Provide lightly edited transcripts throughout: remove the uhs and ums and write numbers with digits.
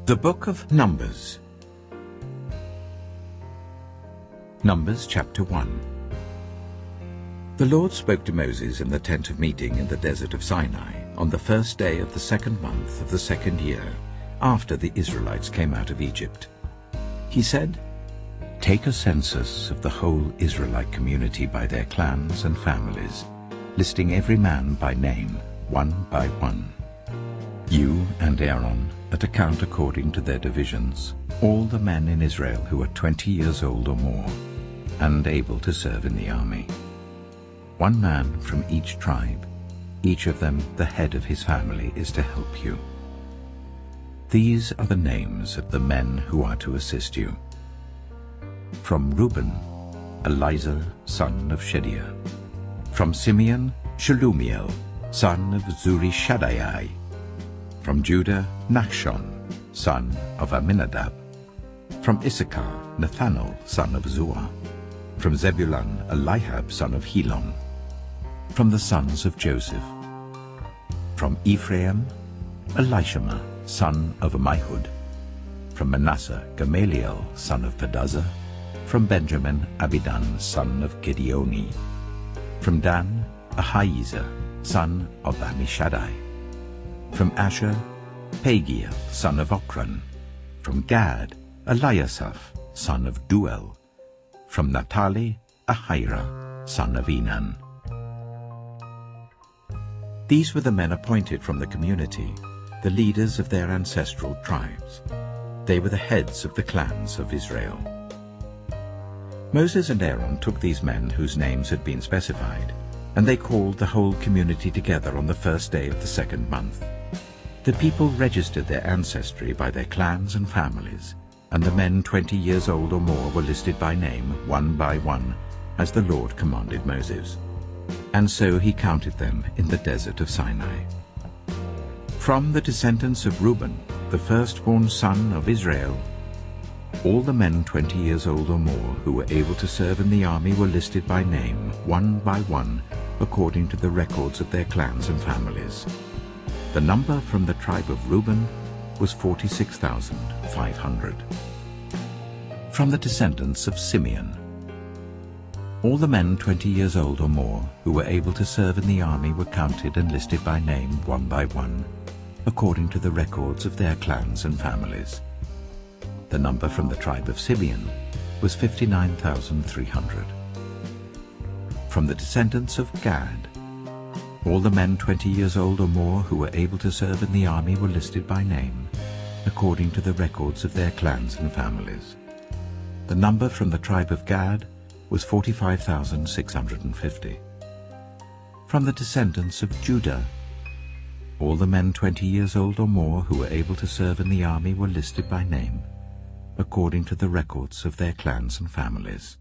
The Book of Numbers. Numbers chapter 1. The Lord spoke to Moses in the tent of meeting in the desert of Sinai on the first day of the second month of the second year, after the Israelites came out of Egypt. He said, "Take a census of the whole Israelite community by their clans and families, listing every man by name, one by one. You and Aaron, at a count according to their divisions, all the men in Israel who are 20 years old or more, and able to serve in the army. One man from each tribe, each of them the head of his family, is to help you. These are the names of the men who are to assist you. From Reuben, Elizur, son of Shedeiah. From Simeon, Shelumiel, son of Zurishaddai. From Judah, Nachshon, son of Amminadab. From Issachar, Nathanael, son of Zuar. From Zebulun, Eliab, son of Helon. From the sons of Joseph. From Ephraim, Elishama, son of Ammihud. From Manasseh, Gamaliel, son of Pedazah. From Benjamin, Abidan, son of Gideoni. From Dan, Ahiezer, son of Ammishaddai. From Asher, Pagiel, son of Ochran. From Gad, Eliasaph, son of Duel. From Naphtali, Ahira, son of Enan. These were the men appointed from the community, the leaders of their ancestral tribes. They were the heads of the clans of Israel. Moses and Aaron took these men whose names had been specified, and they called the whole community together on the first day of the second month. The people registered their ancestry by their clans and families, and the men 20 years old or more were listed by name, one by one, as the Lord commanded Moses. And so he counted them in the desert of Sinai. From the descendants of Reuben, the firstborn son of Israel, all the men 20 years old or more who were able to serve in the army were listed by name, one by one, according to the records of their clans and families. The number from the tribe of Reuben was 46,500. From the descendants of Simeon, all the men 20 years old or more who were able to serve in the army were counted and listed by name, one by one, according to the records of their clans and families. The number from the tribe of Simeon was 59,300. From the descendants of Gad, all the men 20 years old or more who were able to serve in the army were listed by name, according to the records of their clans and families. The number from the tribe of Gad was 45,650. From the descendants of Judah, all the men 20 years old or more who were able to serve in the army were listed by name, according to the records of their clans and families.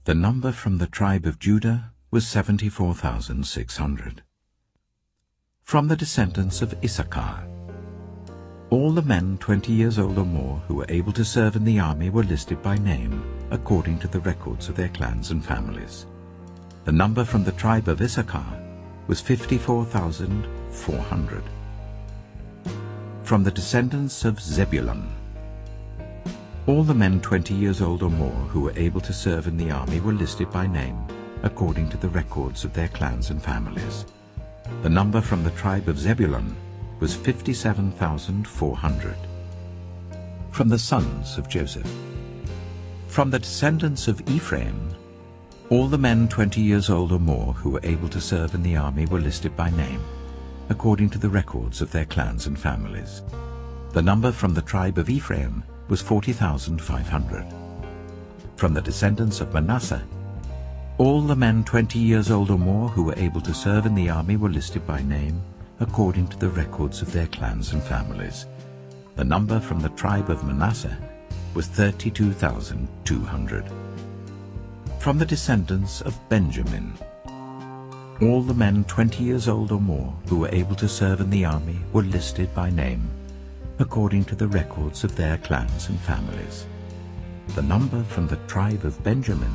The number from the tribe of Judah was 74,600. From the descendants of Issachar, all the men 20 years old or more who were able to serve in the army were listed by name, according to the records of their clans and families. The number from the tribe of Issachar was 54,400. From the descendants of Zebulun, all the men 20 years old or more who were able to serve in the army were listed by name, according to the records of their clans and families. The number from the tribe of Zebulun was 57,400. From the sons of Joseph, from the descendants of Ephraim, all the men 20 years old or more who were able to serve in the army were listed by name, according to the records of their clans and families. The number from the tribe of Ephraim was 40,500. From the descendants of Manasseh, all the men 20 years old or more who were able to serve in the army were listed by name, according to the records of their clans and families. The number from the tribe of Manasseh was 32,200. From the descendants of Benjamin, all the men 20 years old or more who were able to serve in the army were listed by name, according to the records of their clans and families. The number from the tribe of Benjamin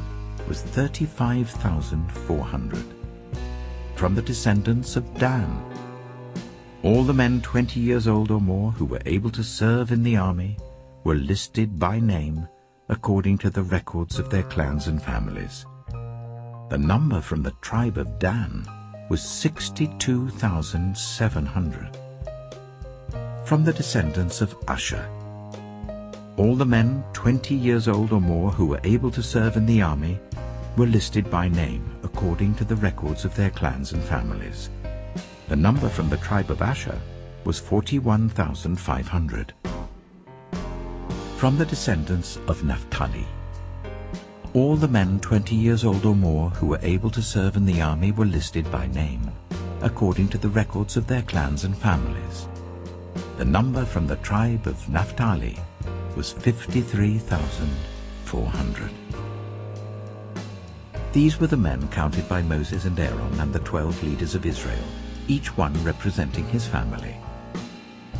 was 35,400. From the descendants of Dan, All the men 20 years old or more who were able to serve in the army were listed by name according to the records of their clans and families. The number from the tribe of Dan was 62,700. From the descendants of Asher, all the men 20 years old or more who were able to serve in the army were listed by name according to the records of their clans and families. The number from the tribe of Asher was 41,500. From the descendants of Naphtali, all the men 20 years old or more who were able to serve in the army were listed by name according to the records of their clans and families. The number from the tribe of Naphtali was 53,400. These were the men counted by Moses and Aaron and the 12 leaders of Israel, each one representing his family.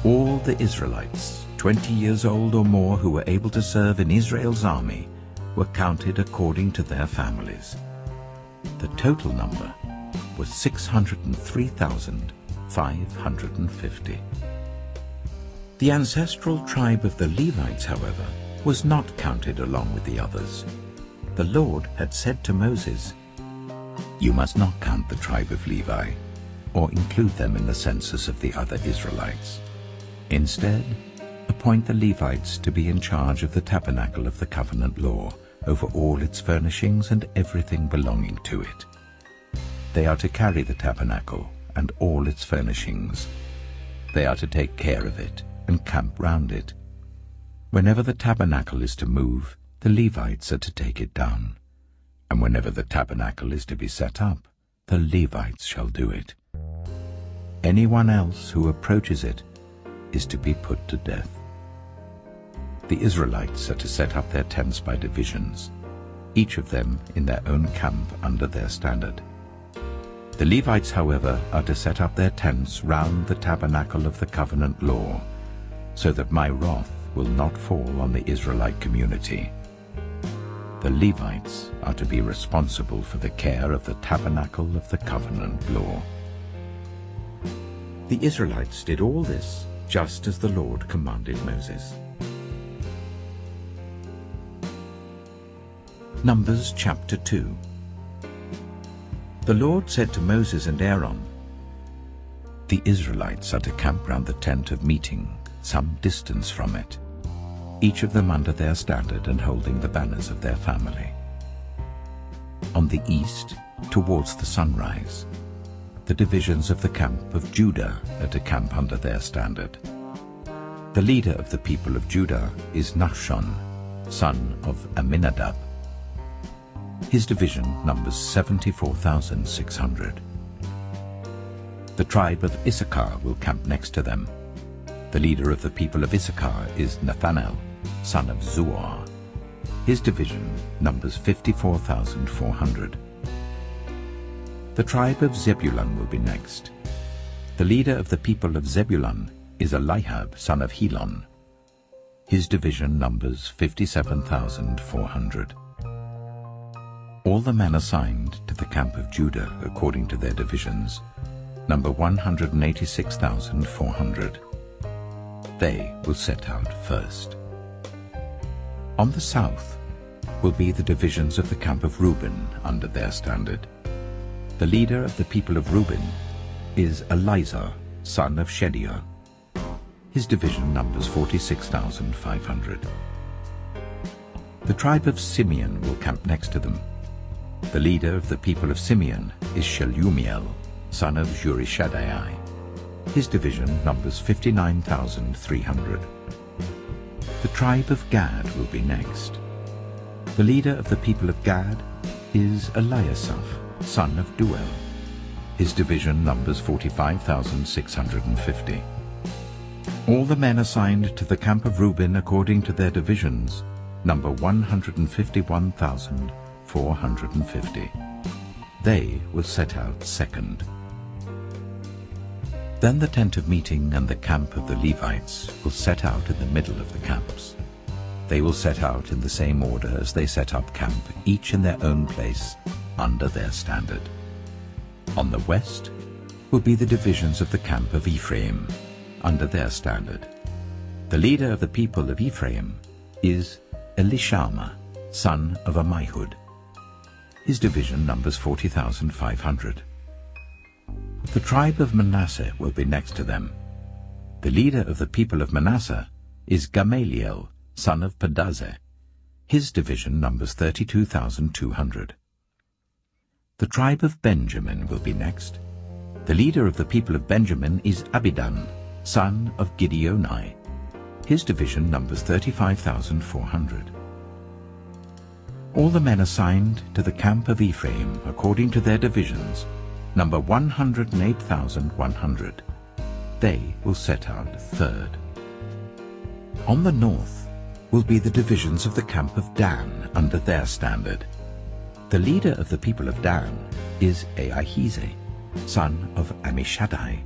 All the Israelites, 20 years old or more, who were able to serve in Israel's army were counted according to their families. The total number was 603,550. The ancestral tribe of the Levites, however, was not counted along with the others. The Lord had said to Moses, "You must not count the tribe of Levi, or include them in the census of the other Israelites. Instead, appoint the Levites to be in charge of the tabernacle of the covenant law, over all its furnishings and everything belonging to it. They are to carry the tabernacle and all its furnishings. They are to take care of it and camp round it. Whenever the tabernacle is to move, the Levites are to take it down. And whenever the tabernacle is to be set up, the Levites shall do it. Anyone else who approaches it is to be put to death." The Israelites are to set up their tents by divisions, each of them in their own camp under their standard. The Levites, however, are to set up their tents round the tabernacle of the covenant law, so that my wrath will not fall on the Israelite community. The Levites are to be responsible for the care of the tabernacle of the covenant law. The Israelites did all this just as the Lord commanded Moses. Numbers chapter 2. The Lord said to Moses and Aaron, "The Israelites are to camp round the tent of meeting, some distance from it, each of them under their standard and holding the banners of their family. On the east, towards the sunrise, the divisions of the camp of Judah are to camp under their standard. The leader of the people of Judah is Nahshon, son of Amminadab. His division numbers 74,600. The tribe of Issachar will camp next to them. The leader of the people of Issachar is Nathanael, son of Zuar. His division numbers 54,400. The tribe of Zebulun will be next. The leader of the people of Zebulun is Eliab, son of Helon. His division numbers 57,400. All the men assigned to the camp of Judah according to their divisions number 186,400. They will set out first. On the south will be the divisions of the camp of Reuben under their standard. The leader of the people of Reuben is Elizur, son of Shedeur. His division numbers 46,500. The tribe of Simeon will camp next to them. The leader of the people of Simeon is Shelumiel, son of Zurishaddai. His division numbers 59,300. The tribe of Gad will be next. The leader of the people of Gad is Eliasaph, son of Duel. His division numbers 45,650. All the men assigned to the camp of Reuben according to their divisions number 151,450. They will set out second. Then the tent of meeting and the camp of the Levites will set out in the middle of the camps. They will set out in the same order as they set up camp, each in their own place under their standard. On the west will be the divisions of the camp of Ephraim, under their standard. The leader of the people of Ephraim is Elishama, son of Ammihud. His division numbers 40,500. The tribe of Manasseh will be next to them. The leader of the people of Manasseh is Gamaliel, son of Pedazeh. His division numbers 32,200. The tribe of Benjamin will be next. The leader of the people of Benjamin is Abidan, son of Gideoni. His division numbers 35,400. All the men assigned to the camp of Ephraim, according to their divisions, number 108,100. They will set out third. On the north will be the divisions of the camp of Dan under their standard. The leader of the people of Dan is Ahijah, son of Ammishaddai.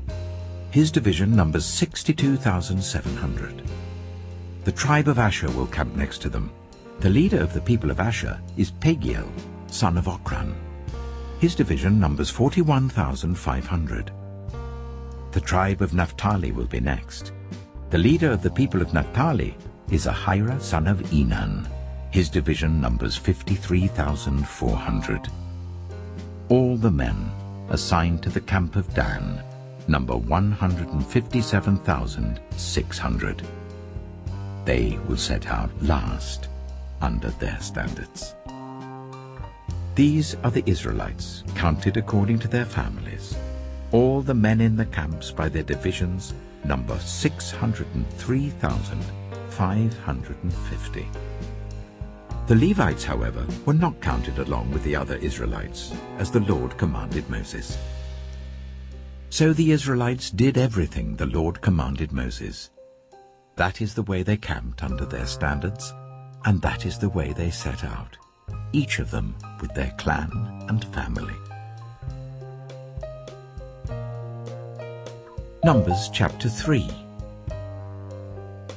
His division numbers 62,700. The tribe of Asher will camp next to them. The leader of the people of Asher is Pagiel, son of Ochran. His division numbers 41,500. The tribe of Naphtali will be next. The leader of the people of Naphtali is Ahira, son of Enan. His division numbers 53,400. All the men assigned to the camp of Dan number 157,600. They will set out last under their standards. These are the Israelites, counted according to their families. All the men in the camps by their divisions number 603,550. The Levites, however, were not counted along with the other Israelites, as the Lord commanded Moses. So the Israelites did everything the Lord commanded Moses. That is the way they camped under their standards, and that is the way they set out, each of them with their clan and family. Numbers chapter 3.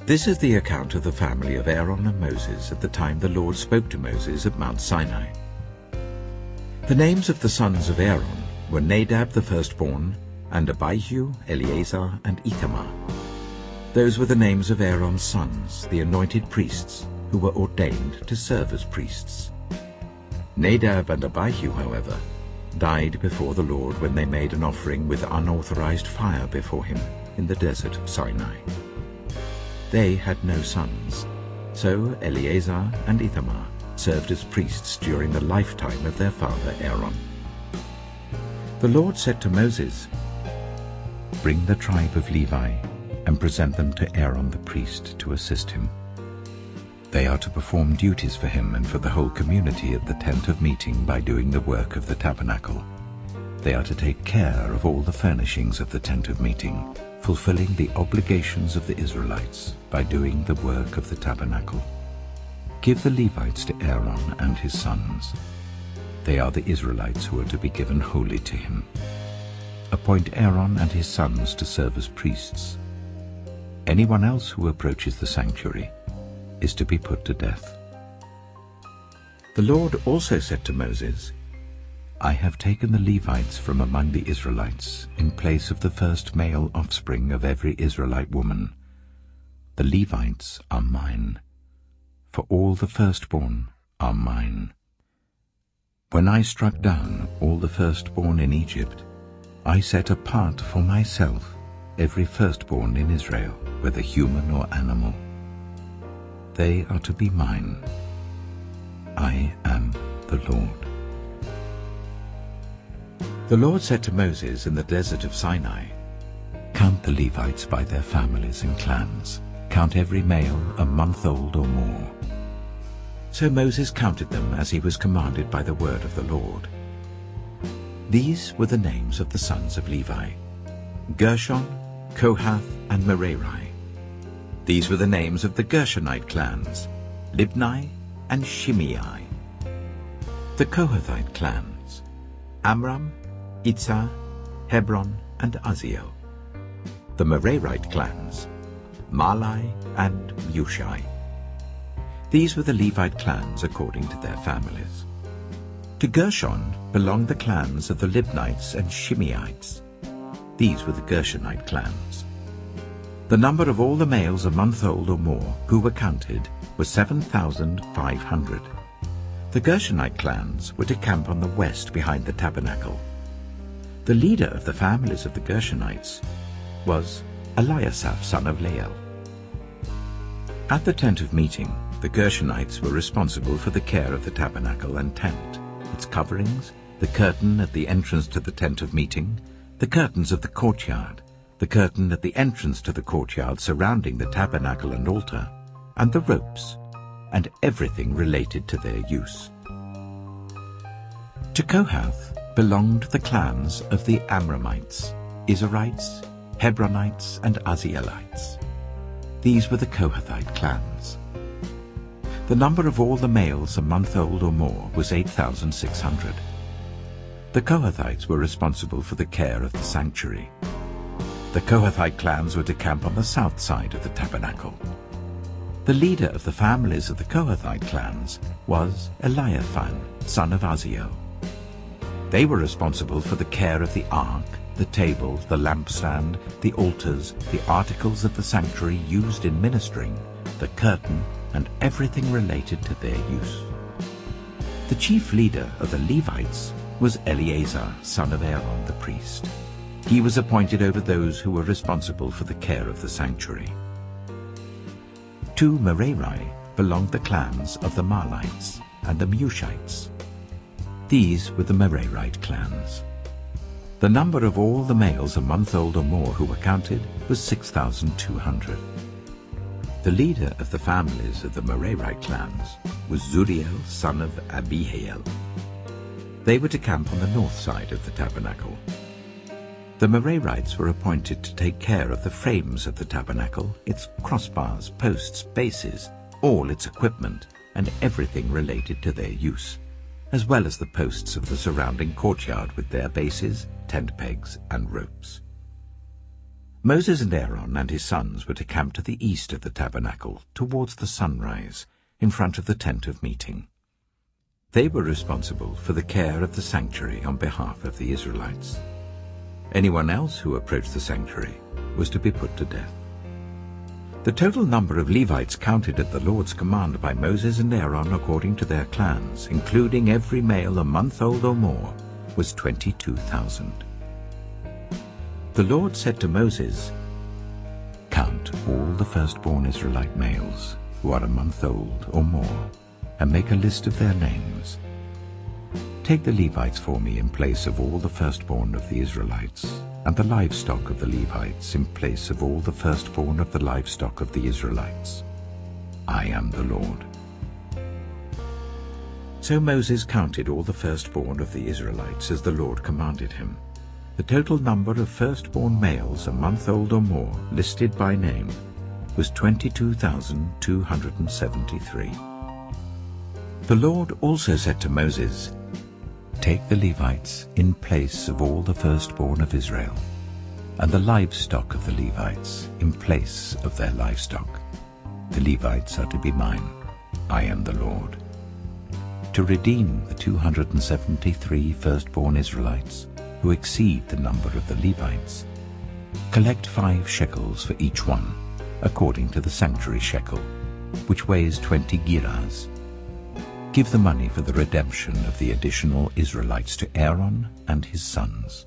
This is the account of the family of Aaron and Moses at the time the Lord spoke to Moses at Mount Sinai. The names of the sons of Aaron were Nadab the firstborn, and Abihu, Eleazar, and Ithamar. Those were the names of Aaron's sons, the anointed priests, who were ordained to serve as priests. Nadab and Abihu, however, died before the Lord when they made an offering with unauthorized fire before him in the desert of Sinai. They had no sons, so Eleazar and Ithamar served as priests during the lifetime of their father Aaron. The Lord said to Moses, "Bring the tribe of Levi and present them to Aaron the priest to assist him. They are to perform duties for him and for the whole community at the tent of meeting by doing the work of the tabernacle. They are to take care of all the furnishings of the tent of meeting, fulfilling the obligations of the Israelites by doing the work of the tabernacle. Give the Levites to Aaron and his sons. They are the Israelites who are to be given wholly to him. Appoint Aaron and his sons to serve as priests. Anyone else who approaches the sanctuary is to be put to death." The Lord also said to Moses, "I have taken the Levites from among the Israelites in place of the first male offspring of every Israelite woman. The Levites are mine, for all the firstborn are mine. When I struck down all the firstborn in Egypt, I set apart for myself every firstborn in Israel, whether human or animal. They are to be mine. I am the Lord." The Lord said to Moses in the desert of Sinai, "Count the Levites by their families and clans. Count every male a month old or more." So Moses counted them as he was commanded by the word of the Lord. These were the names of the sons of Levi: Gershon, Kohath, and Merari. These were the names of the Gershonite clans: Libni and Shimei. The Kohathite clans: Amram, Itzah, Hebron, and Uzziel. The Merarite clans: Malai and Mushai. These were the Levite clans according to their families. To Gershon belonged the clans of the Libnites and Shimeites. These were the Gershonite clans. The number of all the males a month old or more who were counted was 7,500. The Gershonite clans were to camp on the west behind the tabernacle. The leader of the families of the Gershonites was Eliasaph, son of Lael. At the tent of meeting, the Gershonites were responsible for the care of the tabernacle and tent, its coverings, the curtain at the entrance to the tent of meeting, the curtains of the courtyard, the curtain at the entrance to the courtyard surrounding the tabernacle and altar, and the ropes, and everything related to their use. To Kohath belonged the clans of the Amramites, Izharites, Hebronites, and Uzzielites. These were the Kohathite clans. The number of all the males a month old or more was 8,600. The Kohathites were responsible for the care of the sanctuary. The Kohathite clans were to camp on the south side of the tabernacle. The leader of the families of the Kohathite clans was Eliaphan, son of Uzziel. They were responsible for the care of the ark, the table, the lampstand, the altars, the articles of the sanctuary used in ministering, the curtain, and everything related to their use. The chief leader of the Levites was Eleazar, son of Aaron the priest. He was appointed over those who were responsible for the care of the sanctuary. To Merari belonged the clans of the Mahlites and the Mushites. These were the Merarite clans. The number of all the males a month old or more who were counted was 6,200. The leader of the families of the Merarite clans was Zuriel, son of Abihail. They were to camp on the north side of the tabernacle. The Merarites were appointed to take care of the frames of the tabernacle, its crossbars, posts, bases, all its equipment, and everything related to their use, as well as the posts of the surrounding courtyard with their bases, tent pegs, and ropes. Moses and Aaron and his sons were to camp to the east of the tabernacle, towards the sunrise, in front of the tent of meeting. They were responsible for the care of the sanctuary on behalf of the Israelites. Anyone else who approached the sanctuary was to be put to death. The total number of Levites counted at the Lord's command by Moses and Aaron according to their clans, including every male a month old or more, was 22,000. The Lord said to Moses, "Count all the firstborn Israelite males who are a month old or more, and make a list of their names. Take the Levites for me in place of all the firstborn of the Israelites, and the livestock of the Levites in place of all the firstborn of the livestock of the Israelites. I am the Lord." So Moses counted all the firstborn of the Israelites as the Lord commanded him. The total number of firstborn males a month old or more, listed by name, was 22,273. The Lord also said to Moses, "Take the Levites in place of all the firstborn of Israel, and the livestock of the Levites in place of their livestock. The Levites are to be mine. I am the Lord. To redeem the 273 firstborn Israelites who exceed the number of the Levites, collect 5 shekels for each one, according to the sanctuary shekel, which weighs 20 gerahs. Give the money for the redemption of the additional Israelites to Aaron and his sons."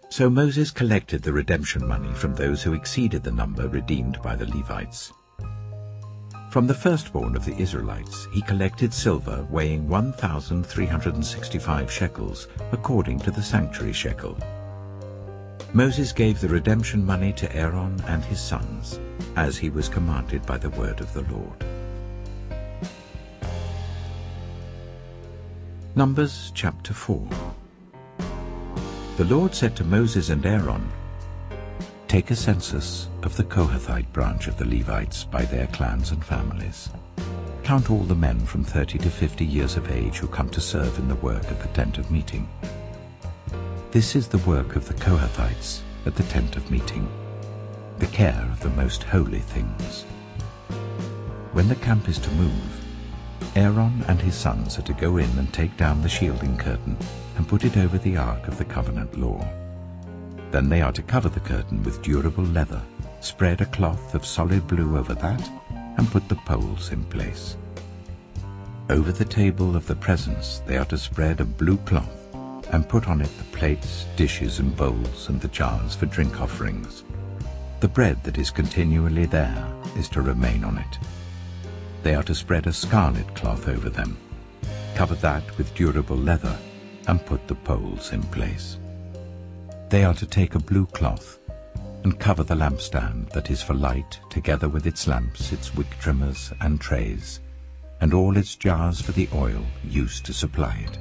So Moses collected the redemption money from those who exceeded the number redeemed by the Levites. From the firstborn of the Israelites he collected silver weighing 1,365 shekels, according to the sanctuary shekel. Moses gave the redemption money to Aaron and his sons, as he was commanded by the word of the Lord. Numbers chapter 4. The Lord said to Moses and Aaron, "Take a census of the Kohathite branch of the Levites by their clans and families. Count all the men from 30 to 50 years of age who come to serve in the work at the tent of meeting. This is the work of the Kohathites at the tent of meeting, the care of the most holy things. When the camp is to move, Aaron and his sons are to go in and take down the shielding curtain and put it over the ark of the covenant law, Then they are to cover the curtain with durable leather, spread a cloth of solid blue over that, and put the poles in place. Over the table of the presence they are to spread a blue cloth, and put on it the plates, dishes and bowls, and the jars for drink offerings. The bread that is continually there is to remain on it. They are to spread a scarlet cloth over them, cover that with durable leather, and put the poles in place. They are to take a blue cloth and cover the lampstand that is for light, together with its lamps, its wick trimmers and trays, and all its jars for the oil used to supply it.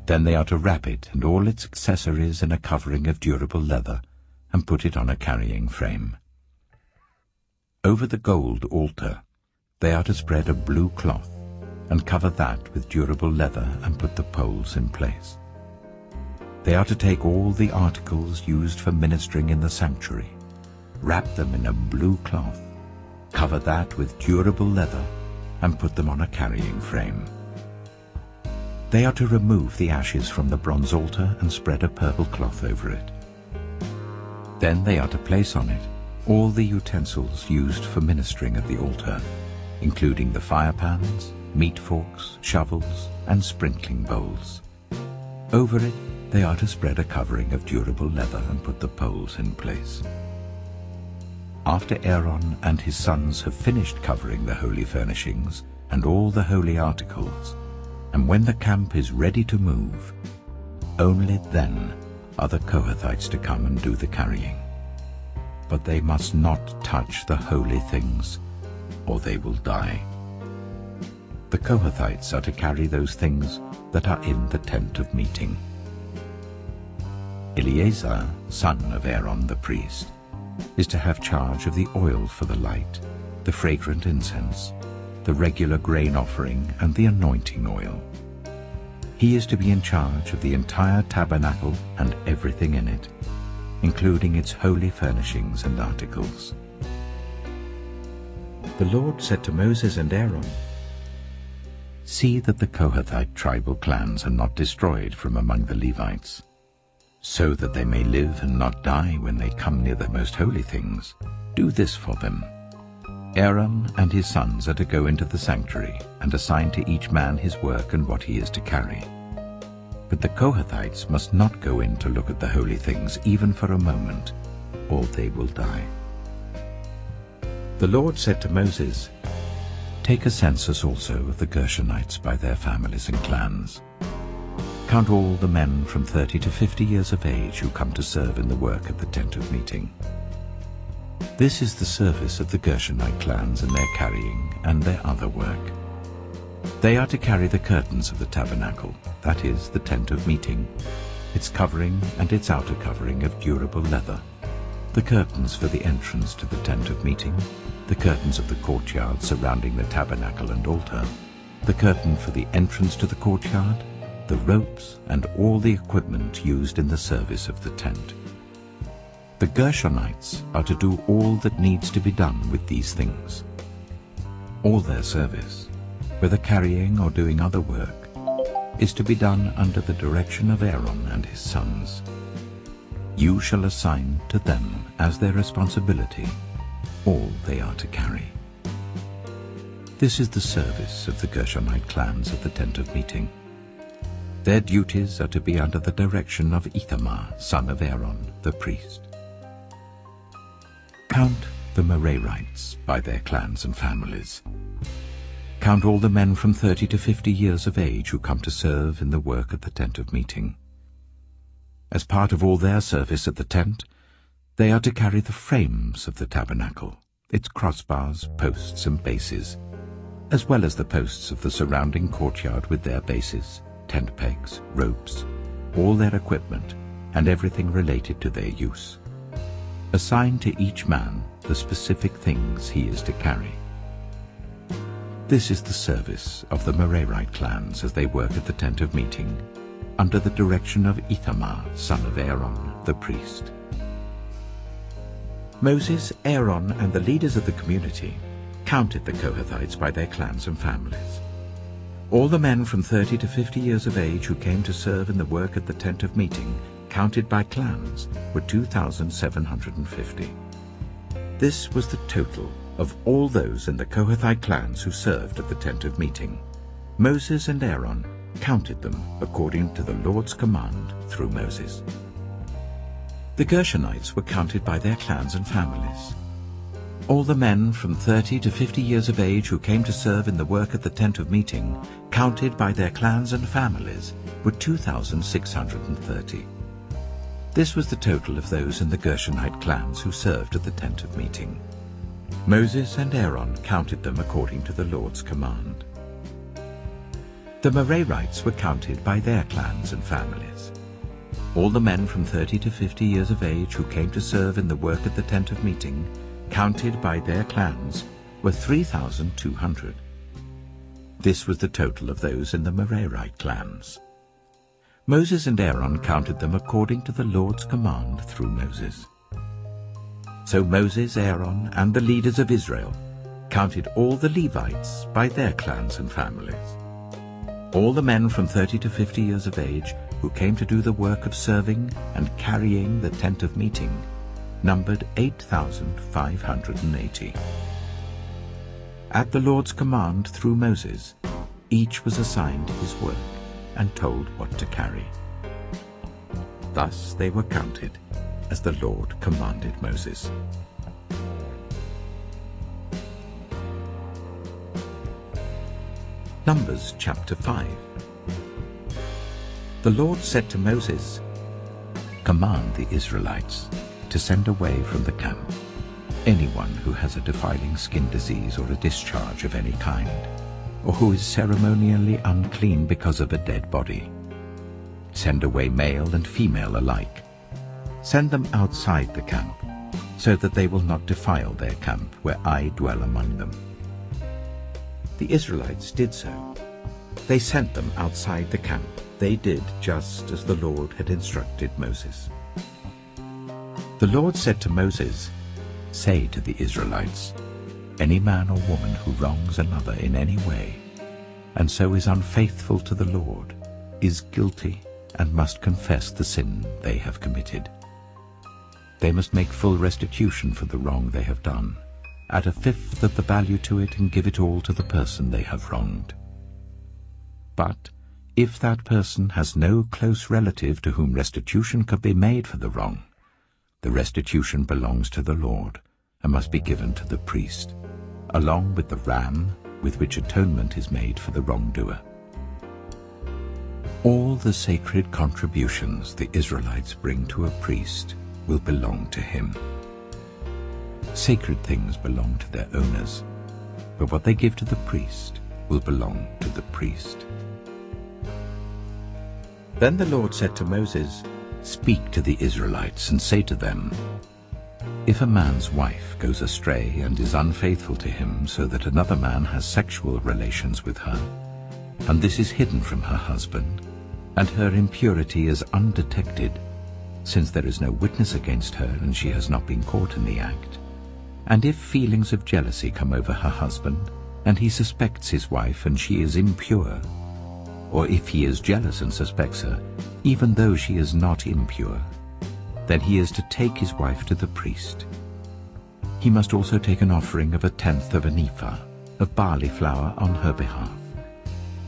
Then they are to wrap it and all its accessories in a covering of durable leather, and put it on a carrying frame. Over the gold altar they are to spread a blue cloth, and cover that with durable leather, and put the poles in place. They are to take all the articles used for ministering in the sanctuary, wrap them in a blue cloth, cover that with durable leather, and put them on a carrying frame. They are to remove the ashes from the bronze altar and spread a purple cloth over it. Then they are to place on it all the utensils used for ministering at the altar, including the fire pans, meat forks, shovels, and sprinkling bowls. Over it they are to spread a covering of durable leather and put the poles in place. After Aaron and his sons have finished covering the holy furnishings and all the holy articles, and when the camp is ready to move, only then are the Kohathites to come and do the carrying. But they must not touch the holy things, or they will die. The Kohathites are to carry those things that are in the tent of meeting. Eleazar, son of Aaron the priest, is to have charge of the oil for the light, the fragrant incense, the regular grain offering, and the anointing oil. He is to be in charge of the entire tabernacle and everything in it, including its holy furnishings and articles. The Lord said to Moses and Aaron, "See that the Kohathite tribal clans are not destroyed from among the Levites, so that they may live and not die when they come near the most holy things. Do this for them. Aaron and his sons are to go into the sanctuary and assign to each man his work and what he is to carry. But the Kohathites must not go in to look at the holy things even for a moment, or they will die." The Lord said to Moses, "Take a census also of the Gershonites by their families and clans. Count all the men from 30 to 50 years of age who come to serve in the work at the tent of meeting. This is the service of the Gershonite clans in their carrying and their other work. They are to carry the curtains of the tabernacle, that is, the tent of meeting, its covering and its outer covering of durable leather, the curtains for the entrance to the tent of meeting, the curtains of the courtyard surrounding the tabernacle and altar, the curtain for the entrance to the courtyard, the ropes, and all the equipment used in the service of the tent. The Gershonites are to do all that needs to be done with these things. All their service, whether carrying or doing other work, is to be done under the direction of Aaron and his sons. You shall assign to them as their responsibility all they are to carry. This is the service of the Gershonite clans at the tent of meeting. Their duties are to be under the direction of Ithamar, son of Aaron, the priest. Count the Merarites by their clans and families. Count all the men from 30 to 50 years of age who come to serve in the work at the tent of meeting. As part of all their service at the tent, they are to carry the frames of the tabernacle, its crossbars, posts and bases, as well as the posts of the surrounding courtyard with their bases, tent pegs, ropes, all their equipment, and everything related to their use. Assign to each man the specific things he is to carry. This is the service of the Merarite clans as they work at the tent of meeting, under the direction of Ithamar, son of Aaron, the priest. Moses, Aaron, and the leaders of the community counted the Kohathites by their clans and families. All the men from 30 to 50 years of age who came to serve in the work at the tent of meeting counted by clans, were 2,750. This was the total of all those in the Kohathite clans who served at the tent of meeting. Moses and Aaron counted them according to the Lord's command through Moses. The Gershonites were counted by their clans and families. All the men from 30 to 50 years of age who came to serve in the work at the tent of meeting, counted by their clans and families, were 2,630. This was the total of those in the Gershonite clans who served at the tent of meeting. Moses and Aaron counted them according to the Lord's command. The Merarites were counted by their clans and families. All the men from 30 to 50 years of age who came to serve in the work at the tent of meeting, counted by their clans, were 3,200. This was the total of those in the Merarite clans. Moses and Aaron counted them according to the Lord's command through Moses. So Moses, Aaron, and the leaders of Israel counted all the Levites by their clans and families. All the men from 30 to 50 years of age who came to do the work of serving and carrying the tent of meeting numbered 8,580. At the Lord's command through Moses, each was assigned his work and told what to carry. Thus they were counted as the Lord commanded Moses. Numbers chapter 5. The Lord said to Moses, "Command the Israelites to send away from the camp anyone who has a defiling skin disease or a discharge of any kind, or who is ceremonially unclean because of a dead body. Send away male and female alike. Send them outside the camp, so that they will not defile their camp where I dwell among them." The Israelites did so. They sent them outside the camp. They did just as the Lord had instructed Moses. The Lord said to Moses, "Say to the Israelites, any man or woman who wrongs another in any way, and so is unfaithful to the Lord, is guilty and must confess the sin they have committed. They must make full restitution for the wrong they have done, add a fifth of the value to it and give it all to the person they have wronged. But if that person has no close relative to whom restitution could be made for the wrong, the restitution belongs to the Lord and must be given to the priest, along with the ram with which atonement is made for the wrongdoer. All the sacred contributions the Israelites bring to a priest will belong to him. Sacred things belong to their owners, but what they give to the priest will belong to the priest." Then the Lord said to Moses, "Speak to the Israelites and say to them, if a man's wife goes astray and is unfaithful to him so that another man has sexual relations with her, and this is hidden from her husband, and her impurity is undetected, since there is no witness against her and she has not been caught in the act, and if feelings of jealousy come over her husband, and he suspects his wife and she is impure, or if he is jealous and suspects her, even though she is not impure, then he is to take his wife to the priest. He must also take an offering of 1/10 of an ephah of barley flour on her behalf.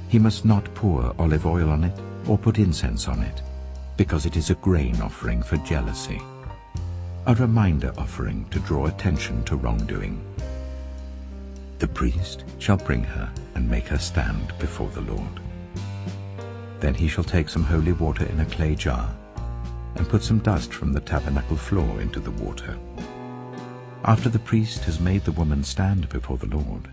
He must not pour olive oil on it or put incense on it, because it is a grain offering for jealousy, a reminder offering to draw attention to wrongdoing. The priest shall bring her and make her stand before the Lord. Then he shall take some holy water in a clay jar and put some dust from the tabernacle floor into the water. After the priest has made the woman stand before the Lord,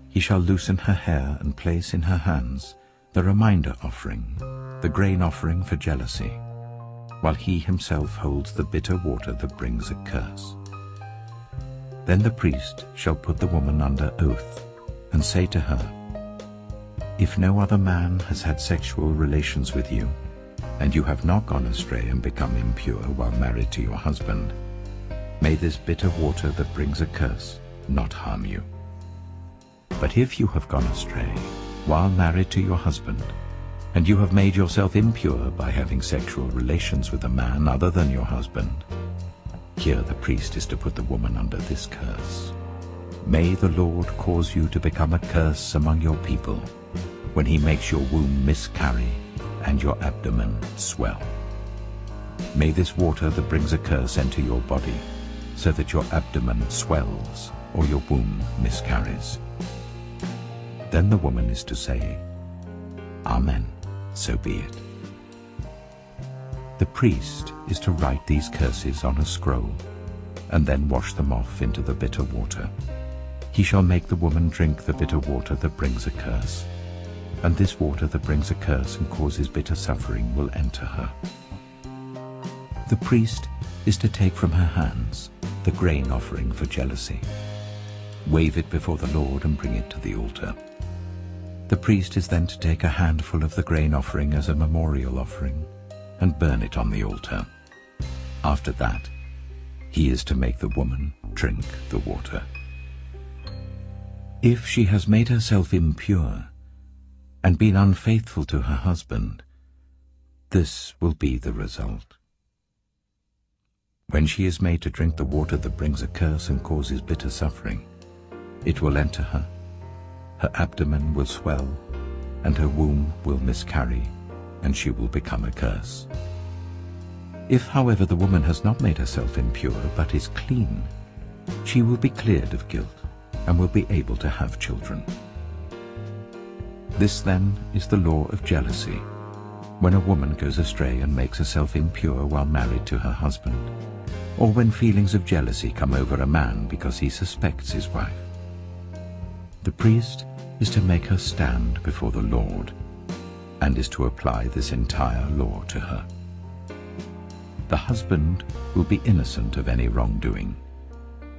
he shall loosen her hair and place in her hands the reminder offering, the grain offering for jealousy, while he himself holds the bitter water that brings a curse. Then the priest shall put the woman under oath and say to her, if no other man has had sexual relations with you, and you have not gone astray and become impure while married to your husband, may this bitter water that brings a curse not harm you. But if you have gone astray while married to your husband, and you have made yourself impure by having sexual relations with a man other than your husband, here the priest is to put the woman under this curse. May the Lord cause you to become a curse among your people, when he makes your womb miscarry and your abdomen swell. May this water that brings a curse enter your body, so that your abdomen swells or your womb miscarries. Then the woman is to say, Amen, so be it. The priest is to write these curses on a scroll, and then wash them off into the bitter water. He shall make the woman drink the bitter water that brings a curse, and this water that brings a curse and causes bitter suffering will enter her. The priest is to take from her hands the grain offering for jealousy, wave it before the Lord and bring it to the altar. The priest is then to take a handful of the grain offering as a memorial offering and burn it on the altar. After that, he is to make the woman drink the water. If she has made herself impure and been unfaithful to her husband, this will be the result. When she is made to drink the water that brings a curse and causes bitter suffering, it will enter her, her abdomen will swell, and her womb will miscarry, and she will become a curse. If, however, the woman has not made herself impure, but is clean, she will be cleared of guilt, and will be able to have children. This, then, is the law of jealousy, when a woman goes astray and makes herself impure while married to her husband, or when feelings of jealousy come over a man because he suspects his wife. The priest is to make her stand before the Lord, and is to apply this entire law to her. The husband will be innocent of any wrongdoing,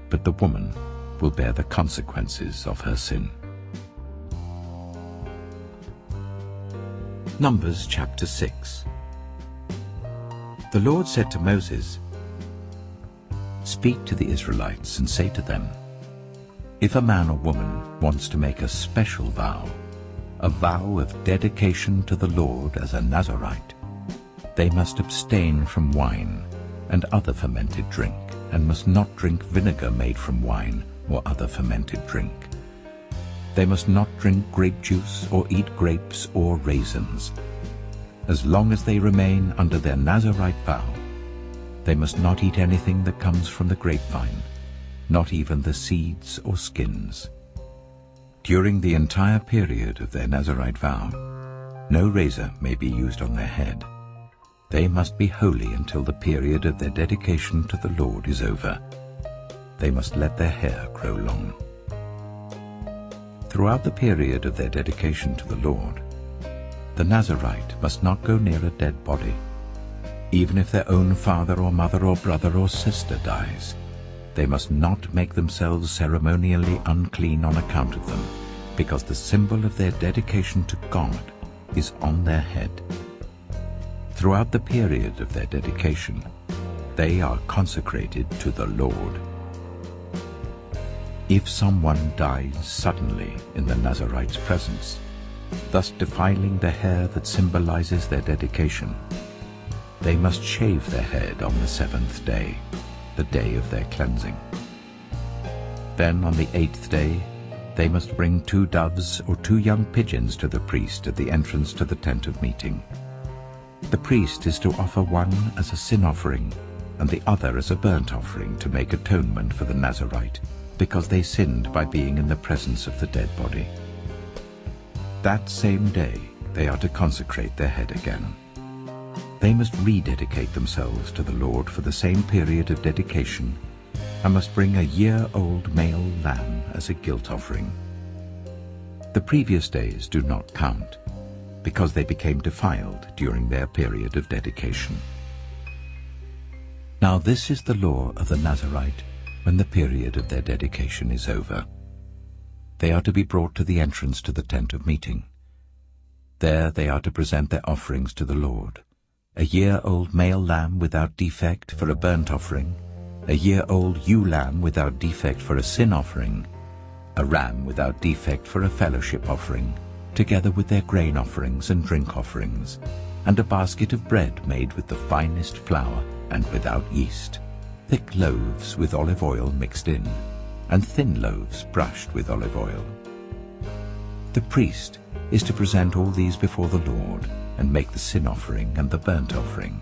but the woman will bear the consequences of her sin. Numbers chapter 6. The Lord said to Moses, "Speak to the Israelites and say to them, if a man or woman wants to make a special vow, a vow of dedication to the Lord as a Nazirite, they must abstain from wine and other fermented drink, and must not drink vinegar made from wine or other fermented drink. They must not drink grape juice or eat grapes or raisins. As long as they remain under their Nazirite vow, they must not eat anything that comes from the grapevine, not even the seeds or skins. During the entire period of their Nazirite vow, no razor may be used on their head. They must be holy until the period of their dedication to the Lord is over. They must let their hair grow long. Throughout the period of their dedication to the Lord, the Nazirite must not go near a dead body. Even if their own father or mother or brother or sister dies, they must not make themselves ceremonially unclean on account of them, because the symbol of their dedication to God is on their head. Throughout the period of their dedication, they are consecrated to the Lord. If someone dies suddenly in the Nazirite's presence, thus defiling the hair that symbolizes their dedication, they must shave their head on the 7th day, the day of their cleansing. Then on the 8th day, they must bring 2 doves or 2 young pigeons to the priest at the entrance to the tent of meeting. The priest is to offer one as a sin offering and the other as a burnt offering to make atonement for the Nazirite, because they sinned by being in the presence of the dead body. That same day they are to consecrate their head again. They must rededicate themselves to the Lord for the same period of dedication, and must bring a year-old male lamb as a guilt offering. The previous days do not count, because they became defiled during their period of dedication. Now this is the law of the Nazirite when the period of their dedication is over. They are to be brought to the entrance to the tent of meeting. There they are to present their offerings to the Lord: a year-old male lamb without defect for a burnt offering, a year-old ewe lamb without defect for a sin offering, a ram without defect for a fellowship offering, together with their grain offerings and drink offerings, and a basket of bread made with the finest flour and without yeast, thick loaves with olive oil mixed in, and thin loaves brushed with olive oil. The priest is to present all these before the Lord and make the sin offering and the burnt offering.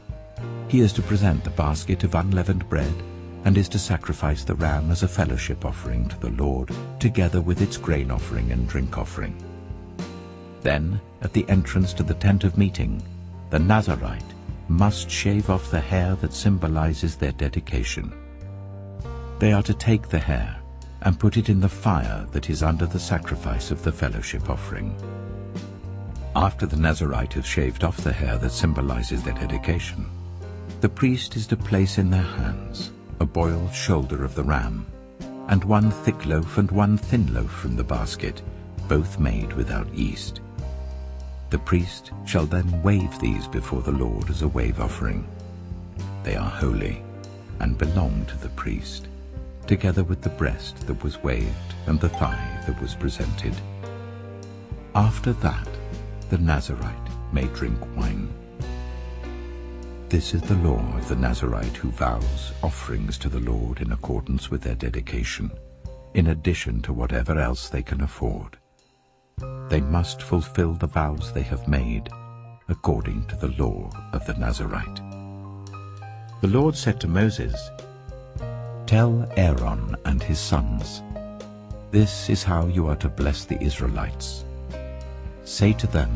He is to present the basket of unleavened bread and is to sacrifice the ram as a fellowship offering to the Lord, together with its grain offering and drink offering. Then, at the entrance to the tent of meeting, the Nazirite must shave off the hair that symbolizes their dedication. They are to take the hair and put it in the fire that is under the sacrifice of the fellowship offering. After the Nazirite has shaved off the hair that symbolizes their dedication, the priest is to place in their hands a boiled shoulder of the ram, and one thick loaf and one thin loaf from the basket, both made without yeast. The priest shall then wave these before the Lord as a wave offering. They are holy and belong to the priest, together with the breast that was waved and the thigh that was presented. After that, the Nazirite may drink wine. This is the law of the Nazirite who vows offerings to the Lord in accordance with their dedication, in addition to whatever else they can afford. They must fulfill the vows they have made, according to the law of the Nazirite. The Lord said to Moses, "Tell Aaron and his sons, this is how you are to bless the Israelites. Say to them,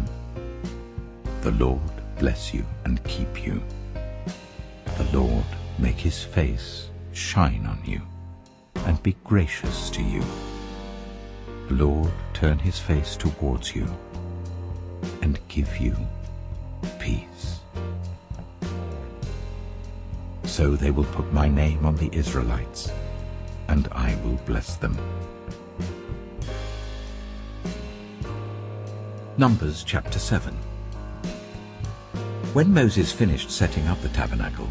the Lord bless you and keep you. The Lord make his face shine on you and be gracious to you. The Lord turn his face towards you and give you peace." So they will put my name on the Israelites, and I will bless them. Numbers chapter 7. When Moses finished setting up the tabernacle,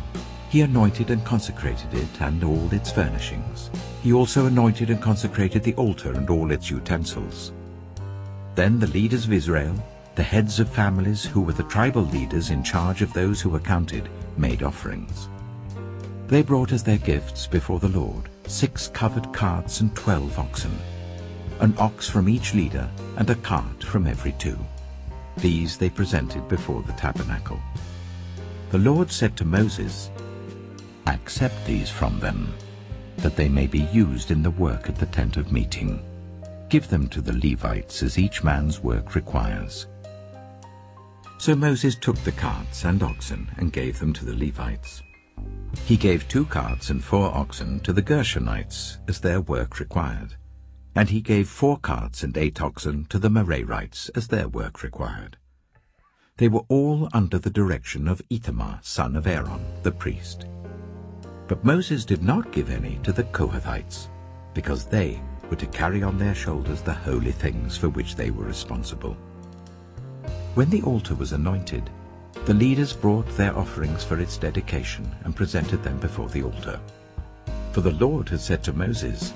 he anointed and consecrated it and all its furnishings. He also anointed and consecrated the altar and all its utensils. Then the leaders of Israel, the heads of families who were the tribal leaders in charge of those who were counted, made offerings. They brought as their gifts before the Lord 6 covered carts and 12 oxen, an ox from each leader and a cart from every 2. These they presented before the tabernacle. The Lord said to Moses, "Accept these from them, that they may be used in the work at the tent of meeting. Give them to the Levites as each man's work requires." So Moses took the carts and oxen and gave them to the Levites. He gave 2 carts and 4 oxen to the Gershonites as their work required, and he gave 4 carts and 8 oxen to the Merarites as their work required. They were all under the direction of Ithamar, son of Aaron, the priest. But Moses did not give any to the Kohathites, because they were to carry on their shoulders the holy things for which they were responsible. When the altar was anointed, the leaders brought their offerings for its dedication and presented them before the altar. For the Lord had said to Moses,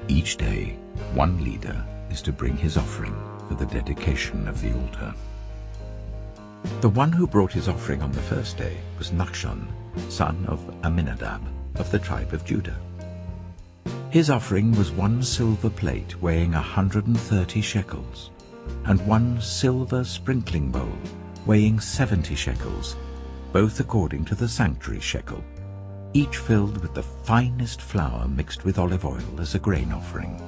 "Each day 1 leader is to bring his offering for the dedication of the altar." The one who brought his offering on the first day was Nachshon, son of Amminadab, of the tribe of Judah. His offering was 1 silver plate weighing 130 shekels, and 1 silver sprinkling bowl weighing 70 shekels, both according to the sanctuary shekel, each filled with the finest flour mixed with olive oil as a grain offering.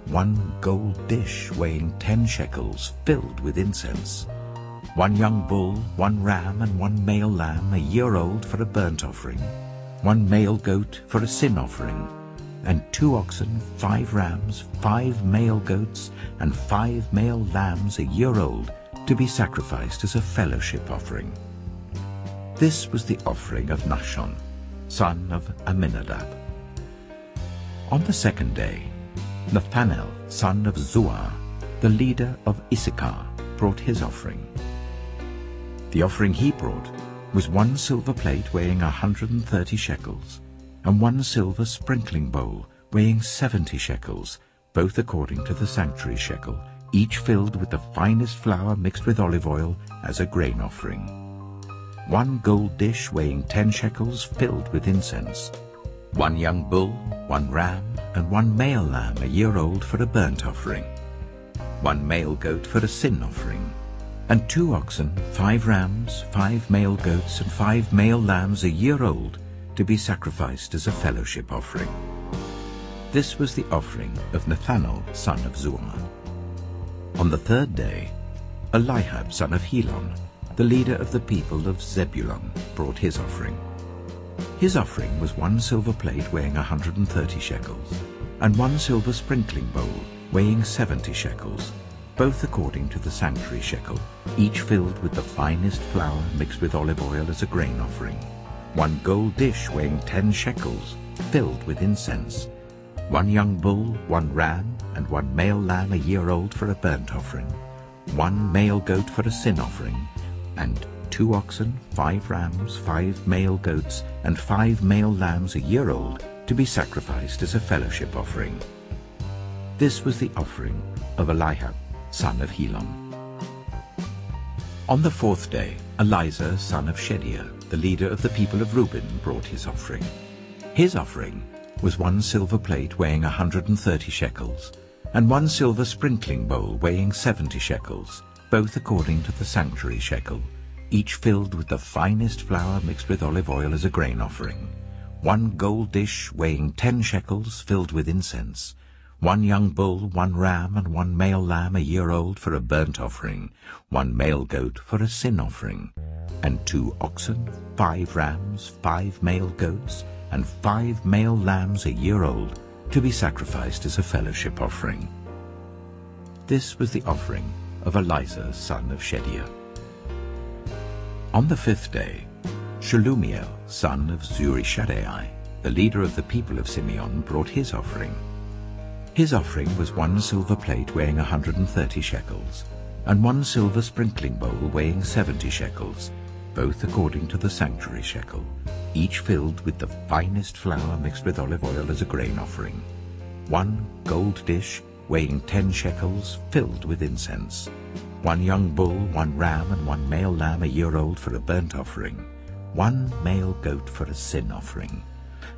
1 gold dish weighing 10 shekels filled with incense, 1 young bull, 1 ram, and 1 male lamb a year old for a burnt offering, 1 male goat for a sin offering, and 2 oxen, 5 rams, 5 male goats, and 5 male lambs a year old to be sacrificed as a fellowship offering. This was the offering of Nachshon, son of Amminadab. On the second day, Nathanael, son of Zuar, the leader of Issachar, brought his offering. The offering he brought was 1 silver plate weighing 130 shekels, and 1 silver sprinkling bowl weighing 70 shekels, both according to the sanctuary shekel, each filled with the finest flour mixed with olive oil as a grain offering. 1 gold dish weighing 10 shekels filled with incense. 1 young bull, 1 ram, and 1 male lamb a year old for a burnt offering. 1 male goat for a sin offering. And 2 oxen, 5 rams, 5 male goats, and 5 male lambs a year old to be sacrificed as a fellowship offering. This was the offering of Nathanael, son of Zuar. On the 3rd day, Eliab, son of Helon, the leader of the people of Zebulun, brought his offering. His offering was 1 silver plate weighing 130 shekels, and 1 silver sprinkling bowl weighing 70 shekels, both according to the sanctuary shekel, each filled with the finest flour mixed with olive oil as a grain offering. 1 gold dish weighing 10 shekels, filled with incense. 1 young bull, 1 ram, and 1 male lamb a year old for a burnt offering. 1 male goat for a sin offering, and 2 oxen, 5 rams, 5 male goats, and 5 male lambs a year old to be sacrificed as a fellowship offering. This was the offering of Eliab, son of Helon. On the 4th day, Elizur, son of Shedeur, the leader of the people of Reuben, brought his offering. His offering was 1 silver plate weighing 130 shekels, and 1 silver sprinkling bowl weighing 70 shekels, both according to the sanctuary shekel, each filled with the finest flour mixed with olive oil as a grain offering. 1 gold dish weighing 10 shekels filled with incense. 1 young bull, 1 ram, and 1 male lamb a year old for a burnt offering. 1 male goat for a sin offering. And 2 oxen, 5 rams, 5 male goats, and 5 male lambs a year old to be sacrificed as a fellowship offering. This was the offering of Elizur, son of Shedeur. On the 5th day, Shelumiel, son of Zurishaddai, the leader of the people of Simeon, brought his offering. His offering was 1 silver plate weighing 130 shekels, and 1 silver sprinkling bowl weighing 70 shekels, both according to the sanctuary shekel, each filled with the finest flour mixed with olive oil as a grain offering. 1 gold dish weighing 10 shekels filled with incense. 1 young bull, 1 ram, and 1 male lamb a year old for a burnt offering. 1 male goat for a sin offering.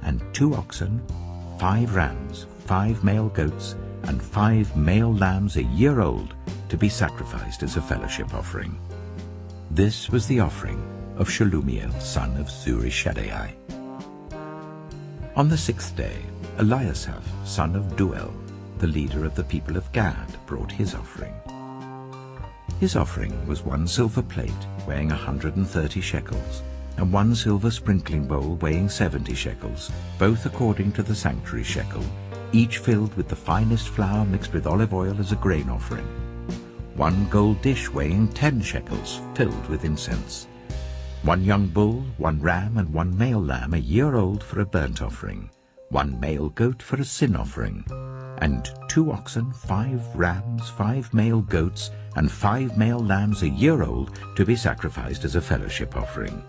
And 2 oxen, 5 rams, 5 male goats, and 5 male lambs a year old to be sacrificed as a fellowship offering. This was the offering of Shelumiel, son of Zurishaddai. On the 6th day, Eliasaph, son of Duel, the leader of the people of Gad, brought his offering. His offering was 1 silver plate weighing 130 shekels, and 1 silver sprinkling bowl weighing 70 shekels, both according to the sanctuary shekel, each filled with the finest flour mixed with olive oil as a grain offering. 1 gold dish weighing 10 shekels, filled with incense. 1 young bull, 1 ram, and 1 male lamb a year old for a burnt offering. 1 male goat for a sin offering. And 2 oxen, 5 rams, 5 male goats, and 5 male lambs a year old to be sacrificed as a fellowship offering.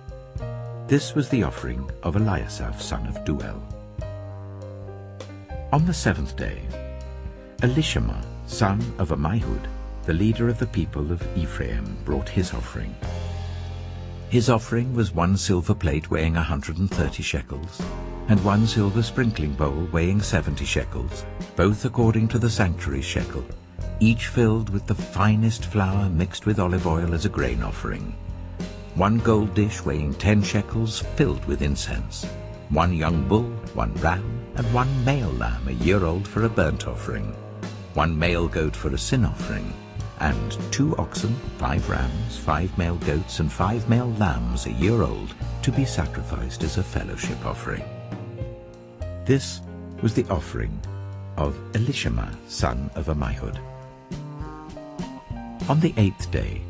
This was the offering of Eliasaph, son of Duel. On the 7th day, Elishama, son of Ammihud, the leader of the people of Ephraim, brought his offering. His offering was 1 silver plate weighing 130 shekels, and 1 silver sprinkling bowl weighing 70 shekels, both according to the sanctuary shekel, each filled with the finest flour mixed with olive oil as a grain offering. 1 gold dish weighing 10 shekels filled with incense. 1 young bull, 1 ram, and 1 male lamb a year old for a burnt offering. 1 male goat for a sin offering. And 2 oxen, 5 rams, 5 male goats, and 5 male lambs a year old to be sacrificed as a fellowship offering. This was the offering of Elishama, son of Ammihud. On the 8th day,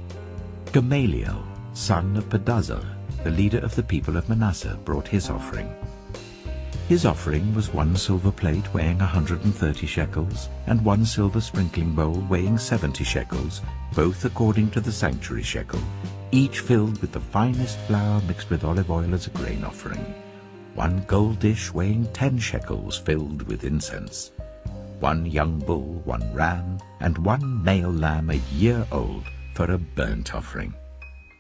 Gamaliel, son of Pedazur, the leader of the people of Manasseh, brought his offering. His offering was 1 silver plate weighing 130 shekels, and 1 silver sprinkling bowl weighing 70 shekels, both according to the sanctuary shekel, each filled with the finest flour mixed with olive oil as a grain offering. 1 gold dish weighing 10 shekels filled with incense. one young bull, one ram, and one male lamb a year old for a burnt offering,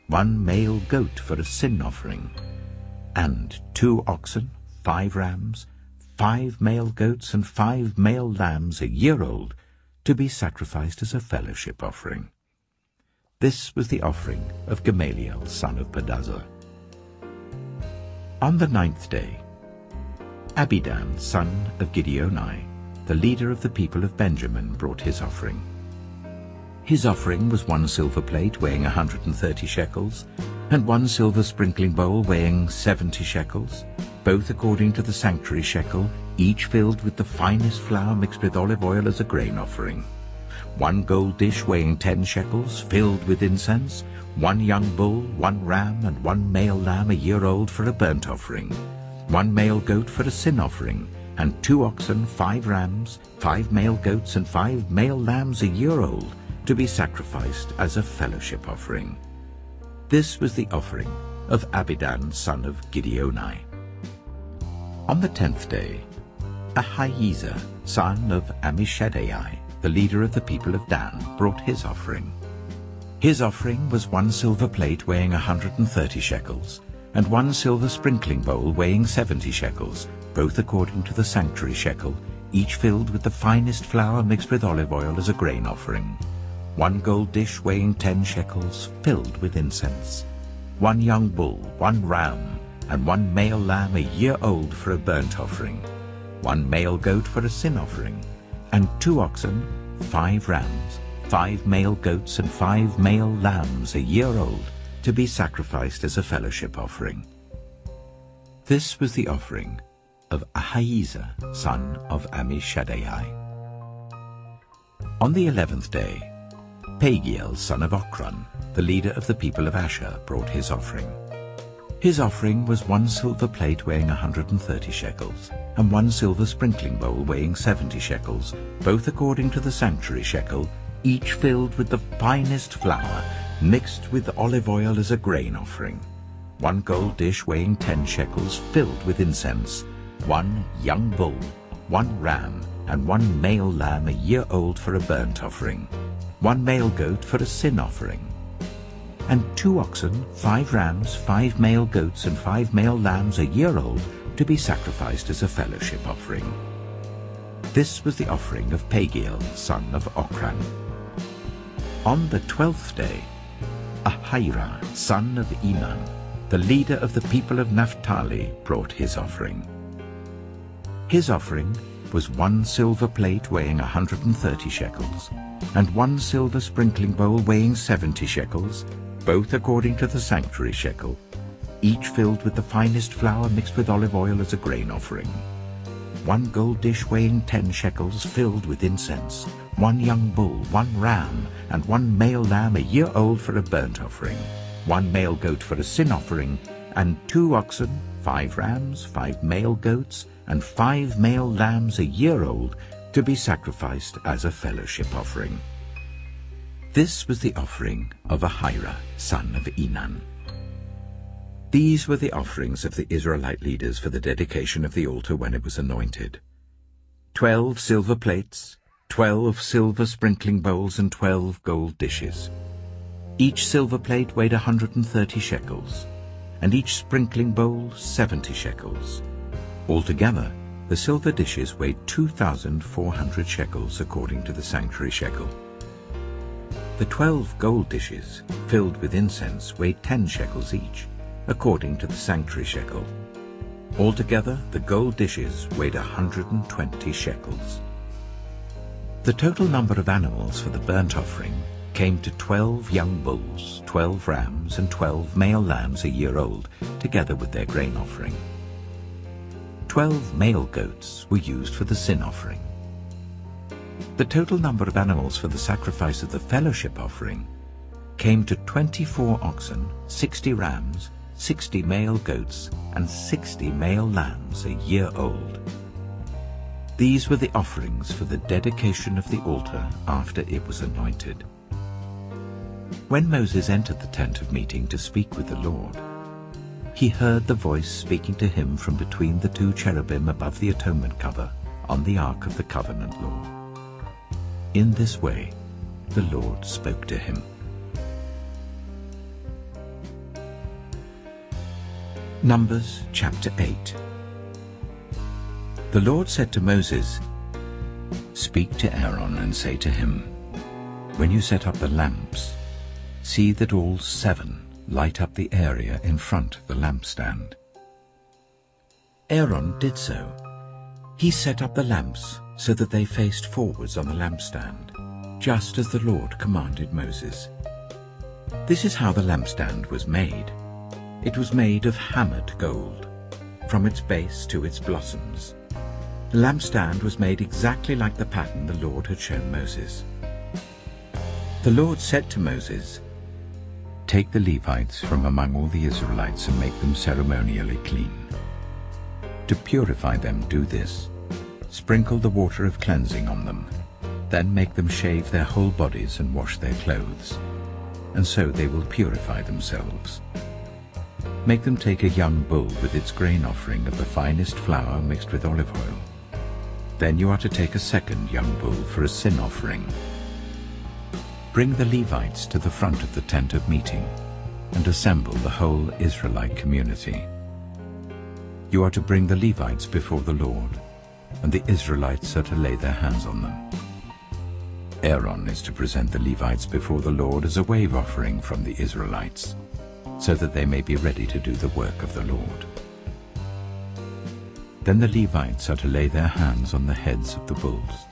one male goat for a sin offering, and 2 oxen, 5 rams, 5 male goats, and 5 male lambs a year old, to be sacrificed as a fellowship offering. This was the offering of Gamaliel, son of Pedazur. On the 9th day, Abidan, son of Gideoni, the leader of the people of Benjamin, brought his offering. His offering was 1 silver plate weighing 130 shekels, and 1 silver sprinkling bowl weighing 70 shekels, both according to the sanctuary shekel, each filled with the finest flour mixed with olive oil as a grain offering. 1 gold dish weighing 10 shekels, filled with incense, 1 young bull, 1 ram, and 1 male lamb a year old for a burnt offering, 1 male goat for a sin offering, and 2 oxen, 5 rams, 5 male goats, and 5 male lambs a year old, to be sacrificed as a fellowship offering. This was the offering of Abidan, son of Gideoni. On the 10th day, Ahiezer, son of Ammishaddai, the leader of the people of Dan, brought his offering. His offering was 1 silver plate weighing 130 shekels, and 1 silver sprinkling bowl weighing 70 shekels, both according to the sanctuary shekel, each filled with the finest flour mixed with olive oil as a grain offering. 1 gold dish weighing 10 shekels, filled with incense. 1 young bull, 1 ram, and 1 male lamb a year old for a burnt offering. 1 male goat for a sin offering, and 2 oxen, 5 rams, 5 male goats, and 5 male lambs a year old, to be sacrificed as a fellowship offering. This was the offering of Ahiezer, son of Ammishaddai. On the 11th day, Pagiel, son of Ochran, the leader of the people of Asher, brought his offering. His offering was 1 silver plate weighing 130 shekels, and 1 silver sprinkling bowl weighing 70 shekels, both according to the sanctuary shekel, each filled with the finest flour, mixed with olive oil as a grain offering. 1 gold dish weighing 10 shekels, filled with incense. 1 young bull, 1 ram, and 1 male lamb a year old for a burnt offering. 1 male goat for a sin offering, and 2 oxen, 5 rams, 5 male goats, and 5 male lambs a year old, to be sacrificed as a fellowship offering. This was the offering of Pagiel, son of Ochran. On the 12th day, Ahira, son of Enan, the leader of the people of Naphtali, brought his offering. His offering was 1 silver plate weighing 130 shekels, and 1 silver sprinkling bowl weighing 70 shekels, both according to the sanctuary shekel, each filled with the finest flour mixed with olive oil as a grain offering. 1 gold dish weighing 10 shekels, filled with incense. 1 young bull, 1 ram, and 1 male lamb a year old for a burnt offering. 1 male goat for a sin offering, and 2 oxen, 5 rams, 5 male goats, and 5 male lambs a year old, to be sacrificed as a fellowship offering. This was the offering of Ahira, son of Enan. These were the offerings of the Israelite leaders for the dedication of the altar when it was anointed: 12 silver plates, 12 silver sprinkling bowls, and 12 gold dishes. Each silver plate weighed 130 shekels, and each sprinkling bowl 70 shekels. Altogether, the silver dishes weighed 2,400 shekels according to the sanctuary shekel. The 12 gold dishes, filled with incense, weighed 10 shekels each, according to the sanctuary shekel. Altogether, the gold dishes weighed 120 shekels. The total number of animals for the burnt offering came to 12 young bulls, 12 rams, and 12 male lambs a year old, together with their grain offering. 12 male goats were used for the sin offering. The total number of animals for the sacrifice of the fellowship offering came to 24 oxen, 60 rams, 60 male goats, and 60 male lambs a year old. These were the offerings for the dedication of the altar after it was anointed. When Moses entered the tent of meeting to speak with the Lord, he heard the voice speaking to him from between the 2 cherubim above the atonement cover on the ark of the covenant law. In this way the Lord spoke to him. Numbers chapter 8. The Lord said to Moses, "Speak to Aaron and say to him, when you set up the lamps, see that all 7 light up the area in front of the lampstand." Aaron did so. He set up the lamps so that they faced forwards on the lampstand, just as the Lord commanded Moses. This is how the lampstand was made. It was made of hammered gold, from its base to its blossoms. The lampstand was made exactly like the pattern the Lord had shown Moses. The Lord said to Moses, "Take the Levites from among all the Israelites and make them ceremonially clean. To purify them, do this: sprinkle the water of cleansing on them, then make them shave their whole bodies and wash their clothes, and so they will purify themselves. Make them take a young bull with its grain offering of the finest flour mixed with olive oil. Then you are to take a second young bull for a sin offering. Bring the Levites to the front of the tent of meeting and assemble the whole Israelite community. You are to bring the Levites before the Lord, and the Israelites are to lay their hands on them. Aaron is to present the Levites before the Lord as a wave offering from the Israelites, so that they may be ready to do the work of the Lord. Then the Levites are to lay their hands on the heads of the bulls,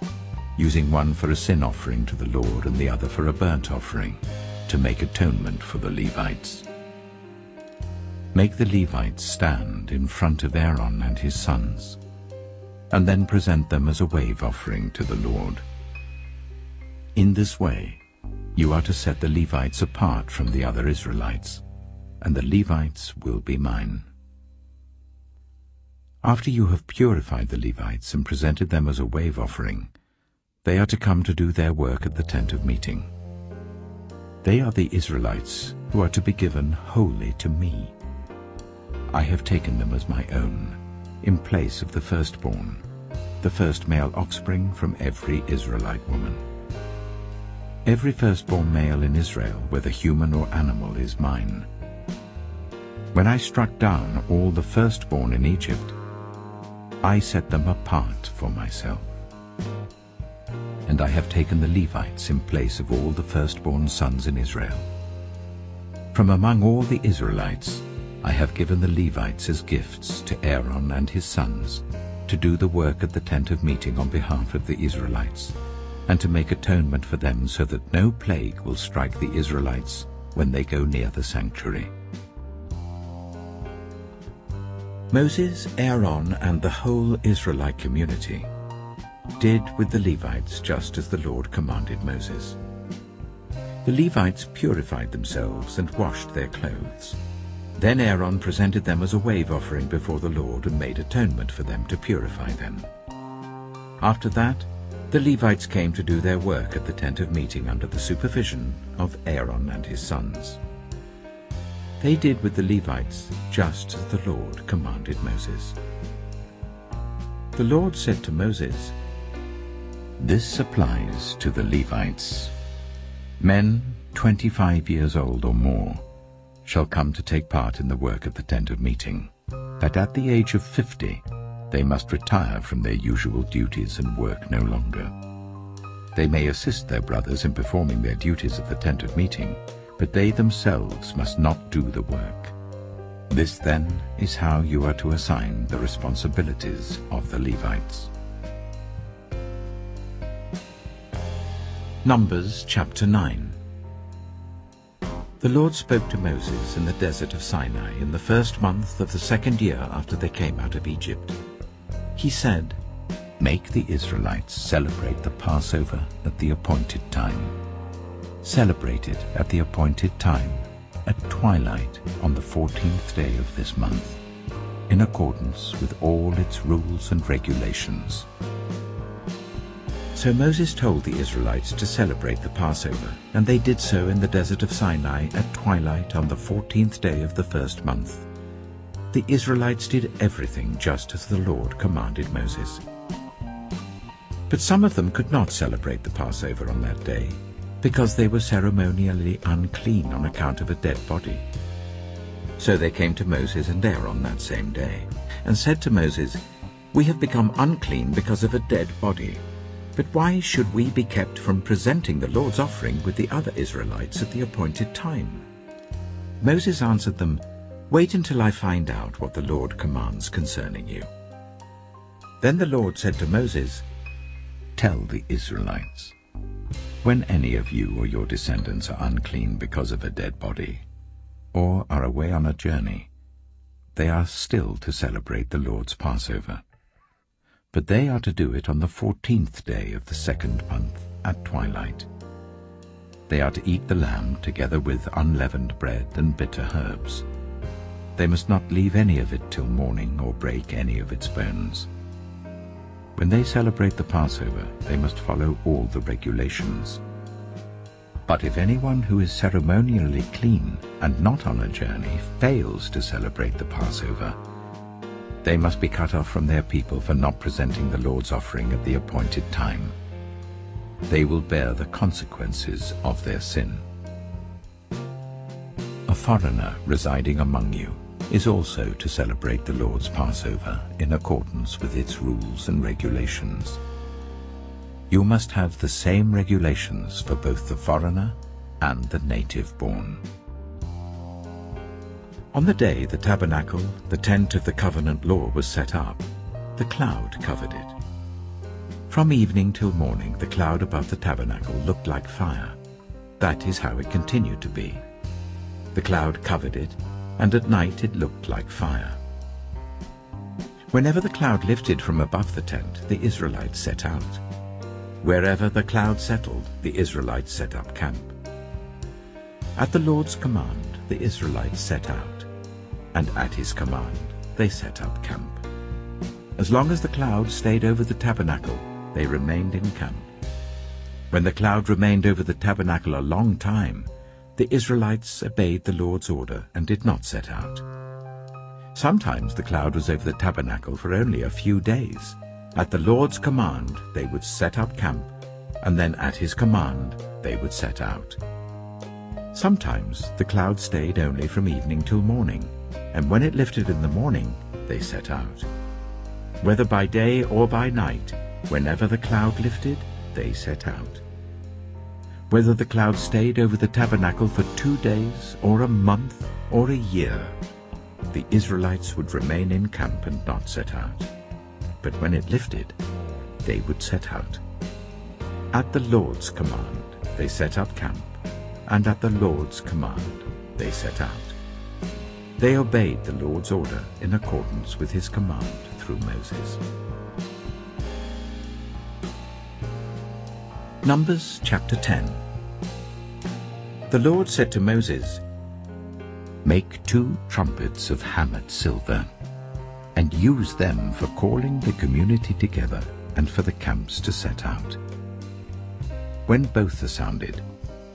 using one for a sin offering to the Lord and the other for a burnt offering, to make atonement for the Levites. Make the Levites stand in front of Aaron and his sons, and then present them as a wave offering to the Lord. In this way you are to set the Levites apart from the other Israelites, and the Levites will be mine. After you have purified the Levites and presented them as a wave offering, they are to come to do their work at the tent of meeting. They are the Israelites who are to be given wholly to me. I have taken them as my own, in place of the firstborn, the first male offspring from every Israelite woman. Every firstborn male in Israel, whether human or animal, is mine. When I struck down all the firstborn in Egypt, I set them apart for myself. And I have taken the Levites in place of all the firstborn sons in Israel. From among all the Israelites, I have given the Levites as gifts to Aaron and his sons, to do the work at the tent of meeting on behalf of the Israelites, and to make atonement for them so that no plague will strike the Israelites when they go near the sanctuary. Moses, Aaron, and the whole Israelite community did with the Levites just as the Lord commanded Moses. The Levites purified themselves and washed their clothes. Then Aaron presented them as a wave offering before the Lord and made atonement for them to purify them. After that, the Levites came to do their work at the tent of meeting under the supervision of Aaron and his sons. They did with the Levites just as the Lord commanded Moses. The Lord said to Moses, "This applies to the Levites. Men 25 years old or more shall come to take part in the work of the tent of meeting, but at the age of 50 they must retire from their usual duties and work no longer. They may assist their brothers in performing their duties at the tent of meeting, but they themselves must not do the work. This then is how you are to assign the responsibilities of the Levites." Numbers chapter 9. The Lord spoke to Moses in the desert of Sinai in the first month of the second year after they came out of Egypt. He said, "Make the Israelites celebrate the Passover at the appointed time. Celebrate it at the appointed time, at twilight on the 14th day of this month, in accordance with all its rules and regulations." So Moses told the Israelites to celebrate the Passover, and they did so in the desert of Sinai at twilight on the 14th day of the first month. The Israelites did everything just as the Lord commanded Moses. But some of them could not celebrate the Passover on that day, because they were ceremonially unclean on account of a dead body. So they came to Moses and Aaron that same day, and said to Moses, "We have become unclean because of a dead body. But why should we be kept from presenting the Lord's offering with the other Israelites at the appointed time?" Moses answered them, "Wait until I find out what the Lord commands concerning you." Then the Lord said to Moses, "Tell the Israelites, when any of you or your descendants are unclean because of a dead body, or are away on a journey, they are still to celebrate the Lord's Passover. But they are to do it on the 14th day of the second month at twilight. They are to eat the lamb together with unleavened bread and bitter herbs. They must not leave any of it till morning or break any of its bones. When they celebrate the Passover, they must follow all the regulations. But if anyone who is ceremonially clean and not on a journey fails to celebrate the Passover, they must be cut off from their people for not presenting the Lord's offering at the appointed time. They will bear the consequences of their sin. A foreigner residing among you is also to celebrate the Lord's Passover in accordance with its rules and regulations. You must have the same regulations for both the foreigner and the native-born. On the day the tabernacle, the tent of the covenant law, was set up, the cloud covered it. From evening till morning the cloud above the tabernacle looked like fire. That is how it continued to be. The cloud covered it, and at night it looked like fire. Whenever the cloud lifted from above the tent, the Israelites set out. Wherever the cloud settled, the Israelites set up camp. At the Lord's command, the Israelites set out, and at his command they set up camp. As long as the cloud stayed over the tabernacle, they remained in camp. When the cloud remained over the tabernacle a long time, the Israelites obeyed the Lord's order and did not set out. Sometimes the cloud was over the tabernacle for only a few days. At the Lord's command they would set up camp, and then at his command they would set out. Sometimes the cloud stayed only from evening till morning, and when it lifted in the morning they set out. Whether by day or by night, whenever the cloud lifted, they set out. Whether the cloud stayed over the tabernacle for 2 days, or a month, or a year, the Israelites would remain in camp and not set out. But when it lifted, they would set out. At the Lord's command they set up camp, and at the Lord's command they set out. They obeyed the Lord's order in accordance with his command through Moses. Numbers chapter 10. The Lord said to Moses, "Make 2 trumpets of hammered silver, and use them for calling the community together and for the camps to set out. When both are sounded,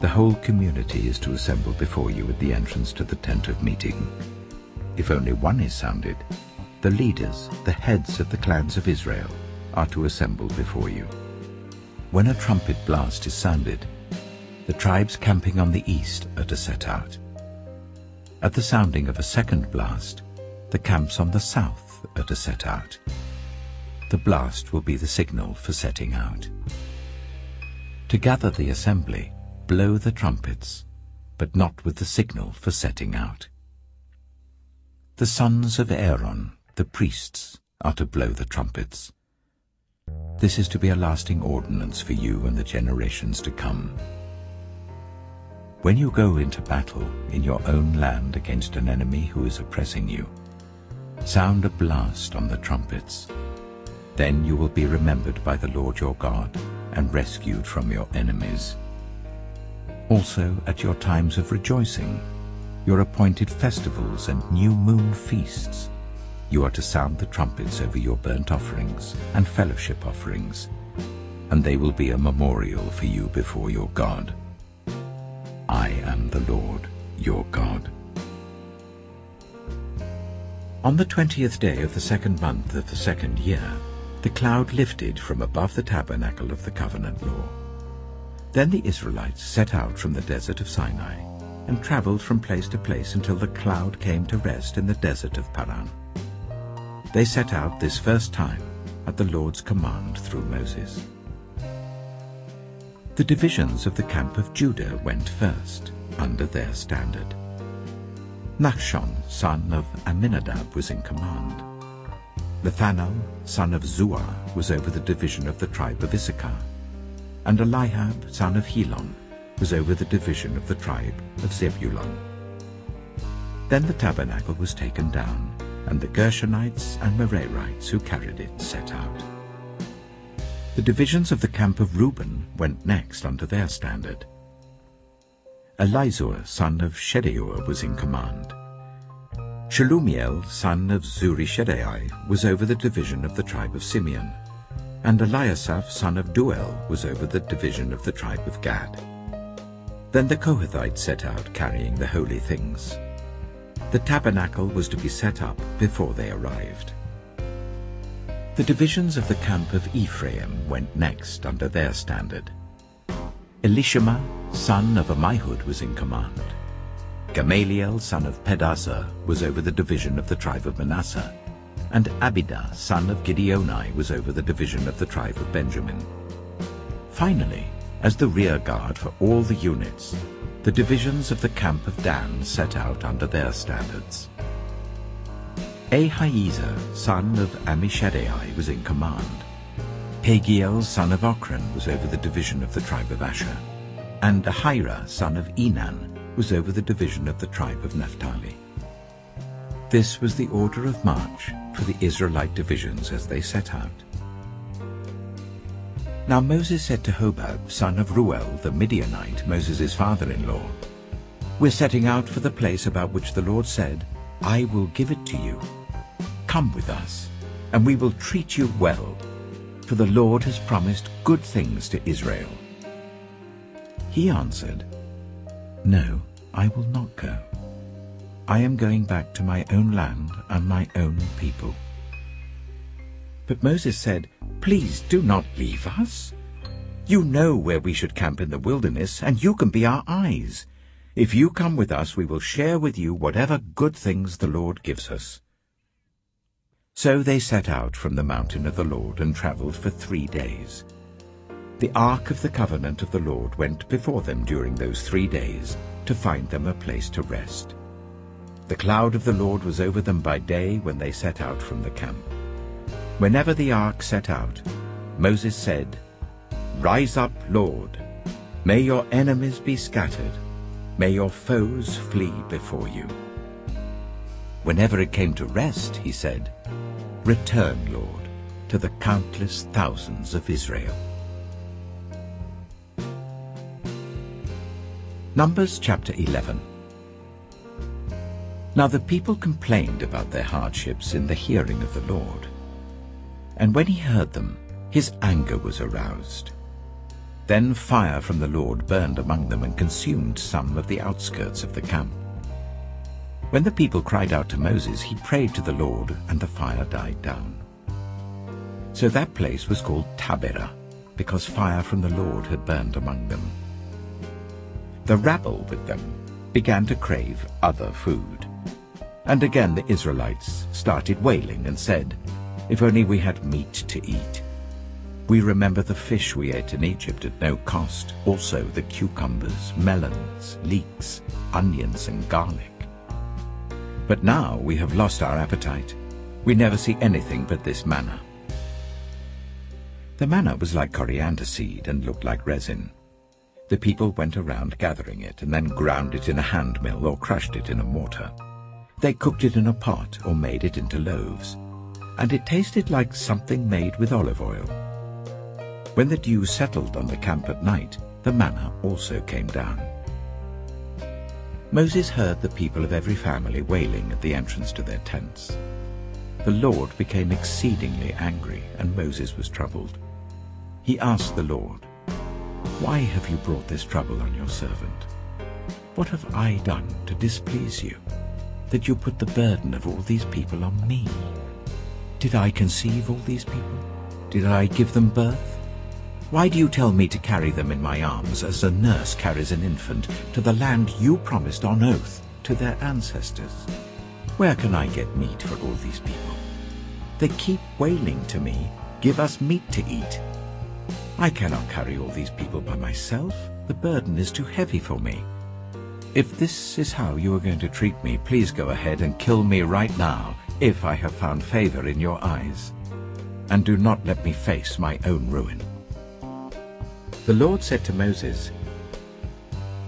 the whole community is to assemble before you at the entrance to the tent of meeting. If only one is sounded, the leaders, the heads of the clans of Israel, are to assemble before you. When a trumpet blast is sounded, the tribes camping on the east are to set out. At the sounding of a second blast, the camps on the south are to set out. The blast will be the signal for setting out. To gather the assembly, blow the trumpets, but not with the signal for setting out. The sons of Aaron, the priests, are to blow the trumpets. This is to be a lasting ordinance for you and the generations to come. When you go into battle in your own land against an enemy who is oppressing you, sound a blast on the trumpets. Then you will be remembered by the Lord your God and rescued from your enemies. Also at your times of rejoicing, your appointed festivals and new moon feasts, you are to sound the trumpets over your burnt offerings and fellowship offerings, and they will be a memorial for you before your God. I am the Lord your God." On the 20th day of the second month of the second year, The cloud lifted from above the tabernacle of the covenant law. Then the Israelites set out from the desert of Sinai and traveled from place to place until the cloud came to rest in the desert of Paran. They set out this first time at the Lord's command through Moses. The divisions of the camp of Judah went first, under their standard. Nachshon, son of Amminadab, was in command. Nathanael, son of Zuar, was over the division of the tribe of Issachar, and Eliab, son of Helon, was over the division of the tribe of Zebulun. Then the tabernacle was taken down, and the Gershonites and Merarites who carried it set out. The divisions of the camp of Reuben went next under their standard. Elizur, son of Shedeur, was in command. Shelumiel, son of Zurishaddai, was over the division of the tribe of Simeon, and Eliasaph, son of Duel, was over the division of the tribe of Gad. Then the Kohathites set out carrying the holy things. The tabernacle was to be set up before they arrived. The divisions of the camp of Ephraim went next under their standard. Elishama, son of Ammihud, was in command. Gamaliel, son of Pedazur, was over the division of the tribe of Manasseh, and Abidah, son of Gideoni, was over the division of the tribe of Benjamin. Finally, as the rear guard for all the units, the divisions of the camp of Dan set out under their standards. Ahiezer, son of Ammishaddai, was in command. Pagiel, son of Ochran, was over the division of the tribe of Asher, and Ahira, son of Enan, was over the division of the tribe of Naphtali. This was the order of march for the Israelite divisions as they set out. Now Moses said to Hobab, son of Ruel, the Midianite, Moses' father-in-law, "We're setting out for the place about which the Lord said, 'I will give it to you.' Come with us, and we will treat you well, for the Lord has promised good things to Israel." He answered, "No, I will not go. I am going back to my own land and my own people." But Moses said, "Please do not leave us. You know where we should camp in the wilderness, and you can be our eyes. If you come with us, we will share with you whatever good things the Lord gives us." So they set out from the mountain of the Lord and traveled for 3 days. The ark of the covenant of the Lord went before them during those 3 days to find them a place to rest. The cloud of the Lord was over them by day when they set out from the camp. Whenever the ark set out, Moses said, "Rise up, Lord. May your enemies be scattered. May your foes flee before you." Whenever it came to rest, he said, "Return, Lord, to the countless thousands of Israel." Numbers chapter 11. Now the people complained about their hardships in the hearing of the Lord. And when he heard them, his anger was aroused. Then fire from the Lord burned among them and consumed some of the outskirts of the camp. When the people cried out to Moses, he prayed to the Lord, and the fire died down. So that place was called Taberah, because fire from the Lord had burned among them. The rabble with them began to crave other food. And again the Israelites started wailing and said, "If only we had meat to eat. We remember the fish we ate in Egypt at no cost, also the cucumbers, melons, leeks, onions, and garlic. But now we have lost our appetite. We never see anything but this manna." The manna was like coriander seed and looked like resin. The people went around gathering it and then ground it in a hand mill or crushed it in a mortar. They cooked it in a pot or made it into loaves, and it tasted like something made with olive oil. When the dew settled on the camp at night, the manna also came down. Moses heard the people of every family wailing at the entrance to their tents. The Lord became exceedingly angry, and Moses was troubled. He asked the Lord, "Why have you brought this trouble on your servant? What have I done to displease you, that you put the burden of all these people on me? Did I conceive all these people? Did I give them birth? Why do you tell me to carry them in my arms as a nurse carries an infant to the land you promised on oath to their ancestors? Where can I get meat for all these people? They keep wailing to me, 'Give us meat to eat.' I cannot carry all these people by myself. The burden is too heavy for me. If this is how you are going to treat me, please go ahead and kill me right now, if I have found favor in your eyes. And do not let me face my own ruin." The Lord said to Moses,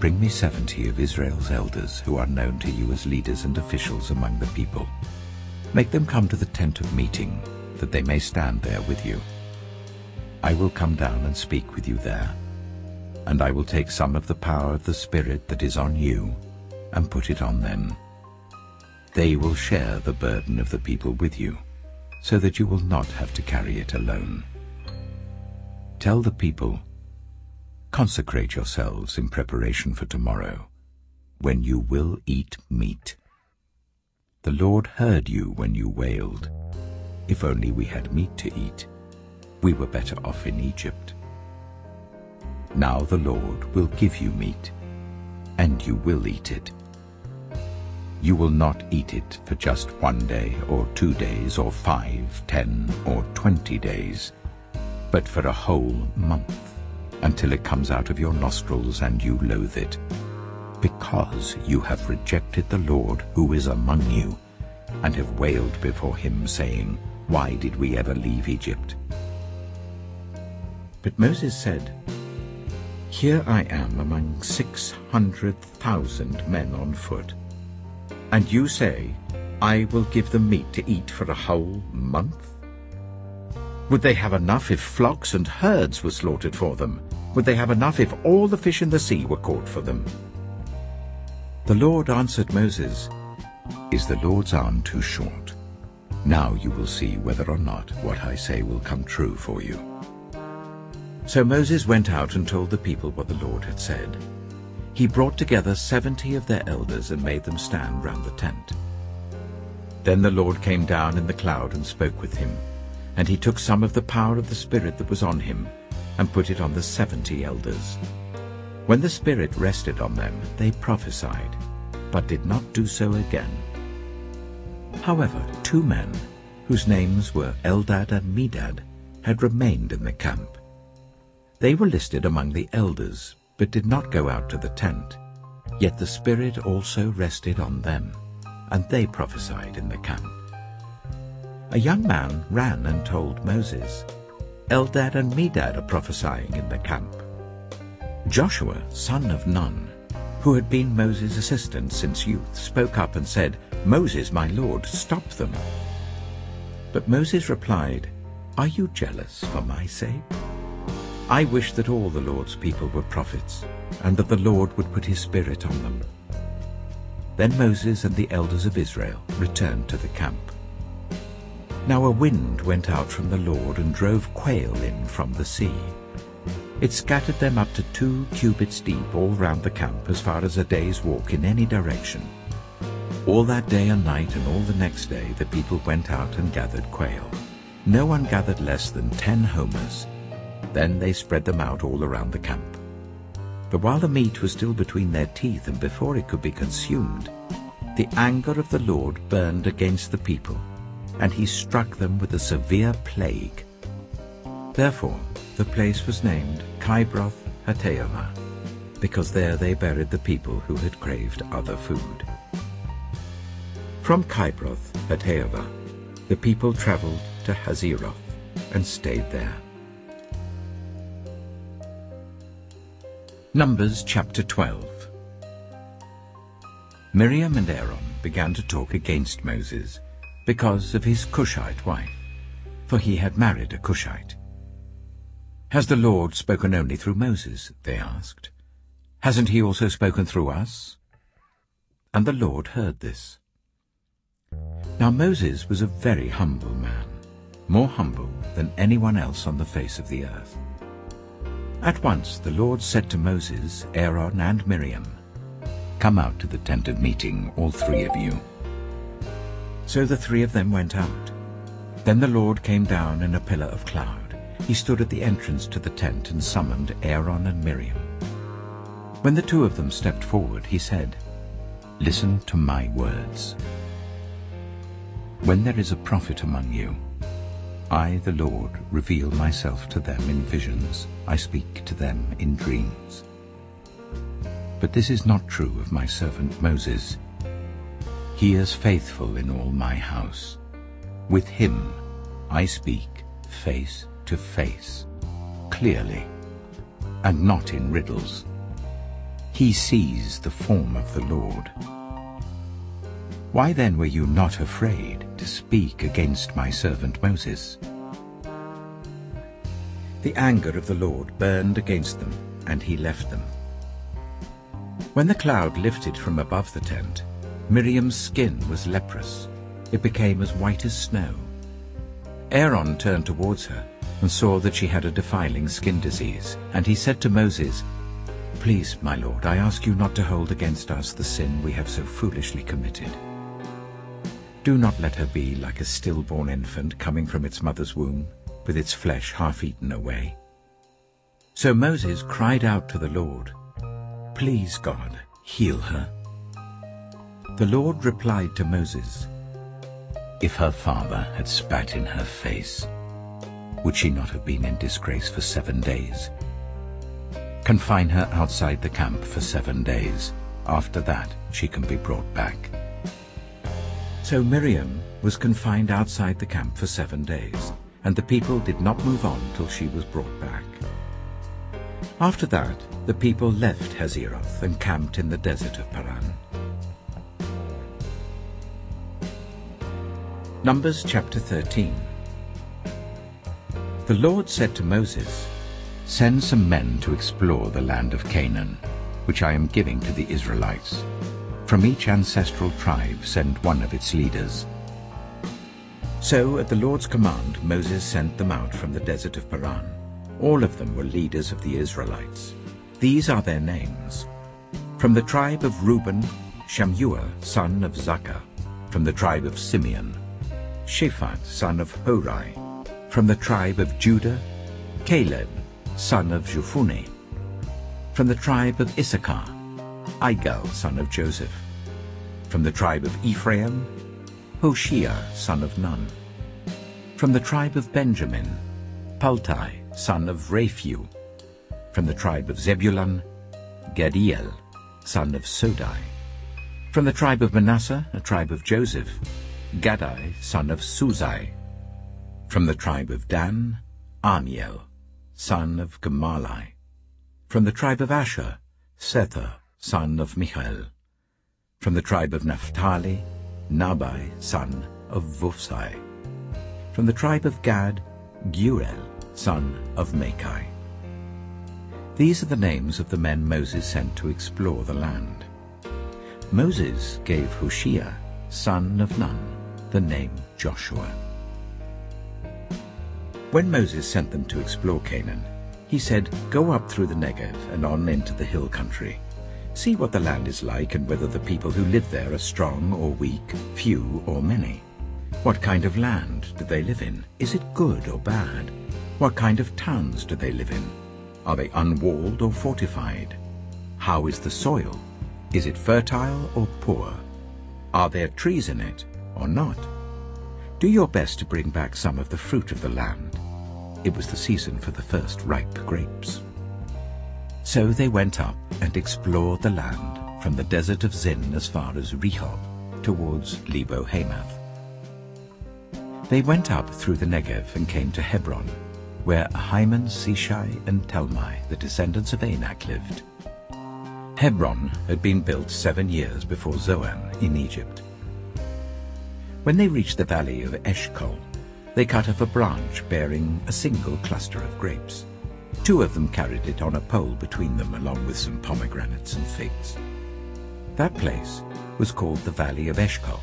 "Bring me 70 of Israel's elders who are known to you as leaders and officials among the people. Make them come to the tent of meeting, that they may stand there with you. I will come down and speak with you there, and I will take some of the power of the Spirit that is on you and put it on them. They will share the burden of the people with you, so that you will not have to carry it alone. Tell the people, 'Consecrate yourselves in preparation for tomorrow, when you will eat meat.' The Lord heard you when you wailed, 'If only we had meat to eat. We were better off in Egypt.' Now the Lord will give you meat, and you will eat it. You will not eat it for just 1 day or 2 days or 5, 10, or 20 days, but for a whole month, until it comes out of your nostrils and you loathe it, because you have rejected the Lord who is among you, and have wailed before him, saying, 'Why did we ever leave Egypt?'" But Moses said, "Here I am among 600,000 men on foot, and you say, 'I will give them meat to eat for a whole month?' Would they have enough if flocks and herds were slaughtered for them? Would they have enough if all the fish in the sea were caught for them?" The Lord answered Moses, "Is the Lord's arm too short? Now you will see whether or not what I say will come true for you." So Moses went out and told the people what the Lord had said. He brought together 70 of their elders and made them stand round the tent. Then the Lord came down in the cloud and spoke with him, and he took some of the power of the Spirit that was on him and put it on the 70 elders. When the Spirit rested on them, they prophesied, but did not do so again. However, 2 men, whose names were Eldad and Medad, had remained in the camp. They were listed among the elders, but did not go out to the tent. Yet the Spirit also rested on them, and they prophesied in the camp. A young man ran and told Moses, "Eldad and Medad are prophesying in the camp." Joshua, son of Nun, who had been Moses' assistant since youth, spoke up and said, "Moses, my lord, stop them." But Moses replied, "Are you jealous for my sake? I wish that all the Lord's people were prophets, and that the Lord would put his Spirit on them." Then Moses and the elders of Israel returned to the camp. Now a wind went out from the Lord and drove quail in from the sea. It scattered them up to 2 cubits deep all round the camp, as far as a day's walk in any direction. All that day and night and all the next day the people went out and gathered quail. No one gathered less than 10 homers. Then they spread them out all around the camp. But while the meat was still between their teeth and before it could be consumed, the anger of the Lord burned against the people, and he struck them with a severe plague. Therefore the place was named Kibroth Hattaavah, because there they buried the people who had craved other food. From Kibroth Hattaavah the people traveled to Hazeroth and stayed there. Numbers chapter 12. Miriam and Aaron began to talk against Moses because of his Cushite wife, for he had married a Cushite. "Has the Lord spoken only through Moses?" they asked. "Hasn't he also spoken through us?" And the Lord heard this. Now Moses was a very humble man, more humble than anyone else on the face of the earth. At once the Lord said to Moses, Aaron, and Miriam, "Come out to the tent of meeting, all 3 of you." So the 3 of them went out. Then the Lord came down in a pillar of cloud, he stood at the entrance to the tent and summoned Aaron and Miriam. When the two of them stepped forward, he said, "Listen to my words. When there is a prophet among you, I, the Lord, reveal myself to them in visions. I speak to them in dreams. But this is not true of my servant Moses. He is faithful in all my house. With him I speak face to face, clearly, and not in riddles. He sees the form of the Lord. Why then were you not afraid to speak against my servant Moses?" The anger of the Lord burned against them, and he left them. When the cloud lifted from above the tent, Miriam's skin was leprous. It became as white as snow. Aaron turned towards her and saw that she had a defiling skin disease, and he said to Moses, "Please, my lord, I ask you not to hold against us the sin we have so foolishly committed. Do not let her be like a stillborn infant coming from its mother's womb, with its flesh half eaten away." So Moses cried out to the Lord, "Please, God, heal her." The Lord replied to Moses, "If her father had spat in her face, would she not have been in disgrace for 7 days? Confine her outside the camp for 7 days. After that, she can be brought back." So Miriam was confined outside the camp for 7 days, and the people did not move on till she was brought back. After that, the people left Hazeroth and camped in the desert of Paran. Numbers chapter 13. The Lord said to Moses, "Send some men to explore the land of Canaan, which I am giving to the Israelites. From each ancestral tribe send one of its leaders." So at the Lord's command, Moses sent them out from the desert of Paran. All of them were leaders of the Israelites. These are their names. From the tribe of Reuben, Shammua, son of Zakkar. From the tribe of Simeon, Shaphat, son of Hori. From the tribe of Judah, Caleb, son of Jephunneh. From the tribe of Issachar, Igal, son of Joseph. From the tribe of Ephraim, Hoshea, son of Nun. From the tribe of Benjamin, Paltai, son of Raphu. From the tribe of Zebulun, Gadiel, son of Sodai. From the tribe of Manasseh, a tribe of Joseph, Gadai, son of Suzai. From the tribe of Dan, Amiel, son of Gemalai. From the tribe of Asher, Sethur, son of Michael. From the tribe of Naphtali, Nabai, son of Vusai. From the tribe of Gad, Geuel, son of Machai. These are the names of the men Moses sent to explore the land. Moses gave Hoshea, son of Nun, the name Joshua. When Moses sent them to explore Canaan, he said, "Go up through the Negev and on into the hill country. See what the land is like and whether the people who live there are strong or weak, few or many. What kind of land do they live in? Is it good or bad? What kind of towns do they live in? Are they unwalled or fortified? How is the soil? Is it fertile or poor? Are there trees in it or not? Do your best to bring back some of the fruit of the land." It was the season for the first ripe grapes. So they went up and explored the land from the desert of Zin as far as Rehob, towards Lebo-Hamath. They went up through the Negev and came to Hebron, where Ahiman, Sheshai, and Talmai, the descendants of Anak, lived. Hebron had been built 7 years before Zoan in Egypt. When they reached the valley of Eshcol, they cut off a branch bearing a single cluster of grapes. 2 of them carried it on a pole between them, along with some pomegranates and figs. That place was called the Valley of Eshcol,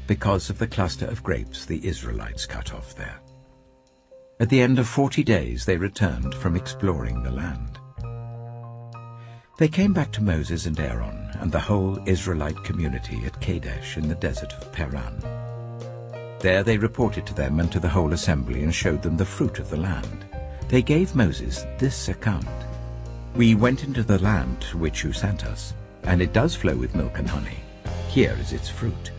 because of the cluster of grapes the Israelites cut off there. At the end of 40 days they returned from exploring the land. They came back to Moses and Aaron and the whole Israelite community at Kadesh in the desert of Paran. There they reported to them and to the whole assembly and showed them the fruit of the land. They gave Moses this account: "We went into the land to which you sent us, and it does flow with milk and honey. Here is its fruit.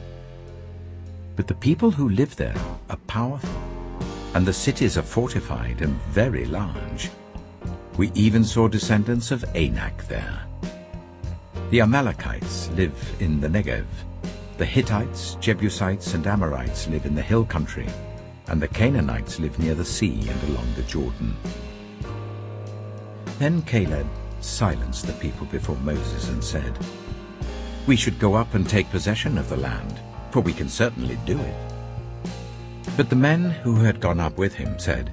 But the people who live there are powerful, and the cities are fortified and very large. We even saw descendants of Anak there. The Amalekites live in the Negev. The Hittites, Jebusites, and Amorites live in the hill country, and the Canaanites live near the sea and along the Jordan." Then Caleb silenced the people before Moses and said, "We should go up and take possession of the land, for we can certainly do it." But the men who had gone up with him said,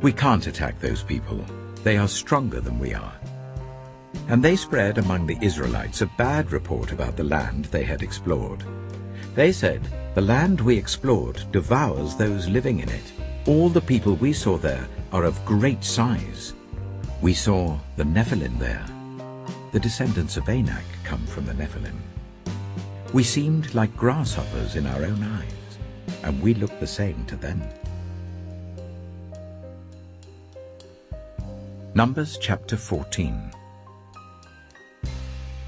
"We can't attack those people. They are stronger than we are." And they spread among the Israelites a bad report about the land they had explored. They said, "The land we explored devours those living in it. All the people we saw there are of great size. We saw the Nephilim there. The descendants of Anak come from the Nephilim. We seemed like grasshoppers in our own eyes, and we looked the same to them." Numbers chapter 14.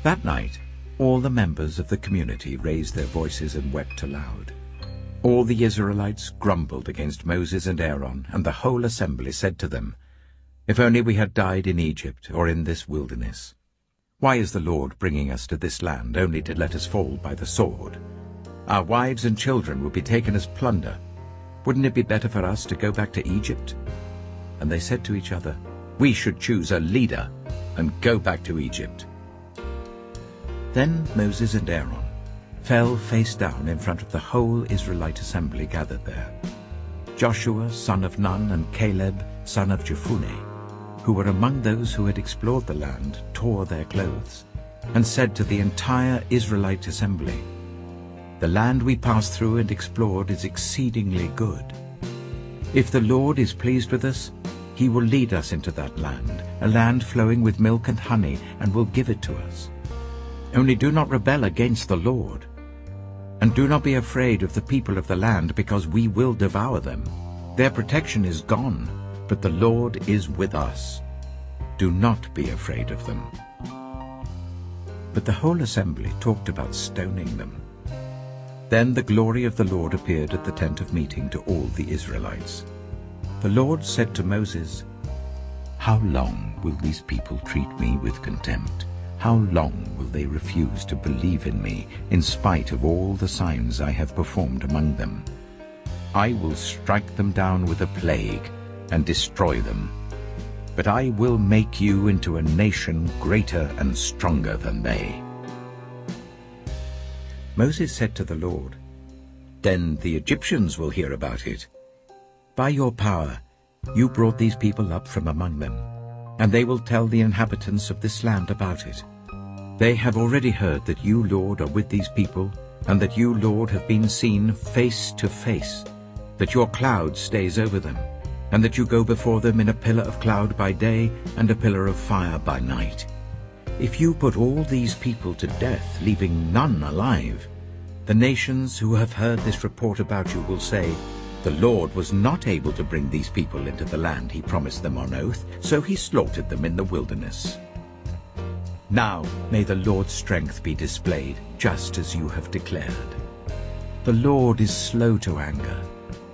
That night, all the members of the community raised their voices and wept aloud. All the Israelites grumbled against Moses and Aaron, and the whole assembly said to them, "If only we had died in Egypt or in this wilderness. Why is the Lord bringing us to this land only to let us fall by the sword? Our wives and children will be taken as plunder. Wouldn't it be better for us to go back to Egypt?" And they said to each other, "We should choose a leader and go back to Egypt." Then Moses and Aaron fell face down in front of the whole Israelite assembly gathered there. Joshua, son of Nun, and Caleb, son of Jephunneh, who were among those who had explored the land, tore their clothes, and said to the entire Israelite assembly, "The land we passed through and explored is exceedingly good. If the Lord is pleased with us, he will lead us into that land, a land flowing with milk and honey, and will give it to us. Only do not rebel against the Lord. And do not be afraid of the people of the land, because we will devour them. Their protection is gone, but the Lord is with us. Do not be afraid of them." But the whole assembly talked about stoning them. Then the glory of the Lord appeared at the tent of meeting to all the Israelites. The Lord said to Moses, "How long will these people treat me with contempt? How long will they refuse to believe in me, in spite of all the signs I have performed among them? I will strike them down with a plague and destroy them. But I will make you into a nation greater and stronger than they." Moses said to the Lord, "Then the Egyptians will hear about it. By your power you brought these people up from among them, and they will tell the inhabitants of this land about it. They have already heard that you, Lord, are with these people, and that you, Lord, have been seen face to face, that your cloud stays over them, and that you go before them in a pillar of cloud by day and a pillar of fire by night. If you put all these people to death, leaving none alive, the nations who have heard this report about you will say, 'The Lord was not able to bring these people into the land he promised them on oath, so he slaughtered them in the wilderness.' Now may the Lord's strength be displayed, just as you have declared. The Lord is slow to anger,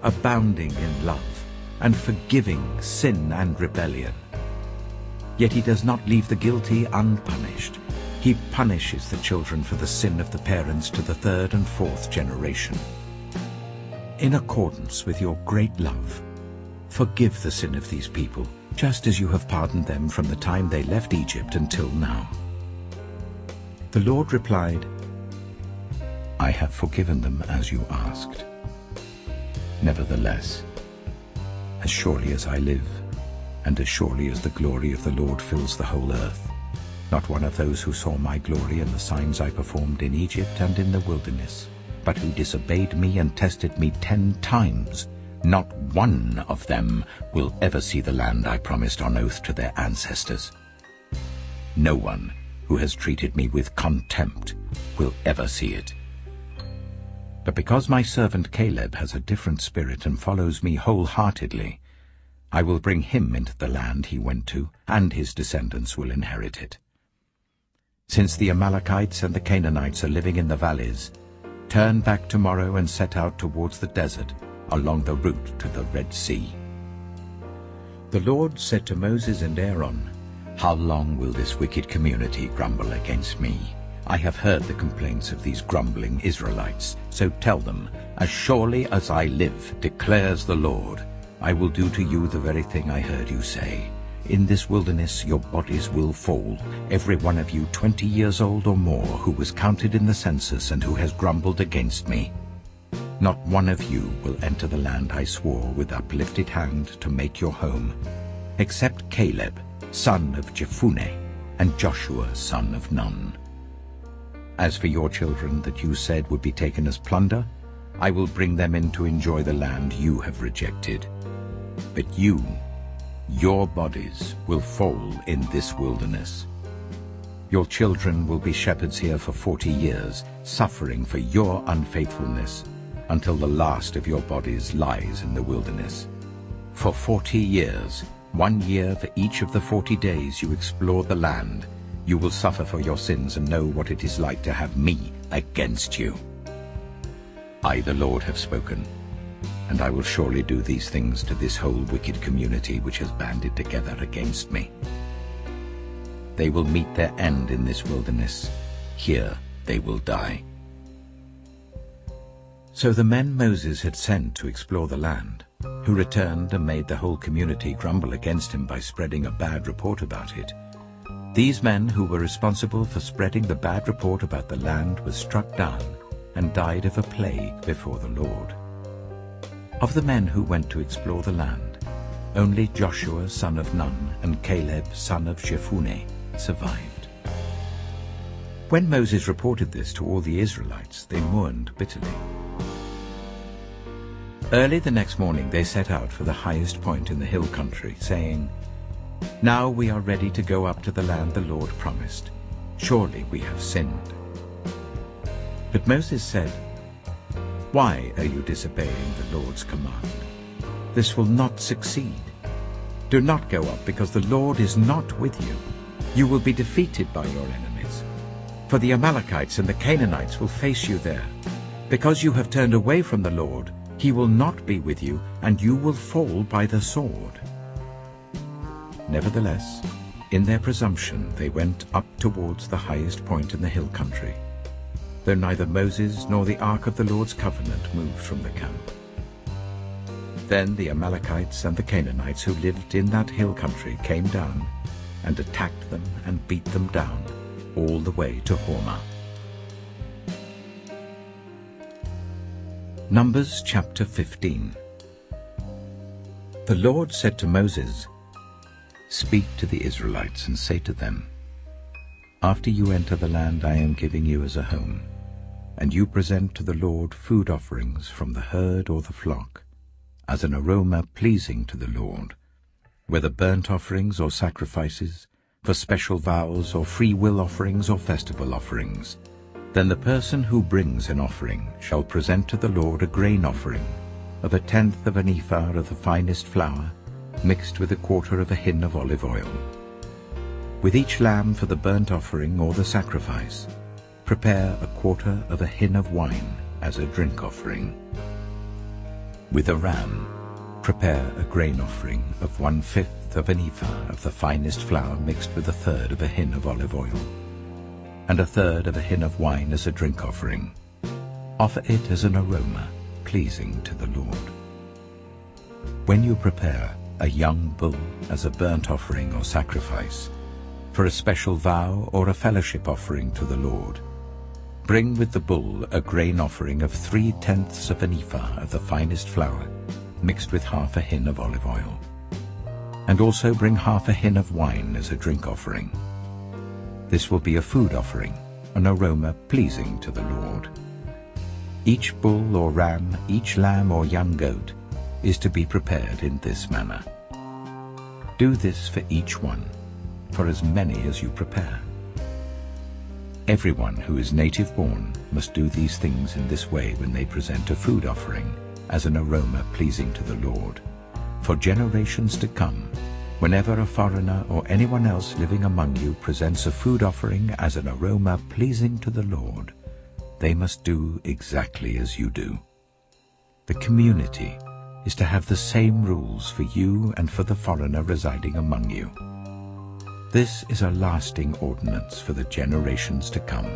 abounding in love, and forgiving sin and rebellion. Yet he does not leave the guilty unpunished. He punishes the children for the sin of the parents to the third and fourth generation. In accordance with your great love, forgive the sin of these people, just as you have pardoned them from the time they left Egypt until now." The Lord replied, "I have forgiven them as you asked. Nevertheless, as surely as I live, and as surely as the glory of the Lord fills the whole earth, not one of those who saw my glory and the signs I performed in Egypt and in the wilderness, but who disobeyed me and tested me 10 times, not one of them will ever see the land I promised on oath to their ancestors. No one who has treated me with contempt will ever see it. But because my servant Caleb has a different spirit and follows me wholeheartedly, I will bring him into the land he went to, and his descendants will inherit it. Since the Amalekites and the Canaanites are living in the valleys, turn back tomorrow and set out towards the desert, along the route to the Red Sea." The Lord said to Moses and Aaron, "How long will this wicked community grumble against me? I have heard the complaints of these grumbling Israelites, so tell them, as surely as I live, declares the Lord, I will do to you the very thing I heard you say. In this wilderness your bodies will fall, every one of you 20 years old or more who was counted in the census and who has grumbled against me. Not one of you will enter the land I swore with uplifted hand to make your home, except Caleb, son of Jephunneh, and Joshua, son of Nun. As for your children that you said would be taken as plunder, I will bring them in to enjoy the land you have rejected. But you, your bodies will fall in this wilderness. Your children will be shepherds here for 40 years, suffering for your unfaithfulness, until the last of your bodies lies in the wilderness. For 40 years, 1 year for each of the 40 days you explore the land, you will suffer for your sins and know what it is like to have me against you. I, the Lord, have spoken, and I will surely do these things to this whole wicked community which has banded together against me. They will meet their end in this wilderness. Here they will die." So the men Moses had sent to explore the land, who returned and made the whole community grumble against him by spreading a bad report about it, these men who were responsible for spreading the bad report about the land were struck down and died of a plague before the Lord. Of the men who went to explore the land, only Joshua son of Nun and Caleb son of Jephunneh survived. When Moses reported this to all the Israelites, they mourned bitterly. Early the next morning they set out for the highest point in the hill country, saying, "Now we are ready to go up to the land the Lord promised. Surely we have sinned." But Moses said, "Why are you disobeying the Lord's command? This will not succeed. Do not go up, because the Lord is not with you. You will be defeated by your enemies. For the Amalekites and the Canaanites will face you there. Because you have turned away from the Lord, he will not be with you, and you will fall by the sword." Nevertheless, in their presumption they went up towards the highest point in the hill country, though neither Moses nor the ark of the Lord's covenant moved from the camp. Then the Amalekites and the Canaanites who lived in that hill country came down and attacked them and beat them down all the way to Hormah. Numbers chapter 15. The Lord said to Moses, "Speak to the Israelites and say to them, after you enter the land I am giving you as a home, and you present to the Lord food offerings from the herd or the flock, as an aroma pleasing to the Lord, whether burnt offerings or sacrifices, for special vows or free will offerings or festival offerings, then the person who brings an offering shall present to the Lord a grain offering of 1/10 of an ephah of the finest flour, mixed with 1/4 of a hin of olive oil. With each lamb for the burnt offering or the sacrifice, prepare 1/4 of a hin of wine as a drink offering. With a ram, prepare a grain offering of 1/5 of an ephah of the finest flour mixed with 1/3 of a hin of olive oil, and 1/3 of a hin of wine as a drink offering. Offer it as an aroma pleasing to the Lord. When you prepare a young bull as a burnt offering or sacrifice, for a special vow or a fellowship offering to the Lord, bring with the bull a grain offering of 3/10 of an ephah of the finest flour, mixed with 1/2 a hin of olive oil. And also bring 1/2 a hin of wine as a drink offering. This will be a food offering, an aroma pleasing to the Lord. Each bull or ram, each lamb or young goat is to be prepared in this manner. Do this for each one, for as many as you prepare. Everyone who is native-born must do these things in this way when they present a food offering as an aroma pleasing to the Lord, For generations to come, whenever a foreigner or anyone else living among you presents a food offering as an aroma pleasing to the Lord, they must do exactly as you do. The community is to have the same rules for you and for the foreigner residing among you. This is a lasting ordinance for the generations to come.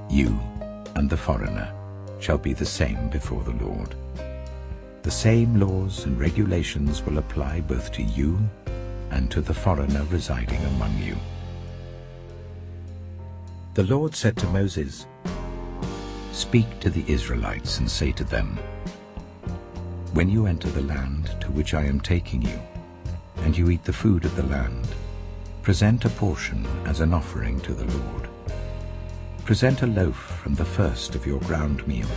You and the foreigner shall be the same before the Lord. The same laws and regulations will apply both to you and to the foreigner residing among you. The Lord said to Moses, "Speak to the Israelites and say to them, when you enter the land to which I am taking you, and you eat the food of the land, present a portion as an offering to the Lord. Present a loaf from the first of your ground meal,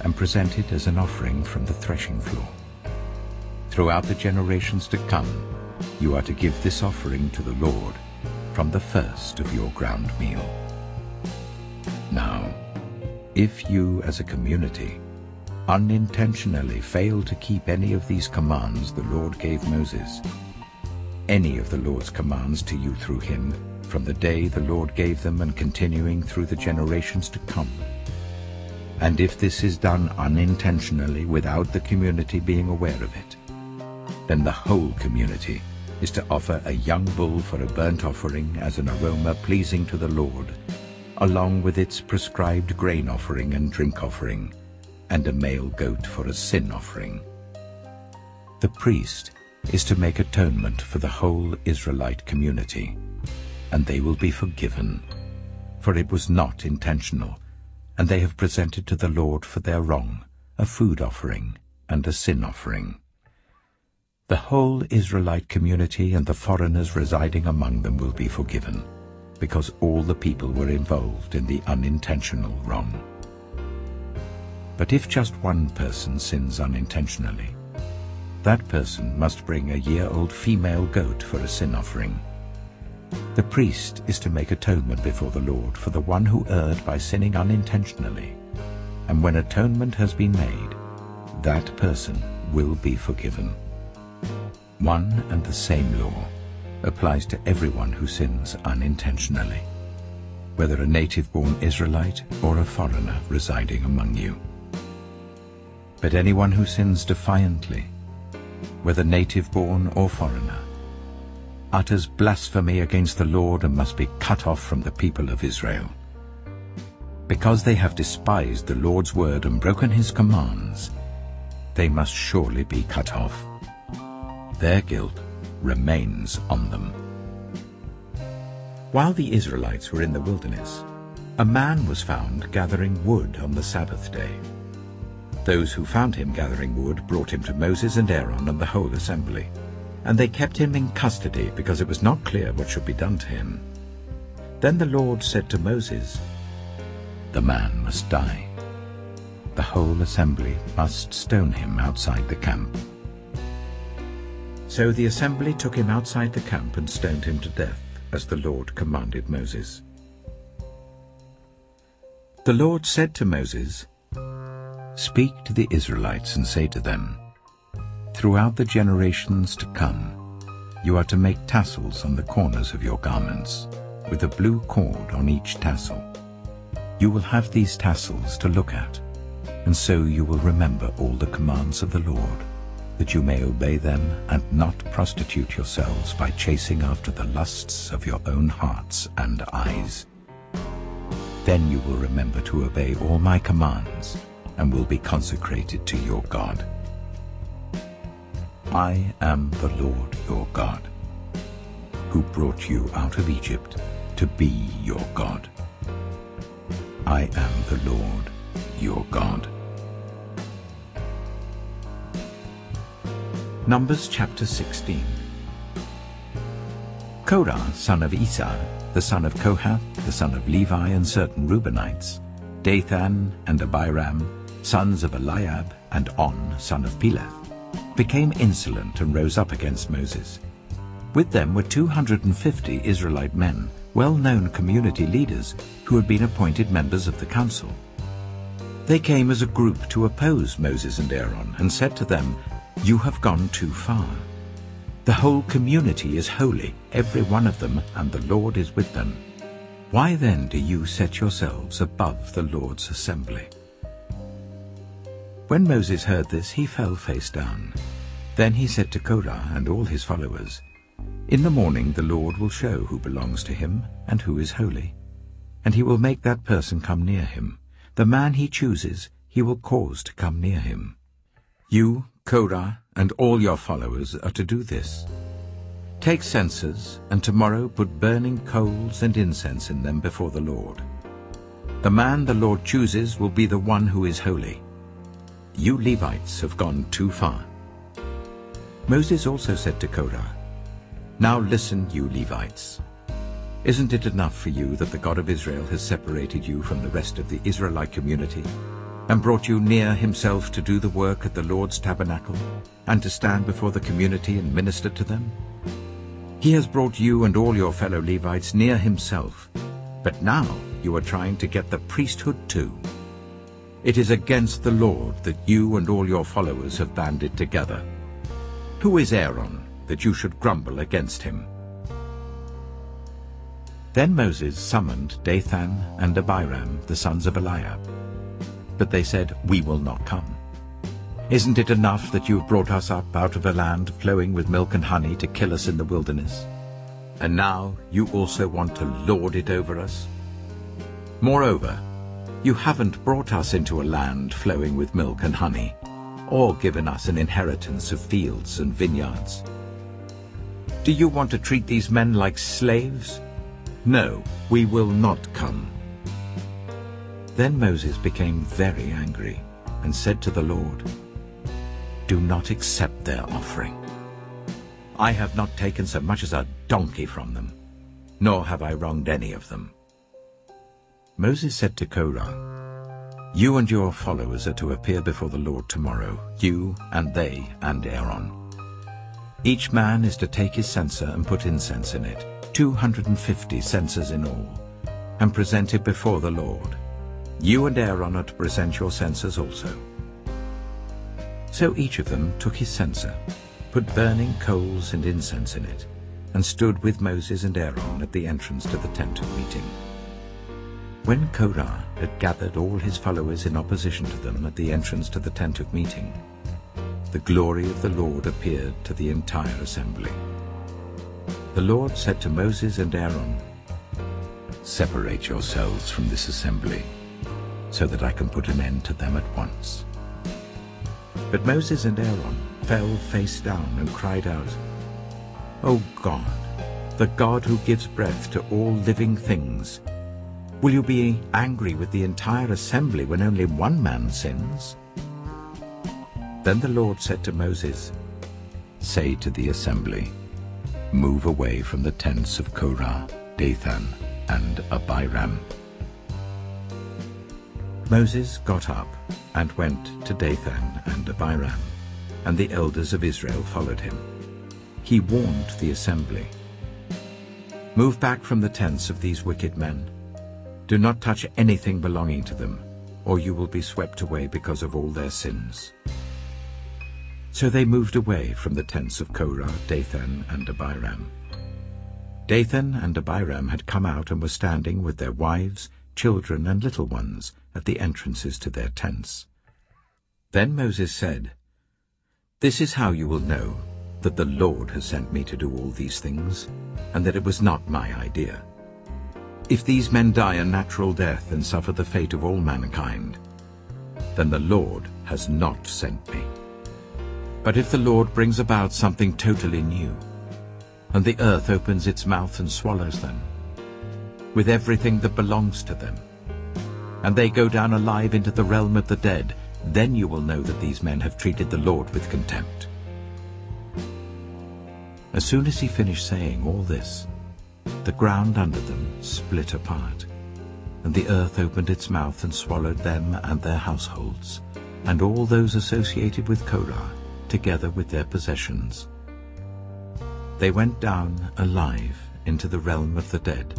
and present it as an offering from the threshing floor. Throughout the generations to come, you are to give this offering to the Lord from the first of your ground meal. Now, if you as a community unintentionally fail to keep any of these commands the Lord gave Moses, any of the Lord's commands to you through him, from the day the Lord gave them and continuing through the generations to come, and if this is done unintentionally without the community being aware of it, then the whole community is to offer a young bull for a burnt offering as an aroma pleasing to the Lord, along with its prescribed grain offering and drink offering, and a male goat for a sin offering. The priest is to make atonement for the whole Israelite community, and they will be forgiven, for it was not intentional, and they have presented to the Lord for their wrong a food offering and a sin offering. The whole Israelite community and the foreigners residing among them will be forgiven, because all the people were involved in the unintentional wrong. But if just one person sins unintentionally, that person must bring a year-old female goat for a sin offering. The priest is to make atonement before the Lord for the one who erred by sinning unintentionally, and when atonement has been made, that person will be forgiven. One and the same law applies to everyone who sins unintentionally, whether a native-born Israelite or a foreigner residing among you. But anyone who sins defiantly, whether native-born or foreigner, utters blasphemy against the Lord and must be cut off from the people of Israel. Because they have despised the Lord's word and broken his commands, they must surely be cut off. Their guilt remains on them. While the Israelites were in the wilderness, a man was found gathering wood on the Sabbath day. Those who found him gathering wood brought him to Moses and Aaron and the whole assembly, and they kept him in custody because it was not clear what should be done to him. Then the Lord said to Moses, "The man must die. The whole assembly must stone him outside the camp." So the assembly took him outside the camp and stoned him to death, as the Lord commanded Moses. The Lord said to Moses, "Speak to the Israelites and say to them, throughout the generations to come, you are to make tassels on the corners of your garments, with a blue cord on each tassel. You will have these tassels to look at, and so you will remember all the commands of the Lord, that you may obey them and not prostitute yourselves by chasing after the lusts of your own hearts and eyes. Then you will remember to obey all my commands and will be consecrated to your God. I am the Lord your God, who brought you out of Egypt to be your God. I am the Lord your God." Numbers chapter 16. Korah, son of Esau, the son of Kohath, the son of Levi, and certain Reubenites, Dathan and Abiram, sons of Eliab, and On, son of Peleth, became insolent and rose up against Moses. With them were 250 Israelite men, well-known community leaders who had been appointed members of the council. They came as a group to oppose Moses and Aaron and said to them, "You have gone too far. The whole community is holy, every one of them, and the Lord is with them. Why then do you set yourselves above the Lord's assembly?" When Moses heard this, he fell face down. Then he said to Korah and all his followers, "In the morning the Lord will show who belongs to him and who is holy, and he will make that person come near him. The man he chooses he will cause to come near him. You, Korah, and all your followers are to do this. Take censers, and tomorrow put burning coals and incense in them before the Lord. The man the Lord chooses will be the one who is holy. You Levites have gone too far." Moses also said to Korah, "Now listen, you Levites. Isn't it enough for you that the God of Israel has separated you from the rest of the Israelite community and brought you near himself to do the work at the Lord's tabernacle and to stand before the community and minister to them? He has brought you and all your fellow Levites near himself, but now you are trying to get the priesthood too. It is against the Lord that you and all your followers have banded together. Who is Aaron that you should grumble against him?" Then Moses summoned Dathan and Abiram, the sons of Eliab. But they said, "We will not come. Isn't it enough that you have brought us up out of a land flowing with milk and honey to kill us in the wilderness? And now you also want to lord it over us? Moreover, you haven't brought us into a land flowing with milk and honey, or given us an inheritance of fields and vineyards. Do you want to treat these men like slaves? No, we will not come." Then Moses became very angry and said to the Lord, "Do not accept their offering. I have not taken so much as a donkey from them, nor have I wronged any of them." Moses said to Korah, "You and your followers are to appear before the Lord tomorrow, you and they and Aaron. Each man is to take his censer and put incense in it, 250 censers in all, and present it before the Lord. You and Aaron are to present your censers also." So each of them took his censer, put burning coals and incense in it, and stood with Moses and Aaron at the entrance to the tent of meeting. When Korah had gathered all his followers in opposition to them at the entrance to the tent of meeting, the glory of the Lord appeared to the entire assembly. The Lord said to Moses and Aaron, "Separate yourselves from this assembly, so that I can put an end to them at once." But Moses and Aaron fell face down and cried out, "O God, the God who gives breath to all living things, will you be angry with the entire assembly when only one man sins?" Then the Lord said to Moses, "Say to the assembly, move away from the tents of Korah, Dathan, and Abiram." Moses got up and went to Dathan and Abiram, and the elders of Israel followed him. He warned the assembly, "Move back from the tents of these wicked men. Do not touch anything belonging to them, or you will be swept away because of all their sins." So they moved away from the tents of Korah, Dathan, and Abiram. Dathan and Abiram had come out and were standing with their wives, children, and little ones at the entrances to their tents. Then Moses said, "This is how you will know that the Lord has sent me to do all these things, and that it was not my idea. If these men die a natural death and suffer the fate of all mankind, then the Lord has not sent me. But if the Lord brings about something totally new, and the earth opens its mouth and swallows them, with everything that belongs to them, and they go down alive into the realm of the dead, then you will know that these men have treated the Lord with contempt." As soon as he finished saying all this, the ground under them split apart, and the earth opened its mouth and swallowed them and their households, and all those associated with Korah, together with their possessions. They went down alive into the realm of the dead,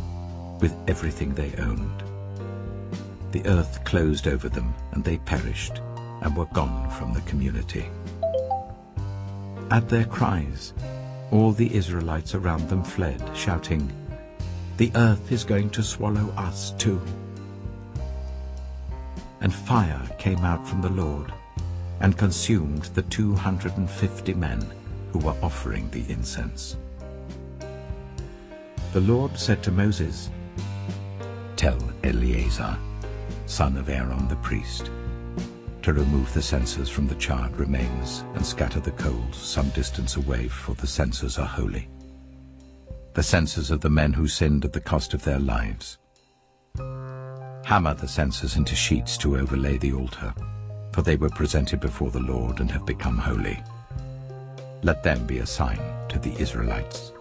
with everything they owned. The earth closed over them, and they perished, and were gone from the community. At their cries, all the Israelites around them fled, shouting, "The earth is going to swallow us too." And fire came out from the Lord and consumed the 250 men who were offering the incense. The Lord said to Moses, "Tell Eleazar, son of Aaron the priest, to remove the censers from the charred remains and scatter the coals some distance away, for the censers are holy, the censers of the men who sinned at the cost of their lives. Hammer the censers into sheets to overlay the altar, for they were presented before the Lord and have become holy. Let them be a sign to the Israelites."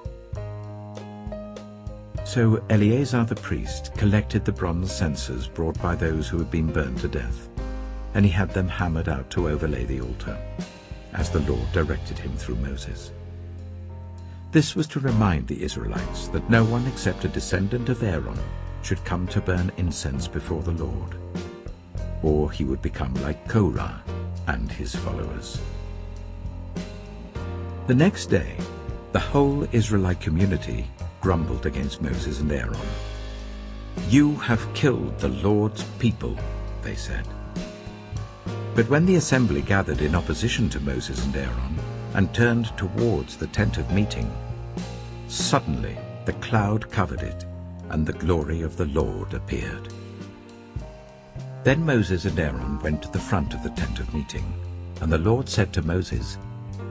So Eleazar the priest collected the bronze censers brought by those who had been burned to death, and he had them hammered out to overlay the altar, as the Lord directed him through Moses. This was to remind the Israelites that no one except a descendant of Aaron should come to burn incense before the Lord, or he would become like Korah and his followers. The next day, the whole Israelite community grumbled against Moses and Aaron. "You have killed the Lord's people," they said. But when the assembly gathered in opposition to Moses and Aaron and turned towards the tent of meeting, suddenly the cloud covered it, and the glory of the Lord appeared. Then Moses and Aaron went to the front of the tent of meeting, and the Lord said to Moses,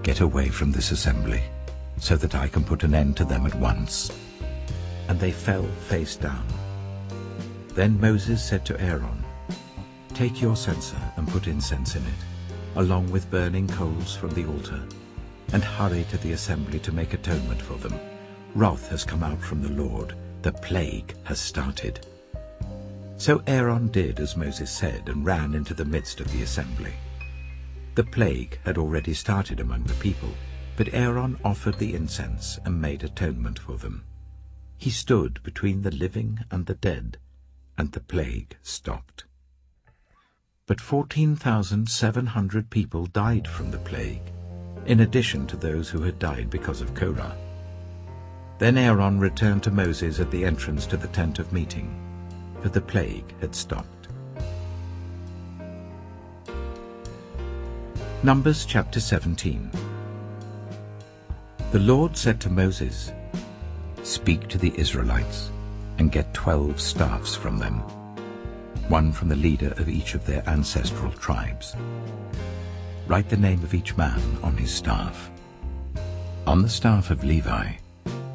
"Get away from this assembly, so that I can put an end to them at once." And they fell face down. Then Moses said to Aaron, "Take your censer and put incense in it, along with burning coals from the altar, and hurry to the assembly to make atonement for them. Wrath has come out from the Lord. The plague has started." So Aaron did as Moses said and ran into the midst of the assembly. The plague had already started among the people, but Aaron offered the incense and made atonement for them. He stood between the living and the dead, and the plague stopped. But 14,700 people died from the plague, in addition to those who had died because of Korah. Then Aaron returned to Moses at the entrance to the tent of meeting, for the plague had stopped. Numbers chapter 17. The Lord said to Moses, "Speak to the Israelites and get 12 staffs from them, one from the leader of each of their ancestral tribes. Write the name of each man on his staff. On the staff of Levi,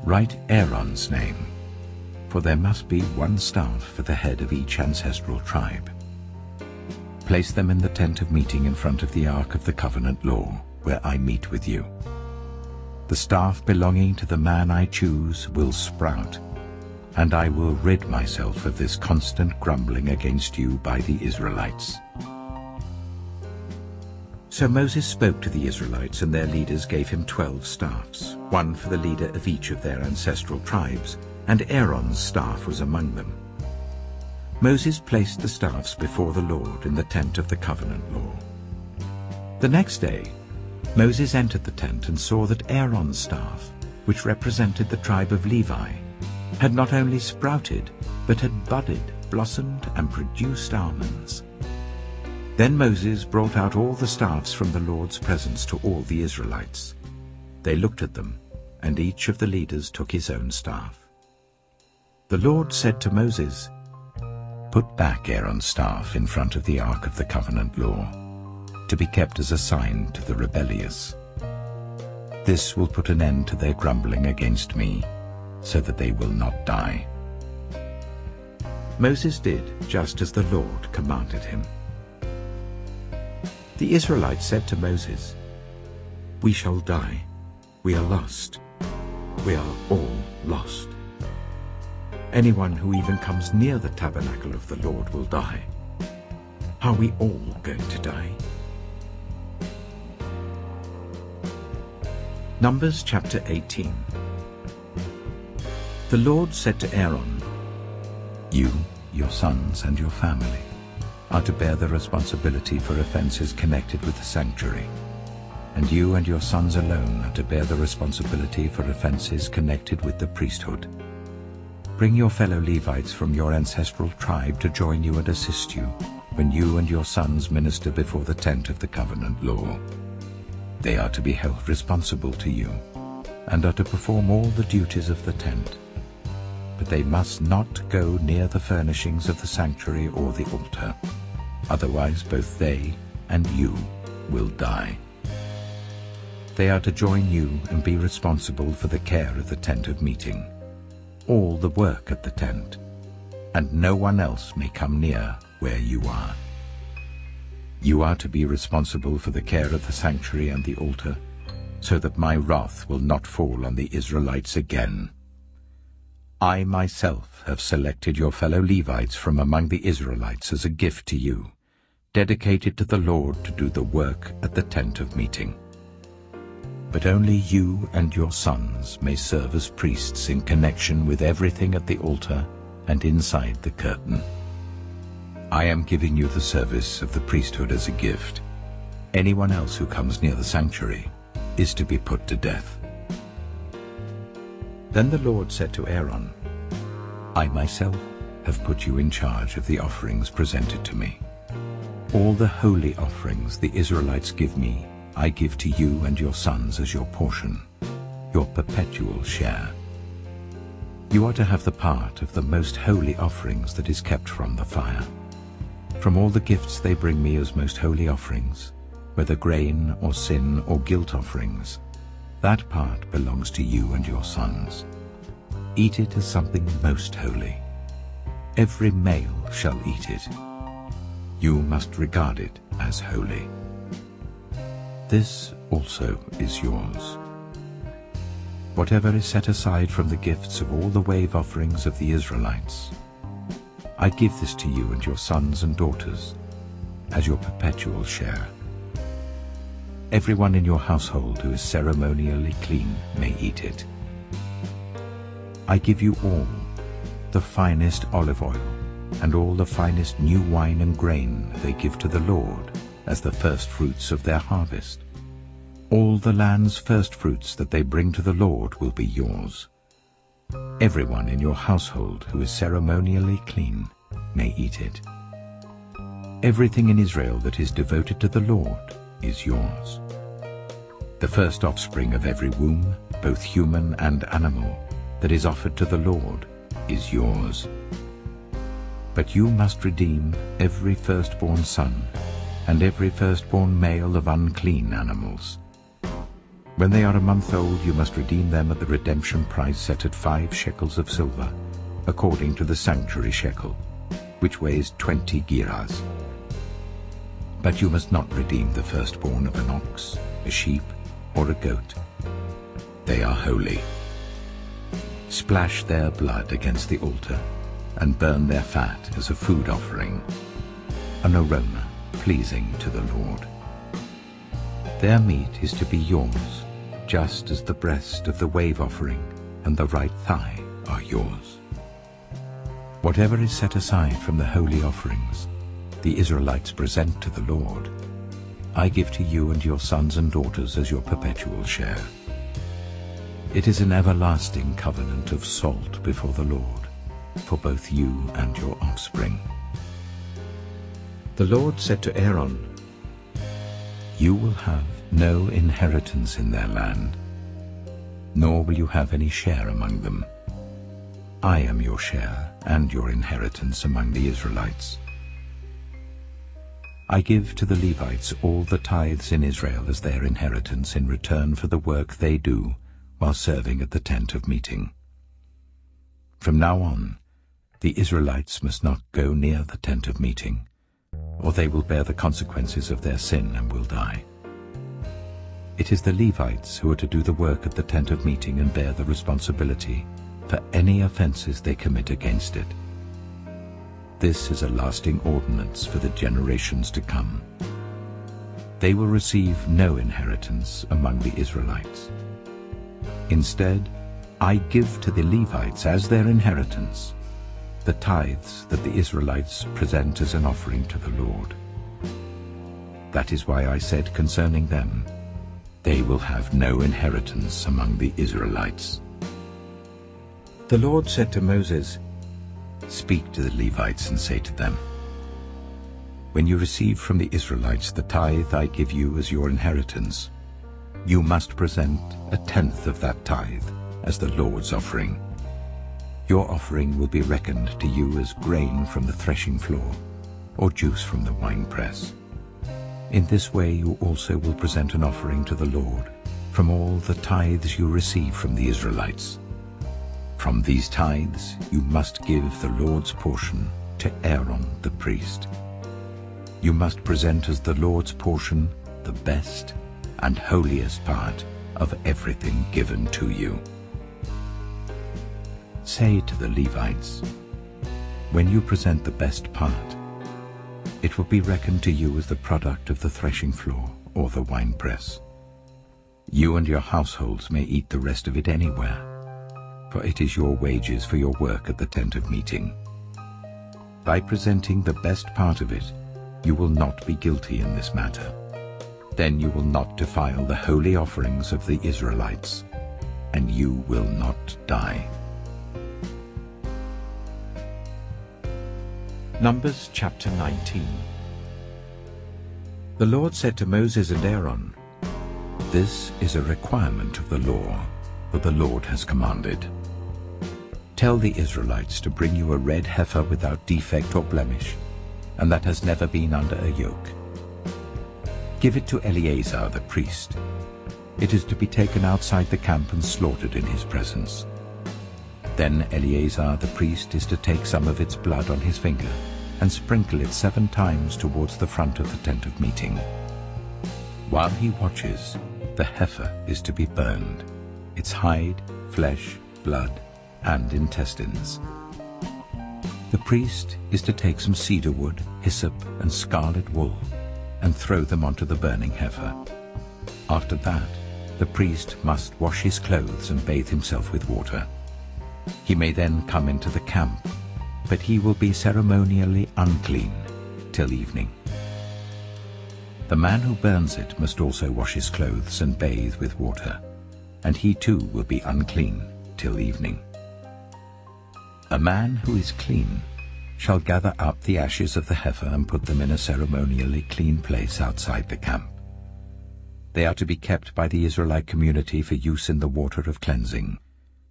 write Aaron's name, for there must be one staff for the head of each ancestral tribe. Place them in the tent of meeting in front of the Ark of the Covenant law, where I meet with you. The staff belonging to the man I choose will sprout, and I will rid myself of this constant grumbling against you by the Israelites." So Moses spoke to the Israelites, and their leaders gave him 12 staffs, one for the leader of each of their ancestral tribes, and Aaron's staff was among them. Moses placed the staffs before the Lord in the tent of the covenant law. The next day, Moses entered the tent and saw that Aaron's staff, which represented the tribe of Levi, had not only sprouted, but had budded, blossomed, and produced almonds. Then Moses brought out all the staffs from the Lord's presence to all the Israelites. They looked at them, and each of the leaders took his own staff. The Lord said to Moses, "Put back Aaron's staff in front of the Ark of the Covenant law, to be kept as a sign to the rebellious. This will put an end to their grumbling against me, so that they will not die." Moses did just as the Lord commanded him. The Israelites said to Moses, "We shall die. We are lost. We are all lost. Anyone who even comes near the tabernacle of the Lord will die. Are we all going to die?" Numbers chapter 18. The Lord said to Aaron, "You, your sons, and your family are to bear the responsibility for offenses connected with the sanctuary. and you and your sons alone are to bear the responsibility for offenses connected with the priesthood. Bring your fellow Levites from your ancestral tribe to join you and assist you when you and your sons minister before the tent of the covenant law. They are to be held responsible to you and are to perform all the duties of the tent. But they must not go near the furnishings of the sanctuary or the altar. Otherwise both they and you will die. They are to join you and be responsible for the care of the tent of meeting, all the work at the tent, and no one else may come near where you are. You are to be responsible for the care of the sanctuary and the altar, so that my wrath will not fall on the Israelites again. I myself have selected your fellow Levites from among the Israelites as a gift to you, dedicated to the Lord to do the work at the tent of meeting. But only you and your sons may serve as priests in connection with everything at the altar and inside the curtain. I am giving you the service of the priesthood as a gift. Anyone else who comes near the sanctuary is to be put to death." Then the Lord said to Aaron, "I myself have put you in charge of the offerings presented to me. All the holy offerings the Israelites give me, I give to you and your sons as your portion, your perpetual share. You are to have the part of the most holy offerings that is kept from the fire. From all the gifts they bring me as most holy offerings, whether grain or sin or guilt offerings, that part belongs to you and your sons. Eat it as something most holy. Every male shall eat it. You must regard it as holy. This also is yours. Whatever is set aside from the gifts of all the wave offerings of the Israelites, I give this to you and your sons and daughters as your perpetual share. Everyone in your household who is ceremonially clean may eat it. I give you all the finest olive oil and all the finest new wine and grain they give to the Lord as the first fruits of their harvest. All the land's first fruits that they bring to the Lord will be yours. Everyone in your household who is ceremonially clean may eat it. Everything in Israel that is devoted to the Lord is yours. The first offspring of every womb, both human and animal, that is offered to the Lord is yours. But you must redeem every firstborn son and every firstborn male of unclean animals. When they are a month old, you must redeem them at the redemption price set at 5 shekels of silver, according to the sanctuary shekel, which weighs 20 gerahs. But you must not redeem the firstborn of an ox, a sheep, or a goat. They are holy. Splash their blood against the altar, and burn their fat as a food offering, an aroma pleasing to the Lord. Their meat is to be yours, just as the breast of the wave offering and the right thigh are yours. Whatever is set aside from the holy offerings the Israelites present to the Lord, I give to you and your sons and daughters as your perpetual share. It is an everlasting covenant of salt before the Lord, for both you and your offspring." The Lord said to Aaron, "You will have no inheritance in their land, nor will you have any share among them. I am your share and your inheritance among the Israelites. I give to the Levites all the tithes in Israel as their inheritance in return for the work they do while serving at the tent of meeting. From now on, the Israelites must not go near the tent of meeting, or they will bear the consequences of their sin and will die. It is the Levites who are to do the work at the tent of meeting and bear the responsibility for any offenses they commit against it. This is a lasting ordinance for the generations to come. They will receive no inheritance among the Israelites. Instead, I give to the Levites as their inheritance the tithes that the Israelites present as an offering to the Lord. That is why I said concerning them, They will have no inheritance among the Israelites. The Lord said to Moses, "Speak to the Levites and say to them, when you receive from the Israelites the tithe I give you as your inheritance, you must present 1/10 of that tithe as the Lord's offering. Your offering will be reckoned to you as grain from the threshing floor, or juice from the winepress. In this way you also will present an offering to the Lord from all the tithes you receive from the Israelites. From these tithes you must give the Lord's portion to Aaron the priest. You must present as the Lord's portion the best and holiest part of everything given to you." Say to the Levites, "When you present the best part, it will be reckoned to you as the product of the threshing floor or the winepress. You and your households may eat the rest of it anywhere, for it is your wages for your work at the tent of meeting. By presenting the best part of it, you will not be guilty in this matter. Then you will not defile the holy offerings of the Israelites, and you will not die." Numbers chapter 19. The Lord said to Moses and Aaron, "This is a requirement of the law that the Lord has commanded. Tell the Israelites to bring you a red heifer without defect or blemish, and that has never been under a yoke. Give it to Eleazar the priest. It is to be taken outside the camp and slaughtered in his presence. Then Eleazar the priest is to take some of its blood on his finger and sprinkle it 7 times towards the front of the tent of meeting. While he watches, the heifer is to be burned, its hide, flesh, blood, and intestines. The priest is to take some cedar wood, hyssop, and scarlet wool and throw them onto the burning heifer. After that, the priest must wash his clothes and bathe himself with water. He may then come into the camp, but he will be ceremonially unclean till evening. The man who burns it must also wash his clothes and bathe with water, and he too will be unclean till evening. A man who is clean shall gather up the ashes of the heifer and put them in a ceremonially clean place outside the camp. They are to be kept by the Israelite community for use in the water of cleansing.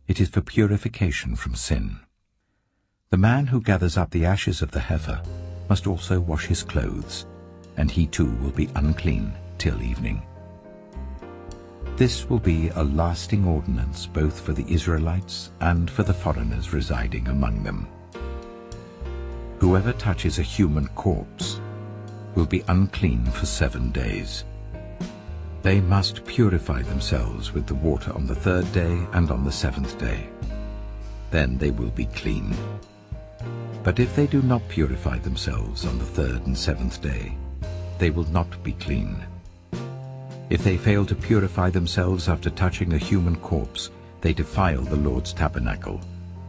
It is for purification from sin. The man who gathers up the ashes of the heifer must also wash his clothes, and he too will be unclean till evening. This will be a lasting ordinance both for the Israelites and for the foreigners residing among them. Whoever touches a human corpse will be unclean for 7 days. They must purify themselves with the water on the 3rd day and on the 7th day. Then they will be clean. But if they do not purify themselves on the 3rd and 7th day, they will not be clean. If they fail to purify themselves after touching a human corpse, they defile the Lord's tabernacle.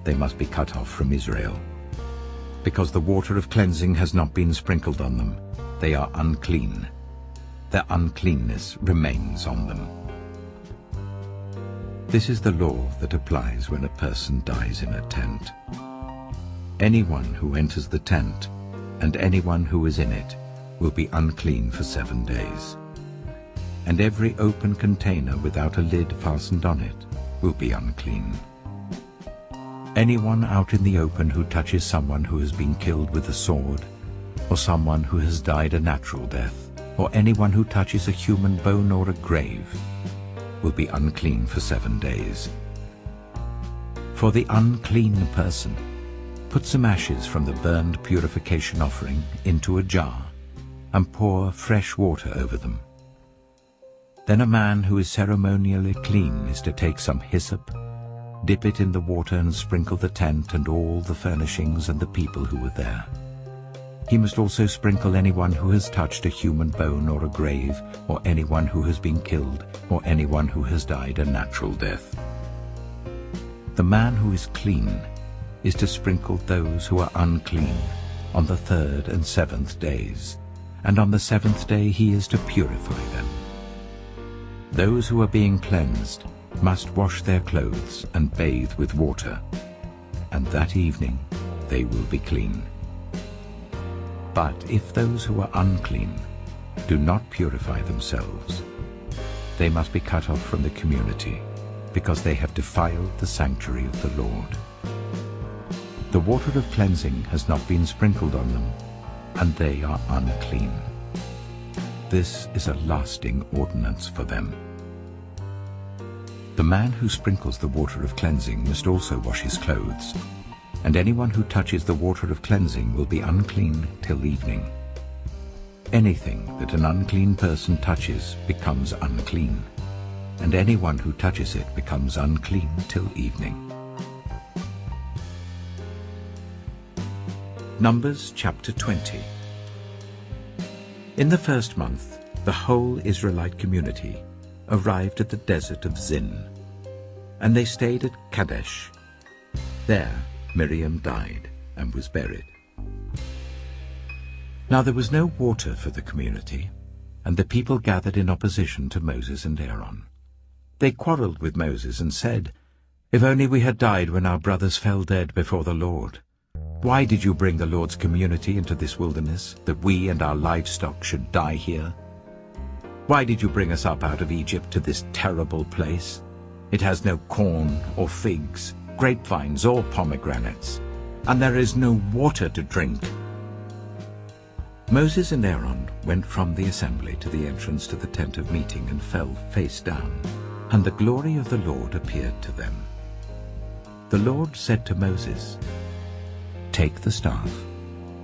They must be cut off from Israel. Because the water of cleansing has not been sprinkled on them, they are unclean. Their uncleanness remains on them. This is the law that applies when a person dies in a tent. Anyone who enters the tent and anyone who is in it will be unclean for 7 days. And every open container without a lid fastened on it will be unclean. Anyone out in the open who touches someone who has been killed with a sword, or someone who has died a natural death, or anyone who touches a human bone or a grave, will be unclean for 7 days. For the unclean person, put some ashes from the burned purification offering into a jar, and pour fresh water over them. Then a man who is ceremonially clean is to take some hyssop, dip it in the water and sprinkle the tent and all the furnishings and the people who were there. He must also sprinkle anyone who has touched a human bone or a grave, or anyone who has been killed, or anyone who has died a natural death. The man who is clean is to sprinkle those who are unclean on the 3rd and 7th days, and on the 7th day he is to purify them. Those who are being cleansed must wash their clothes and bathe with water, and that evening they will be clean. But if those who are unclean do not purify themselves, they must be cut off from the community, because they have defiled the sanctuary of the Lord. The water of cleansing has not been sprinkled on them, and they are unclean. This is a lasting ordinance for them. The man who sprinkles the water of cleansing must also wash his clothes, and anyone who touches the water of cleansing will be unclean till evening. Anything that an unclean person touches becomes unclean, and anyone who touches it becomes unclean till evening. Numbers chapter 20. In the first month, the whole Israelite community arrived at the desert of Zin, and they stayed at Kadesh. There Miriam died and was buried. Now there was no water for the community, and the people gathered in opposition to Moses and Aaron. They quarreled with Moses and said, "If only we had died when our brothers fell dead before the Lord. Why did you bring the Lord's community into this wilderness, that we and our livestock should die here? Why did you bring us up out of Egypt to this terrible place? It has no corn or figs, grapevines or pomegranates, and there is no water to drink." Moses and Aaron went from the assembly to the entrance to the tent of meeting and fell face down, and the glory of the Lord appeared to them. The Lord said to Moses, "Take the staff,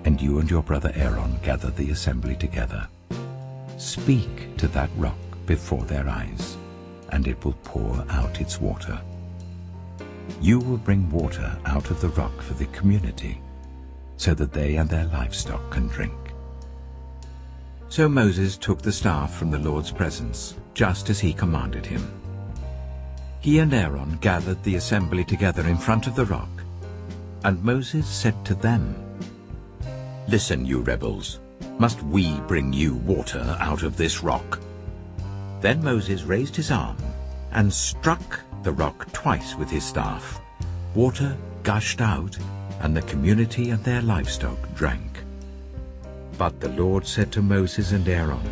and you and your brother Aaron gather the assembly together. Speak to that rock before their eyes, and it will pour out its water. You will bring water out of the rock for the community, so that they and their livestock can drink." So Moses took the staff from the Lord's presence, just as he commanded him. He and Aaron gathered the assembly together in front of the rock, and Moses said to them, "Listen, you rebels, must we bring you water out of this rock?" Then Moses raised his arm and struck the rock twice with his staff. Water gushed out, and the community and their livestock drank. But the Lord said to Moses and Aaron,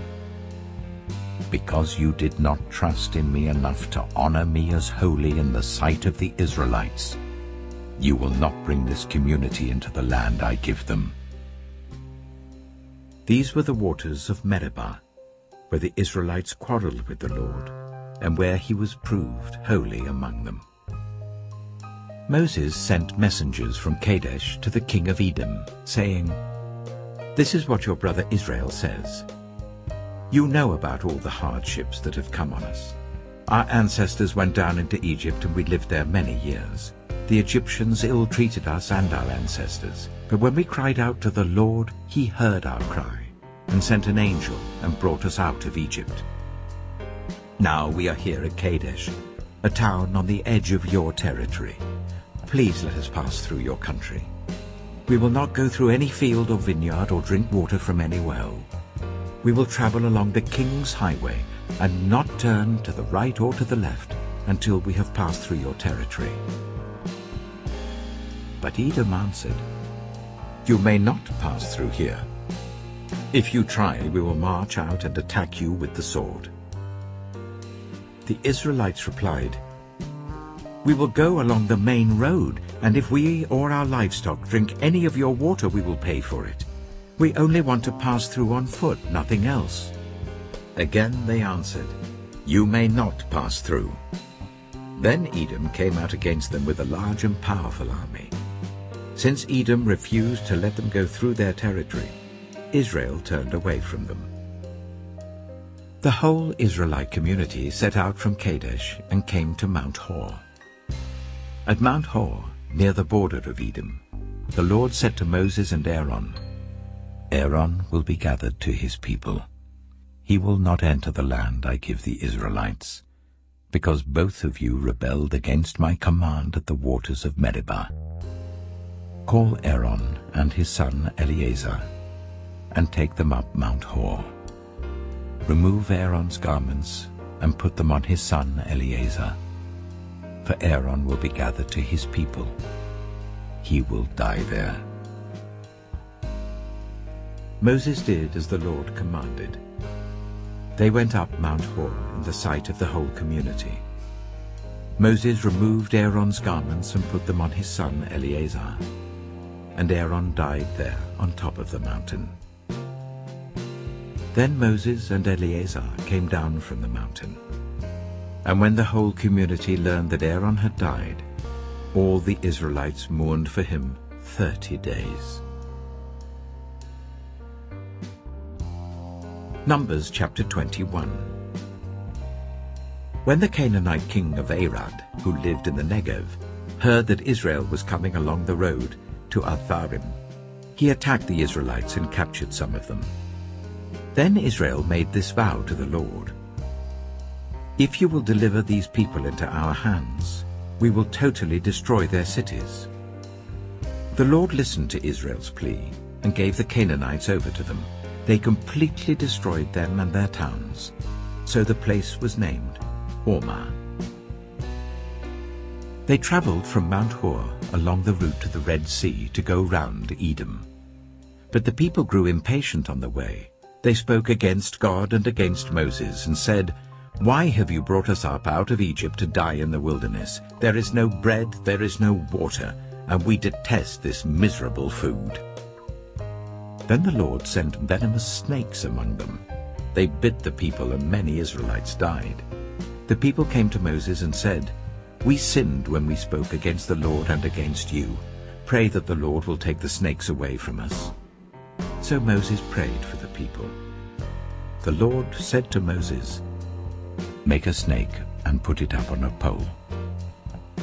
"Because you did not trust in me enough to honor me as holy in the sight of the Israelites, you will not bring this community into the land I give them." These were the waters of Meribah, where the Israelites quarreled with the Lord, and where he was proved holy among them. Moses sent messengers from Kadesh to the king of Edom, saying, "This is what your brother Israel says. You know about all the hardships that have come on us. Our ancestors went down into Egypt, and we lived there many years. The Egyptians ill-treated us and our ancestors, but when we cried out to the Lord, he heard our cry, and sent an angel and brought us out of Egypt. Now we are here at Kadesh, a town on the edge of your territory. Please let us pass through your country. We will not go through any field or vineyard or drink water from any well. We will travel along the king's highway and not turn to the right or to the left until we have passed through your territory." But Edom answered, "You may not pass through here. If you try, we will march out and attack you with the sword." The Israelites replied, "We will go along the main road, and if we or our livestock drink any of your water, we will pay for it. We only want to pass through on foot, nothing else." Again they answered, "You may not pass through." Then Edom came out against them with a large and powerful army. Since Edom refused to let them go through their territory, Israel turned away from them. The whole Israelite community set out from Kadesh and came to Mount Hor. At Mount Hor, near the border of Edom, the Lord said to Moses and Aaron, "Aaron will be gathered to his people. He will not enter the land I give the Israelites, because both of you rebelled against my command at the waters of Meribah. Call Aaron and his son Eleazar, and take them up Mount Hor. Remove Aaron's garments and put them on his son Eleazar. For Aaron will be gathered to his people. He will die there." Moses did as the Lord commanded. They went up Mount Hor in the sight of the whole community. Moses removed Aaron's garments and put them on his son Eleazar, and Aaron died there on top of the mountain. Then Moses and Eleazar came down from the mountain. And when the whole community learned that Aaron had died, all the Israelites mourned for him 30 days. Numbers chapter 21. When the Canaanite king of Arad, who lived in the Negev, heard that Israel was coming along the road to Atharim, he attacked the Israelites and captured some of them. Then Israel made this vow to the Lord: "If you will deliver these people into our hands, we will totally destroy their cities." The Lord listened to Israel's plea and gave the Canaanites over to them. They completely destroyed them and their towns. So the place was named Hormah. They traveled from Mount Hor along the route to the Red Sea to go round Edom. But the people grew impatient on the way. They spoke against God and against Moses and said, "Why have you brought us up out of Egypt to die in the wilderness? There is no bread, there is no water, and we detest this miserable food." Then the Lord sent venomous snakes among them. They bit the people, and many Israelites died. The people came to Moses and said, "We sinned when we spoke against the Lord and against you. Pray that the Lord will take the snakes away from us." So Moses prayed for the people. The Lord said to Moses, "Make a snake and put it up on a pole.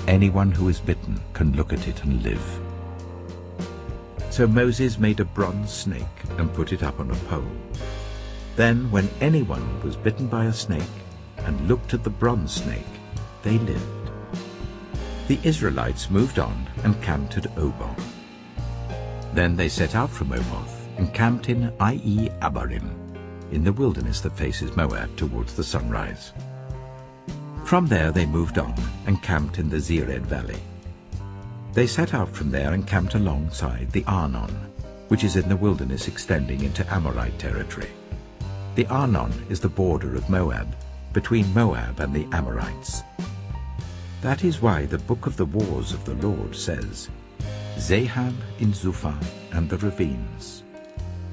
Anyone who is bitten can look at it and live." So Moses made a bronze snake and put it up on a pole. Then when anyone was bitten by a snake and looked at the bronze snake, they lived. The Israelites moved on and camped at Oboth. Then they set out from Oboth and camped in Abarim, in the wilderness that faces Moab towards the sunrise. From there they moved on and camped in the Zered Valley. They set out from there and camped alongside the Arnon, which is in the wilderness extending into Amorite territory. The Arnon is the border of Moab, between Moab and the Amorites. That is why the Book of the Wars of the Lord says, "Zahab in Zuphah and the ravines,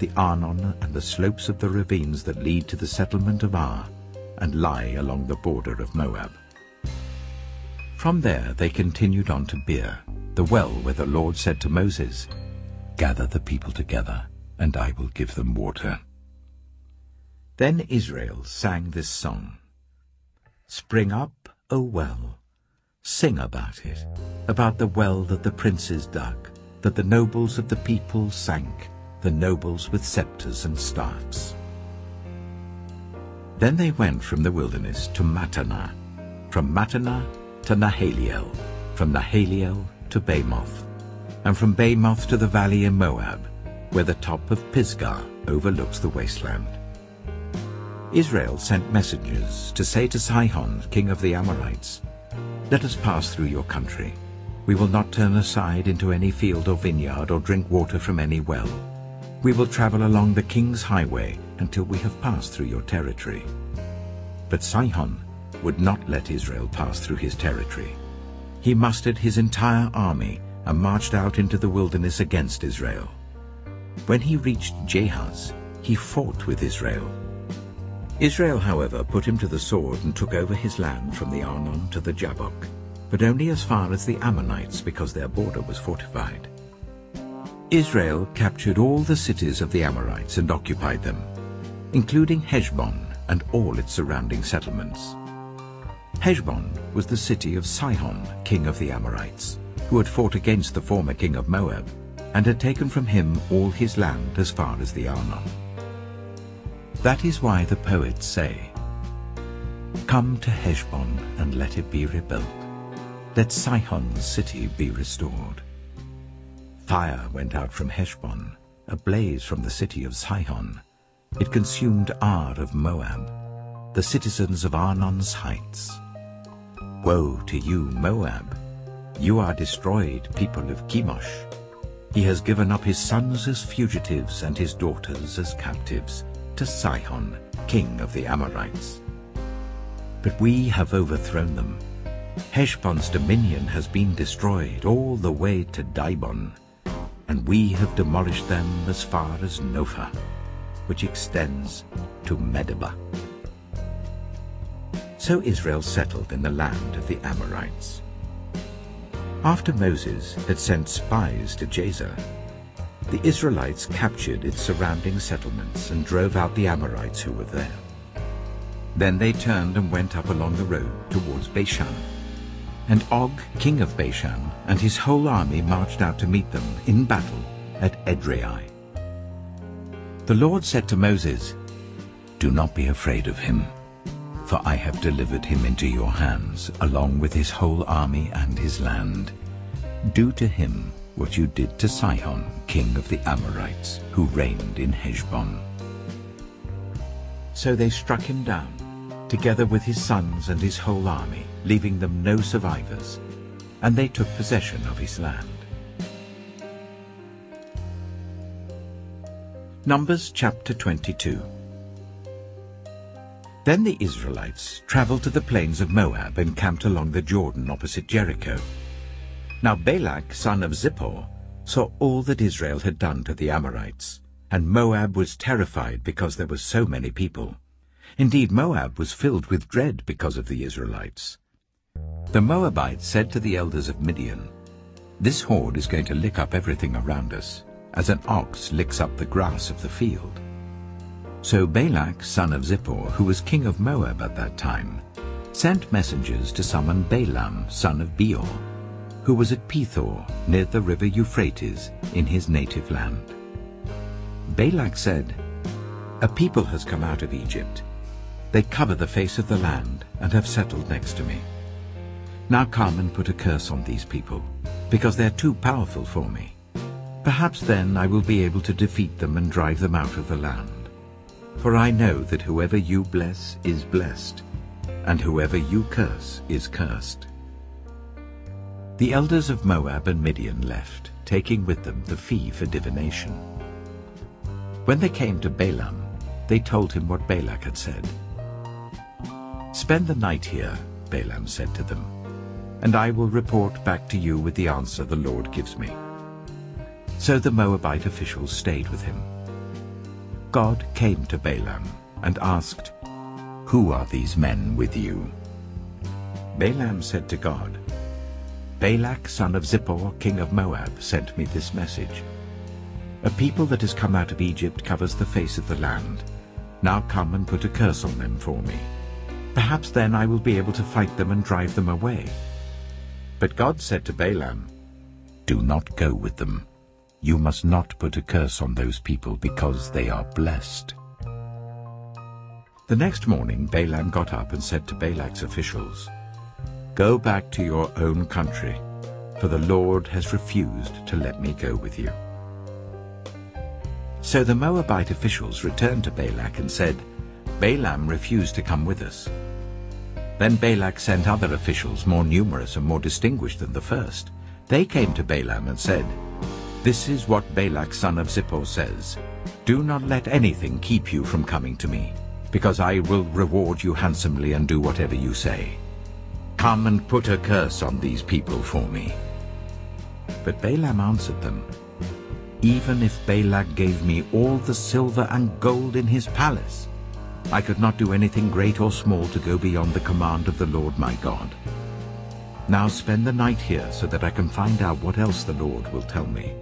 the Arnon and the slopes of the ravines that lead to the settlement of Ar, and lie along the border of Moab." From there they continued on to Beer, the well where the Lord said to Moses, "Gather the people together, and I will give them water." Then Israel sang this song: "Spring up, O well, sing about it, about the well that the princes dug, that the nobles of the people sank, the nobles with scepters and staffs." Then they went from the wilderness to Mattanah, from Mattanah to Nahaliel, from Nahaliel to Bamoth, and from Bamoth to the valley in Moab, where the top of Pisgah overlooks the wasteland. Israel sent messengers to say to Sihon, king of the Amorites, "Let us pass through your country. We will not turn aside into any field or vineyard or drink water from any well. We will travel along the king's highway until we have passed through your territory." But Sihon would not let Israel pass through his territory. He mustered his entire army and marched out into the wilderness against Israel. When he reached Jahaz, he fought with Israel. Israel, however, put him to the sword and took over his land from the Arnon to the Jabbok, but only as far as the Ammonites, because their border was fortified. Israel captured all the cities of the Amorites and occupied them, including Heshbon and all its surrounding settlements. Heshbon was the city of Sihon, king of the Amorites, who had fought against the former king of Moab, and had taken from him all his land as far as the Arnon. That is why the poets say, "Come to Heshbon and let it be rebuilt. Let Sihon's city be restored." Fire went out from Heshbon, a blaze from the city of Sihon. It consumed Ar of Moab. the citizens of Arnon's heights. Woe to you, Moab! You are destroyed, people of Chemosh. He has given up his sons as fugitives and his daughters as captives to Sihon, king of the Amorites. But we have overthrown them. Heshbon's dominion has been destroyed all the way to Dibon, and we have demolished them as far as Nophah, which extends to Medeba. So Israel settled in the land of the Amorites. After Moses had sent spies to Jazer, the Israelites captured its surrounding settlements and drove out the Amorites who were there. Then they turned and went up along the road towards Bashan. And Og, king of Bashan, and his whole army marched out to meet them in battle at Edrei. The Lord said to Moses, "Do not be afraid of him, for I have delivered him into your hands, along with his whole army and his land. Do to him what you did to Sihon, king of the Amorites, who reigned in Heshbon." So they struck him down, together with his sons and his whole army, leaving them no survivors, and they took possession of his land. Numbers chapter 22. Then the Israelites traveled to the plains of Moab and camped along the Jordan opposite Jericho. Now Balak, son of Zippor, saw all that Israel had done to the Amorites, and Moab was terrified because there were so many people. Indeed, Moab was filled with dread because of the Israelites. The Moabites said to the elders of Midian, "This horde is going to lick up everything around us, as an ox licks up the grass of the field." So Balak, son of Zippor, who was king of Moab at that time, sent messengers to summon Balaam, son of Beor, who was at Pethor, near the river Euphrates, in his native land. Balak said, "A people has come out of Egypt. They cover the face of the land and have settled next to me. Now come and put a curse on these people, because they are too powerful for me. Perhaps then I will be able to defeat them and drive them out of the land. For I know that whoever you bless is blessed, and whoever you curse is cursed." The elders of Moab and Midian left, taking with them the fee for divination. When they came to Balaam, they told him what Balak had said. "Spend the night here," Balaam said to them, "and I will report back to you with the answer the Lord gives me." So the Moabite officials stayed with him. God came to Balaam and asked, "Who are these men with you?" Balaam said to God, "Balak, son of Zippor, king of Moab, sent me this message. A people that has come out of Egypt covers the face of the land. Now come and put a curse on them for me. Perhaps then I will be able to fight them and drive them away." But God said to Balaam, "Do not go with them. You must not put a curse on those people because they are blessed." The next morning Balaam got up and said to Balak's officials, "Go back to your own country, for the Lord has refused to let me go with you." So the Moabite officials returned to Balak and said, "Balaam refused to come with us." Then Balak sent other officials more numerous and more distinguished than the first. They came to Balaam and said, "This is what Balak son of Zippor says. Do not let anything keep you from coming to me, because I will reward you handsomely and do whatever you say. Come and put a curse on these people for me." But Balaam answered them, "Even if Balak gave me all the silver and gold in his palace, I could not do anything great or small to go beyond the command of the Lord my God. Now spend the night here so that I can find out what else the Lord will tell me."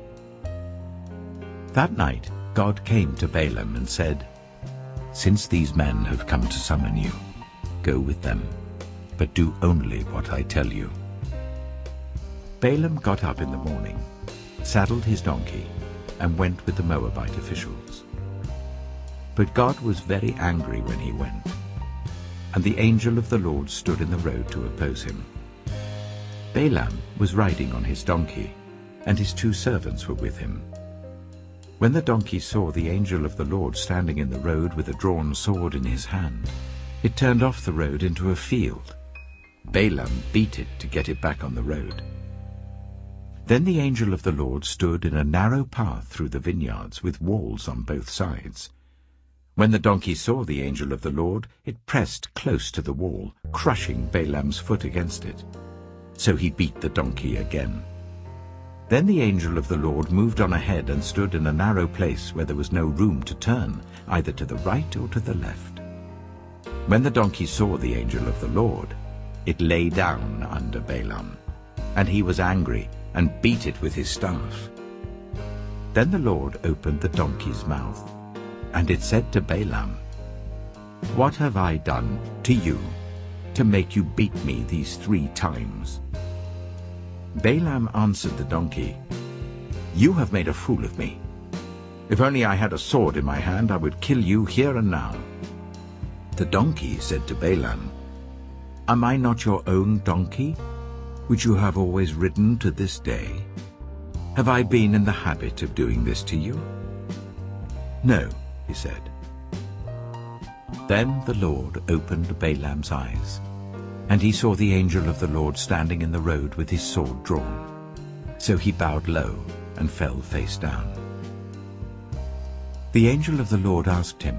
That night God came to Balaam and said, "Since these men have come to summon you, go with them, but do only what I tell you." Balaam got up in the morning, saddled his donkey, and went with the Moabite officials. But God was very angry when he went, and the angel of the Lord stood in the road to oppose him. Balaam was riding on his donkey, and his 2 servants were with him. When the donkey saw the angel of the Lord standing in the road with a drawn sword in his hand, It turned off the road into a field. Balaam beat it to get it back on the road. Then the angel of the Lord stood in a narrow path through the vineyards with walls on both sides. When the donkey saw the angel of the Lord, it pressed close to the wall, crushing Balaam's foot against it. So he beat the donkey again. Then the angel of the Lord moved on ahead and stood in a narrow place where there was no room to turn, either to the right or to the left. When the donkey saw the angel of the Lord, it lay down under Balaam, and he was angry and beat it with his staff. Then the Lord opened the donkey's mouth, and it said to Balaam, "What have I done to you to make you beat me these 3 times?" Balaam answered the donkey, "You have made a fool of me. If only I had a sword in my hand, I would kill you here and now." The donkey said to Balaam, "Am I not your own donkey, which you have always ridden to this day? Have I been in the habit of doing this to you?" "No," he said. Then the Lord opened Balaam's eyes, and he saw the angel of the Lord standing in the road with his sword drawn. So he bowed low and fell face down. The angel of the Lord asked him,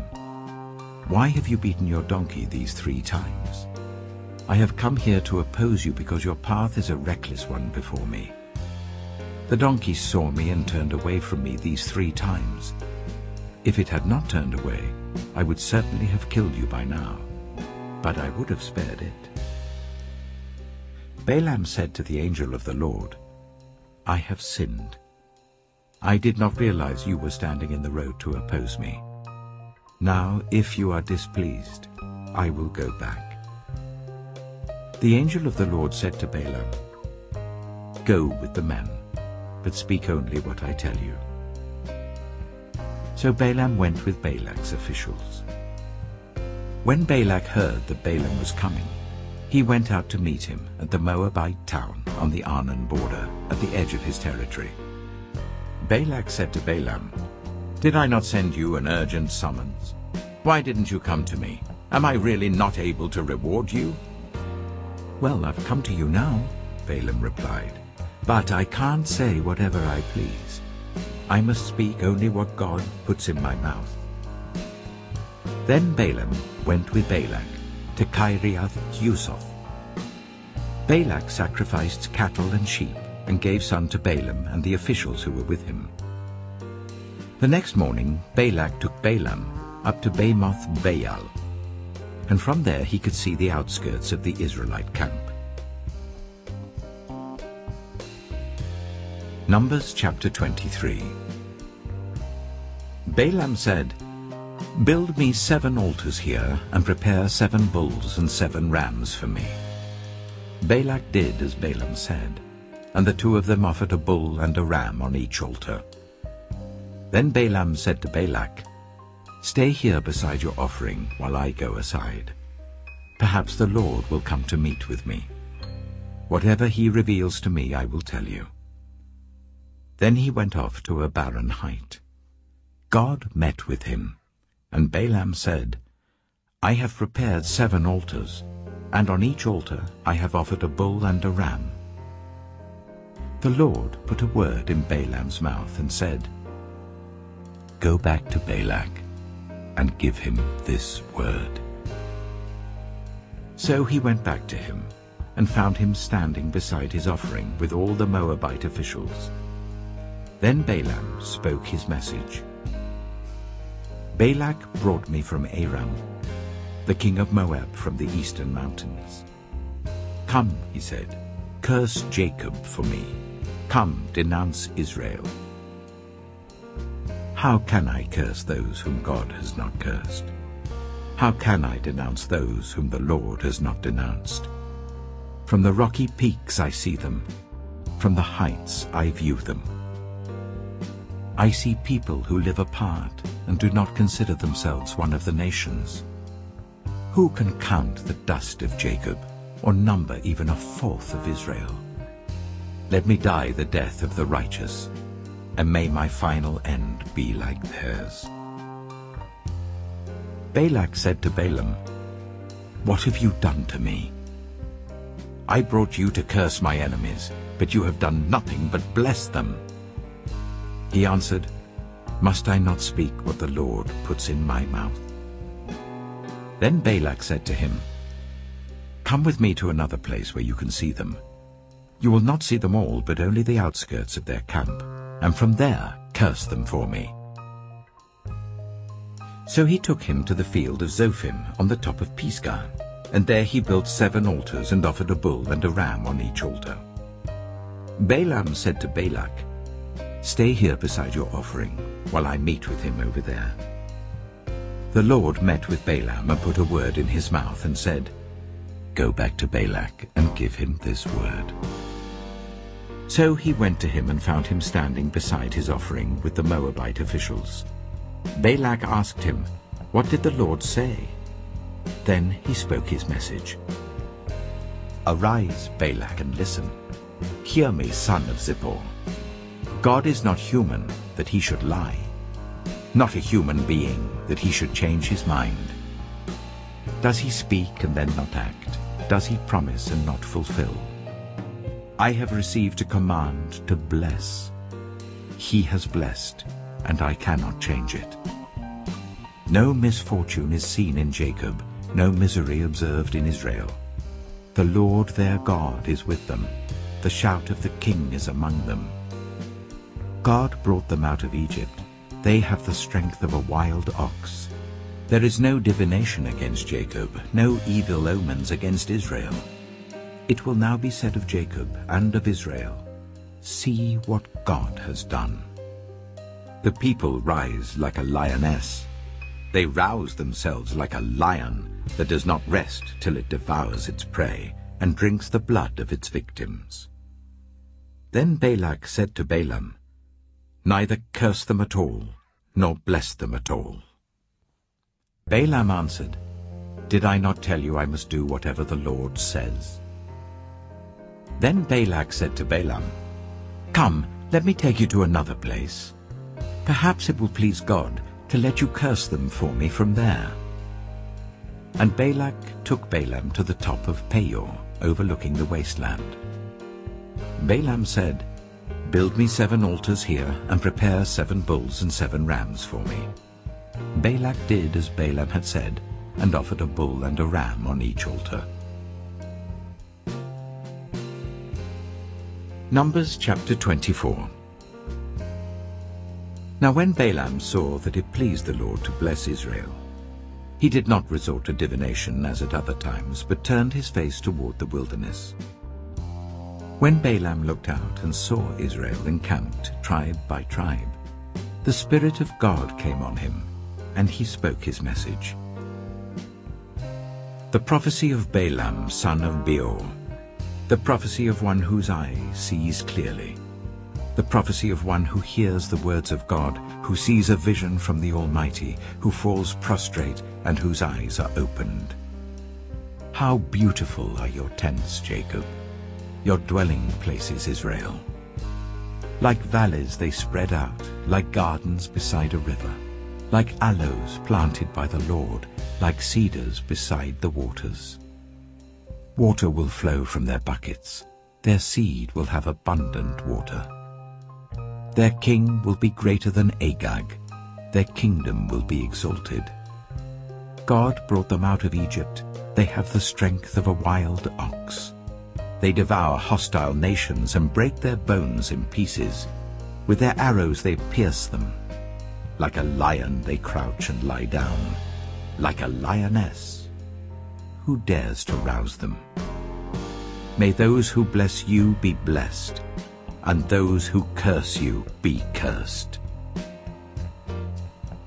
"Why have you beaten your donkey these 3 times? I have come here to oppose you because your path is a reckless one before me. The donkey saw me and turned away from me these 3 times. If it had not turned away, I would certainly have killed you by now, but I would have spared it." Balaam said to the angel of the Lord, "I have sinned. I did not realize you were standing in the road to oppose me. Now, if you are displeased, I will go back." The angel of the Lord said to Balaam, "Go with the men, but speak only what I tell you." So Balaam went with Balak's officials. When Balak heard that Balaam was coming, he went out to meet him at the Moabite town on the Arnon border at the edge of his territory. Balak said to Balaam, "Did I not send you an urgent summons? Why didn't you come to me? Am I really not able to reward you?" "Well, I've come to you now," Balaam replied, "but I can't say whatever I please. I must speak only what God puts in my mouth." Then Balaam went with Balak to Kiriath-Huzoth. Balak sacrificed cattle and sheep and gave some to Balaam and the officials who were with him. The next morning Balak took Balaam up to Bamoth Baal, and from there he could see the outskirts of the Israelite camp. Numbers chapter 23. Balaam said, "Build me 7 altars here, and prepare 7 bulls and 7 rams for me." Balak did as Balaam said, and the 2 of them offered a bull and a ram on each altar. Then Balaam said to Balak, "Stay here beside your offering while I go aside. Perhaps the Lord will come to meet with me. Whatever he reveals to me I will tell you." Then he went off to a barren height. God met with him, and Balaam said, "I have prepared 7 altars, and on each altar I have offered a bull and a ram." The Lord put a word in Balaam's mouth and said, "Go back to Balak and give him this word." So he went back to him and found him standing beside his offering with all the Moabite officials. Then Balaam spoke his message. "Balak brought me from Aram, the king of Moab from the eastern mountains. Come," he said, "curse Jacob for me. Come, denounce Israel." How can I curse those whom God has not cursed? How can I denounce those whom the Lord has not denounced? From the rocky peaks I see them. From the heights I view them. I see people who live apart and do not consider themselves one of the nations. Who can count the dust of Jacob, or number even a fourth of Israel? Let me die the death of the righteous, and may my final end be like theirs. Balak said to Balaam, "What have you done to me? I brought you to curse my enemies, but you have done nothing but bless them." He answered, "Must I not speak what the Lord puts in my mouth?" Then Balak said to him, "Come with me to another place where you can see them. You will not see them all, but only the outskirts of their camp, and from there curse them for me." So he took him to the field of Zophim on the top of Pisgah, and there he built 7 altars and offered a bull and a ram on each altar. Balaam said to Balak, "Stay here beside your offering, while I meet with him over there." The Lord met with Balaam and put a word in his mouth and said, "Go back to Balak and give him this word." So he went to him and found him standing beside his offering with the Moabite officials. Balak asked him, "What did the Lord say?" Then he spoke his message. "Arise, Balak, and listen. Hear me, son of Zippor. God is not human, that he should lie, not a human being, that he should change his mind. Does he speak and then not act? Does he promise and not fulfill? I have received a command to bless. He has blessed, and I cannot change it. No misfortune is seen in Jacob, no misery observed in Israel. The Lord their God is with them. The shout of the king is among them. God brought them out of Egypt. They have the strength of a wild ox. There is no divination against Jacob, no evil omens against Israel. It will now be said of Jacob and of Israel, see what God has done. The people rise like a lioness. They rouse themselves like a lion that does not rest till it devours its prey and drinks the blood of its victims. Then Balak said to Balaam, neither curse them at all, nor bless them at all. Balaam answered, did I not tell you I must do whatever the Lord says? Then Balak said to Balaam, come, let me take you to another place. Perhaps it will please God to let you curse them for me from there. And Balak took Balaam to the top of Peor, overlooking the wasteland. Balaam said, build me 7 altars here, and prepare 7 bulls and 7 rams for me. Balak did as Balaam had said, and offered a bull and a ram on each altar. Numbers chapter 24. Now when Balaam saw that it pleased the Lord to bless Israel, he did not resort to divination as at other times, but turned his face toward the wilderness. When Balaam looked out and saw Israel encamped tribe by tribe, the Spirit of God came on him, and he spoke his message. The prophecy of Balaam, son of Beor, the prophecy of one whose eye sees clearly, the prophecy of one who hears the words of God, who sees a vision from the Almighty, who falls prostrate and whose eyes are opened. How beautiful are your tents, Jacob, your dwelling places, Israel. Like valleys they spread out, like gardens beside a river, like aloes planted by the Lord, like cedars beside the waters. Water will flow from their buckets, their seed will have abundant water. Their king will be greater than Agag, their kingdom will be exalted. God brought them out of Egypt, they have the strength of a wild ox. They devour hostile nations and break their bones in pieces. With their arrows they pierce them. Like a lion they crouch and lie down. Like a lioness. Who dares to rouse them? May those who bless you be blessed, and those who curse you be cursed.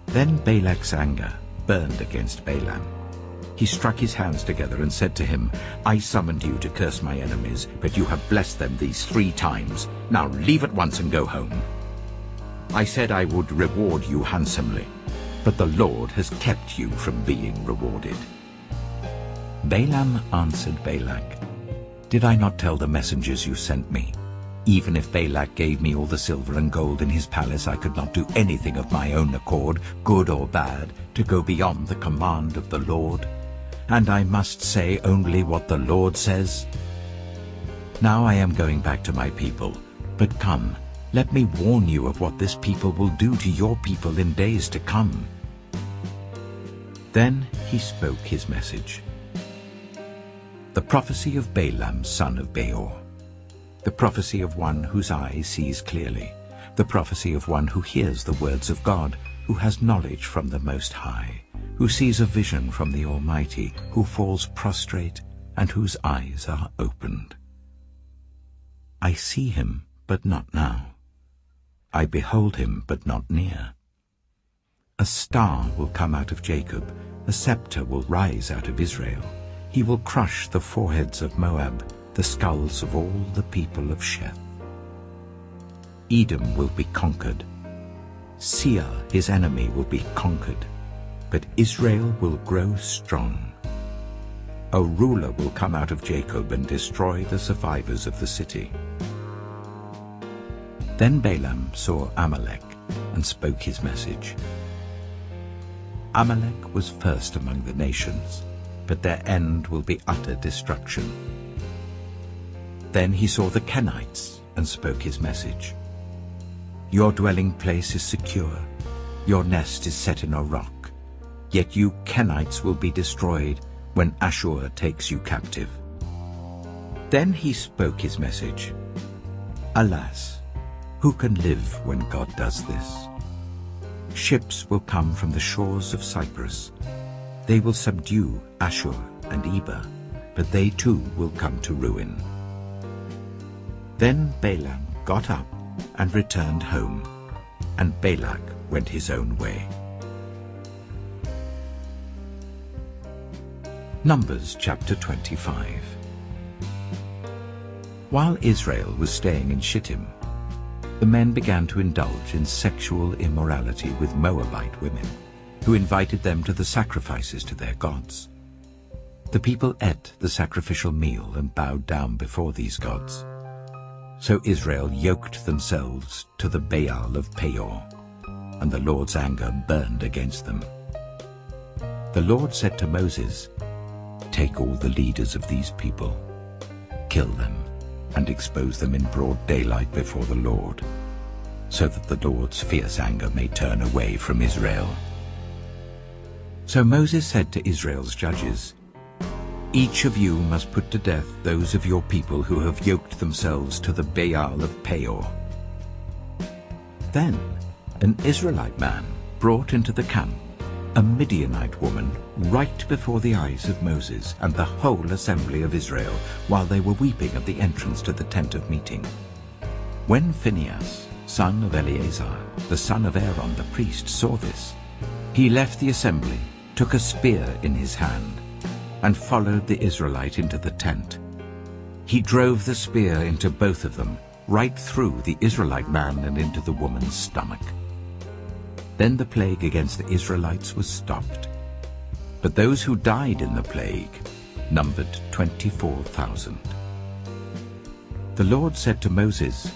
Then Balak's anger burned against Balaam. He struck his hands together and said to him, I summoned you to curse my enemies, but you have blessed them these 3 times. Now leave at once and go home. I said I would reward you handsomely, but the Lord has kept you from being rewarded. Balaam answered Balak, did I not tell the messengers you sent me? Even if Balak gave me all the silver and gold in his palace, I could not do anything of my own accord, good or bad, to go beyond the command of the Lord. and I must say only what the Lord says? Now I am going back to my people, but come, let me warn you of what this people will do to your people in days to come." Then he spoke his message. The prophecy of Balaam, son of Beor. The prophecy of one whose eye sees clearly. The prophecy of one who hears the words of God, who has knowledge from the Most High, who sees a vision from the Almighty, who falls prostrate and whose eyes are opened. I see him, but not now. I behold him, but not near. A star will come out of Jacob, a scepter will rise out of Israel. He will crush the foreheads of Moab, the skulls of all the people of Sheth. Edom will be conquered. Seir, his enemy, will be conquered, but Israel will grow strong. A ruler will come out of Jacob and destroy the survivors of the city. Then Balaam saw Amalek and spoke his message. Amalek was first among the nations, but their end will be utter destruction. Then he saw the Kenites and spoke his message. Your dwelling place is secure, your nest is set in a rock, yet you Kenites will be destroyed when Ashur takes you captive. Then he spoke his message. Alas, who can live when God does this? Ships will come from the shores of Cyprus. They will subdue Ashur and Eber, but they too will come to ruin. Then Balaam got up and returned home, and Balak went his own way. Numbers chapter 25. While Israel was staying in Shittim, the men began to indulge in sexual immorality with Moabite women, who invited them to the sacrifices to their gods. The people ate the sacrificial meal and bowed down before these gods. So Israel yoked themselves to the Baal of Peor, and the Lord's anger burned against them. The Lord said to Moses, "Take all the leaders of these people, kill them, and expose them in broad daylight before the Lord, so that the Lord's fierce anger may turn away from Israel." So Moses said to Israel's judges, "Each of you must put to death those of your people who have yoked themselves to the Baal of Peor." Then an Israelite man brought into the camp a Midianite woman right before the eyes of Moses and the whole assembly of Israel, while they were weeping at the entrance to the tent of meeting. When Phinehas, son of Eleazar, the son of Aaron the priest, saw this, he left the assembly, took a spear in his hand, and followed the Israelite into the tent. He drove the spear into both of them, right through the Israelite man and into the woman's stomach. Then the plague against the Israelites was stopped. But those who died in the plague numbered 24,000. The Lord said to Moses,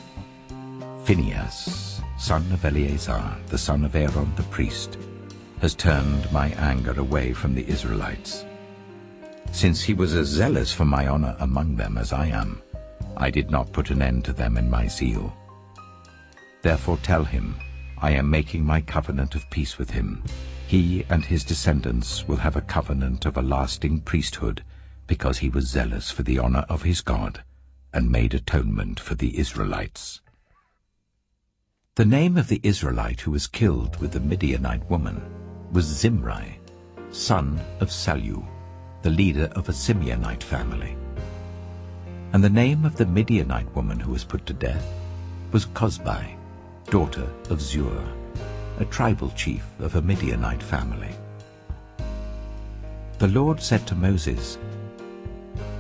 "Phinehas, son of Eleazar, the son of Aaron the priest, has turned my anger away from the Israelites. Since he was as zealous for my honor among them as I am, I did not put an end to them in my zeal. Therefore tell him, I am making my covenant of peace with him. He and his descendants will have a covenant of a lasting priesthood, because he was zealous for the honor of his God, and made atonement for the Israelites." The name of the Israelite who was killed with the Midianite woman was Zimri, son of Salu, the leader of a Simeonite family. And the name of the Midianite woman who was put to death was Cozbi, daughter of Zur, a tribal chief of a Midianite family. The Lord said to Moses,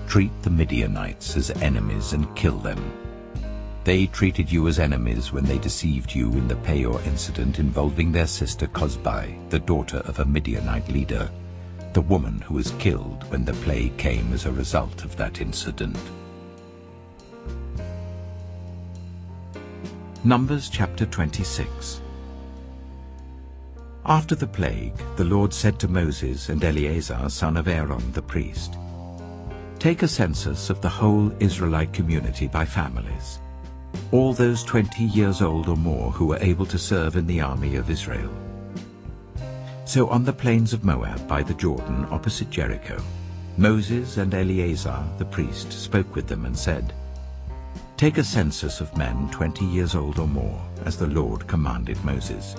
"Treat the Midianites as enemies and kill them. They treated you as enemies when they deceived you in the Peor incident involving their sister Cozbi, the daughter of a Midianite leader, the woman who was killed when the plague came as a result of that incident." Numbers chapter 26. After the plague, the Lord said to Moses and Eleazar, son of Aaron the priest, "Take a census of the whole Israelite community by families, all those 20 years old or more who were able to serve in the army of Israel." So on the plains of Moab by the Jordan opposite Jericho, Moses and Eleazar the priest spoke with them and said, "Take a census of men 20 years old or more, as the Lord commanded Moses."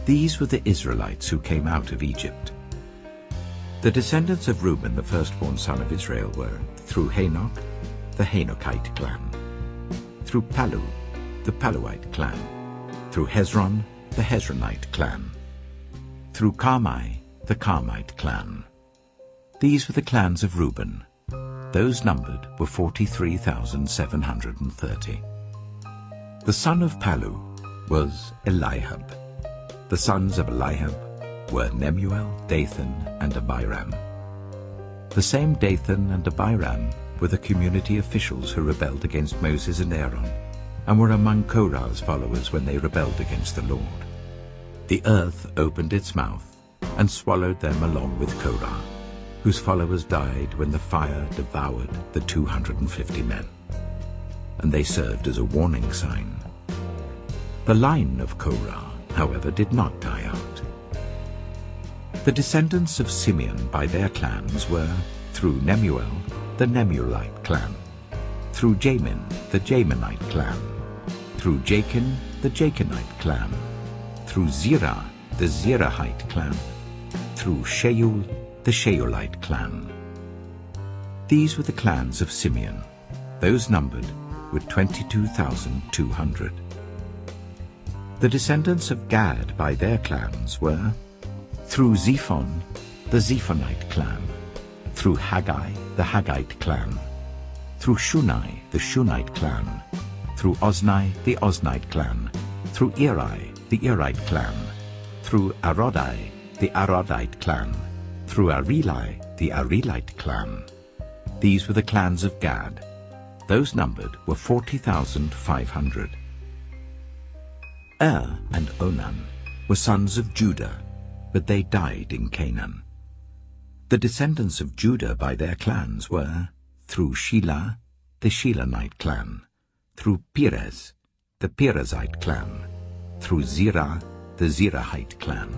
These were the Israelites who came out of Egypt. The descendants of Reuben, the firstborn son of Israel, were, through Hanok, the Hanokite clan, through Palu, the Paluite clan, through Hezron, the Hezronite clan, through Carmi, the Carmite clan. These were the clans of Reuben. Those numbered were 43,730. The son of Palu was Eliab. The sons of Eliab were Nemuel, Dathan, and Abiram. The same Dathan and Abiram were the community officials who rebelled against Moses and Aaron, and were among Korah's followers when they rebelled against the Lord. The earth opened its mouth and swallowed them along with Korah, whose followers died when the fire devoured the 250 men. And they served as a warning sign. The line of Korah, however, did not die out. The descendants of Simeon by their clans were, through Nemuel, the Nemuelite clan, through Jamin, the Jaminite clan, through Jachin, the Jachinite clan, through Zerah, the Zerahite clan, through Sheul, the Sheulite clan. These were the clans of Simeon. Those numbered were 22,200. The descendants of Gad by their clans were, through Zephon, the Zephonite clan, through Haggai, the Haggite clan, through Shunai, the Shunite clan, through Ozni, the Oznite clan, through Eri, the Erite clan, through Arodai, the Arodite clan, through Areli, the Arelite clan. These were the clans of Gad. Those numbered were 40,500. And Onan were sons of Judah, but they died in Canaan. The descendants of Judah by their clans were, through Shelah, the Shelahite clan, through Perez, the Perezite clan, through Zerah, the Zerahite clan.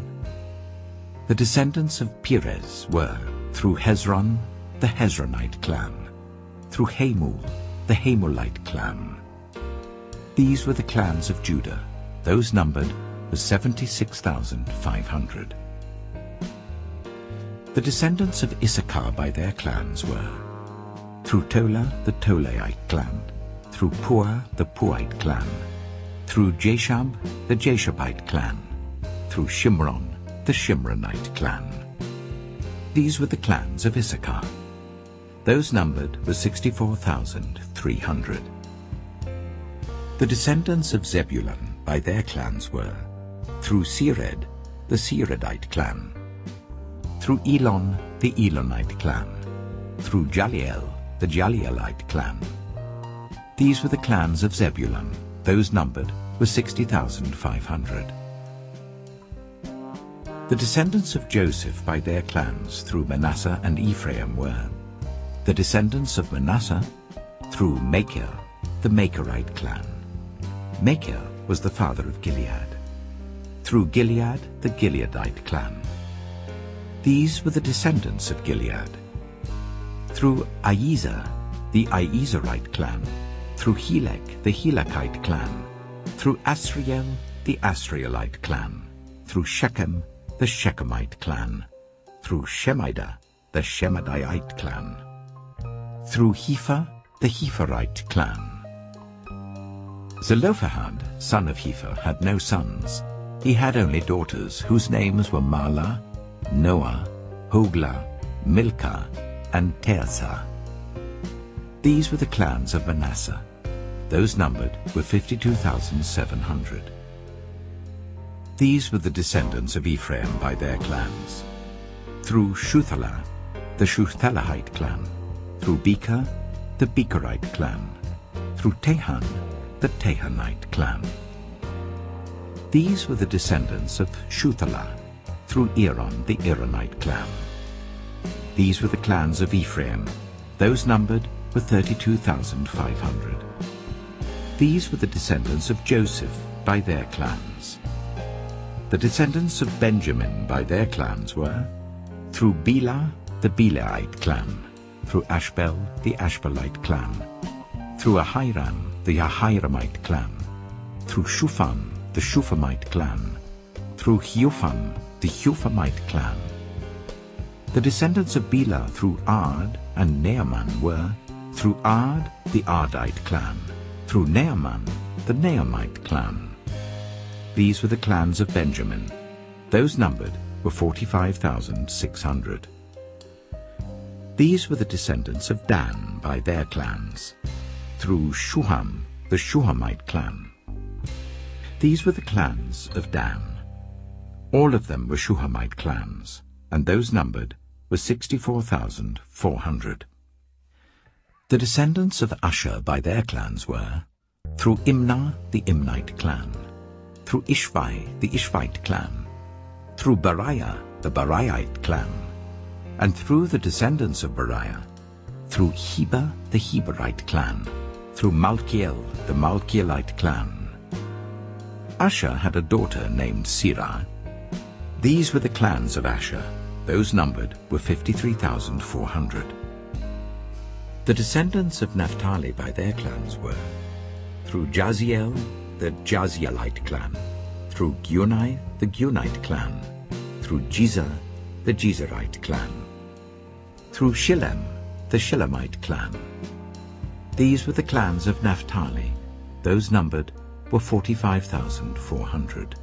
The descendants of Perez were, through Hezron, the Hezronite clan, through Hamul, the Hamulite clan. These were the clans of Judah. Those numbered were 76,500. The descendants of Issachar by their clans were, through Tola, the Tolaite clan, through Puah, the Puahite clan, through Jashab, the Jashabite clan, through Shimron, the Shimronite clan. These were the clans of Issachar. Those numbered were 64,300. The descendants of Zebulun by their clans were, through Sered, the Seredite clan, through Elon, the Elonite clan, through Jaliel, the Jalielite clan. These were the clans of Zebulun. Those numbered were 60,500. The descendants of Joseph by their clans through Manasseh and Ephraim were, the descendants of Manasseh through Machir, the Machirite clan. Machir was the father of Gilead. Through Gilead, the Gileadite clan. These were the descendants of Gilead. Through Iezer, the Iezerite clan. Through Helek, the Helekite clan. Through Asriel, the Asrielite clan. Through Shechem, the Shechemite clan. Through Shemida, the Shemidite clan. Through Hepher, the Hepherite clan. Zelophehad, son of Hepher, had no sons. He had only daughters, whose names were Mahlah, Noah, Hoglah, Milcah, and Tirzah. These were the clans of Manasseh. Those numbered were 52,700. These were the descendants of Ephraim by their clans. Through Shuthelah, the Shuthelahite clan. Through Becher, the Becherite clan. Through Tehan, the Tehanite clan. These were the descendants of Shuthelah, through Aaron, the Aaronite clan. These were the clans of Ephraim. Those numbered were 32,500. These were the descendants of Joseph by their clans. The descendants of Benjamin by their clans were, through Bela, the Belaite clan, through Ashbel, the Ashbelite clan, through Ahiram, the Ahiramite clan, through Shufam, the Shufamite clan, through Hufam, the Hufamite clan. The descendants of Bela through Ard and Naaman were, through Ard, the Ardite clan, through Naaman, the Naamite clan. These were the clans of Benjamin. Those numbered were 45,600. These were the descendants of Dan by their clans, through Shuham, the Shuhamite clan. These were the clans of Dan. All of them were Shuhamite clans, and those numbered were 64,400. The descendants of Asher by their clans were, through Imnah, the Imnite clan, through Ishvi, the Ishvite clan, through Bariah, the Bariahite clan, and through the descendants of Bariah, through Heber, the Heberite clan, through Malkiel, the Malkielite clan. Asher had a daughter named Sirah. These were the clans of Asher. Those numbered were 53,400. The descendants of Naphtali by their clans were, through Jaziel, the Jazielite clan, through Gunai, the Gunite clan, through Jezer, the Jezerite clan, through Shillem, the Shillemite clan. These were the clans of Naphtali. Those numbered were 45,400.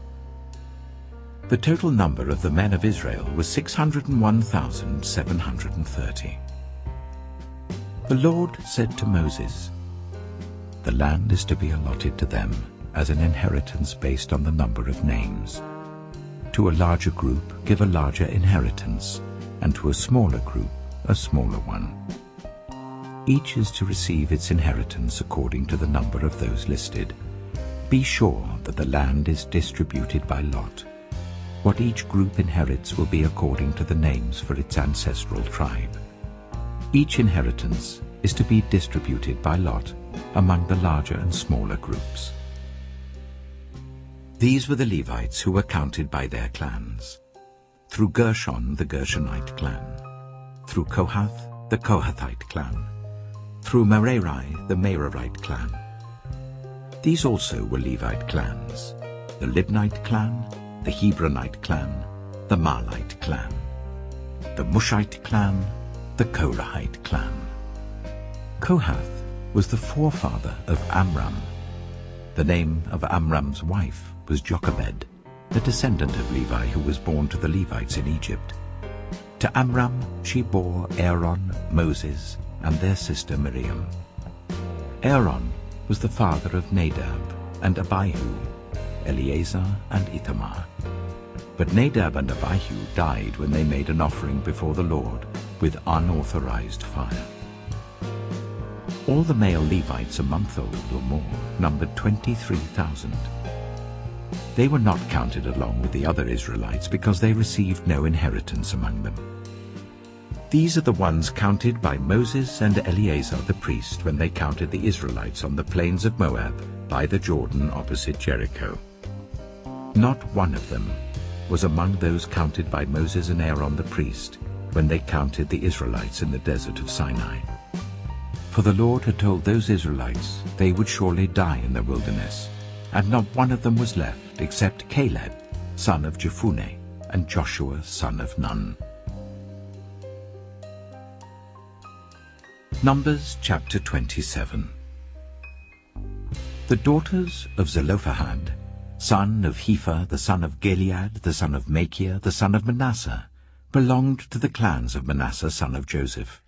The total number of the men of Israel was 601,730. The Lord said to Moses, "The land is to be allotted to them as an inheritance based on the number of names. To a larger group give a larger inheritance, and to a smaller group a smaller one. Each is to receive its inheritance according to the number of those listed. Be sure that the land is distributed by lot. What each group inherits will be according to the names for its ancestral tribe. Each inheritance is to be distributed by lot among the larger and smaller groups." These were the Levites who were counted by their clans. Through Gershon, the Gershonite clan. Through Kohath, the Kohathite clan. Through Merari, the Merarite clan. These also were Levite clans: the Libnite clan, the Hebronite clan, the Malite clan, the Mushite clan, the Korahite clan. Kohath was the forefather of Amram. The name of Amram's wife was Jochebed, the descendant of Levi who was born to the Levites in Egypt. To Amram she bore Aaron, Moses, and their sister Miriam. Aaron was the father of Nadab and Abihu, Eleazar and Ithamar. But Nadab and Abihu died when they made an offering before the Lord with unauthorized fire. All the male Levites a month old or more numbered 23,000. They were not counted along with the other Israelites because they received no inheritance among them. These are the ones counted by Moses and Eleazar the priest when they counted the Israelites on the plains of Moab by the Jordan opposite Jericho. Not one of them was among those counted by Moses and Aaron the priest when they counted the Israelites in the desert of Sinai. For the Lord had told those Israelites they would surely die in the wilderness, and not one of them was left except Caleb, son of Jephunneh, and Joshua, son of Nun. Numbers chapter 27. The daughters of Zelophehad, son of Hepher, the son of Gilead, the son of Machir, the son of Manasseh, belonged to the clans of Manasseh, son of Joseph.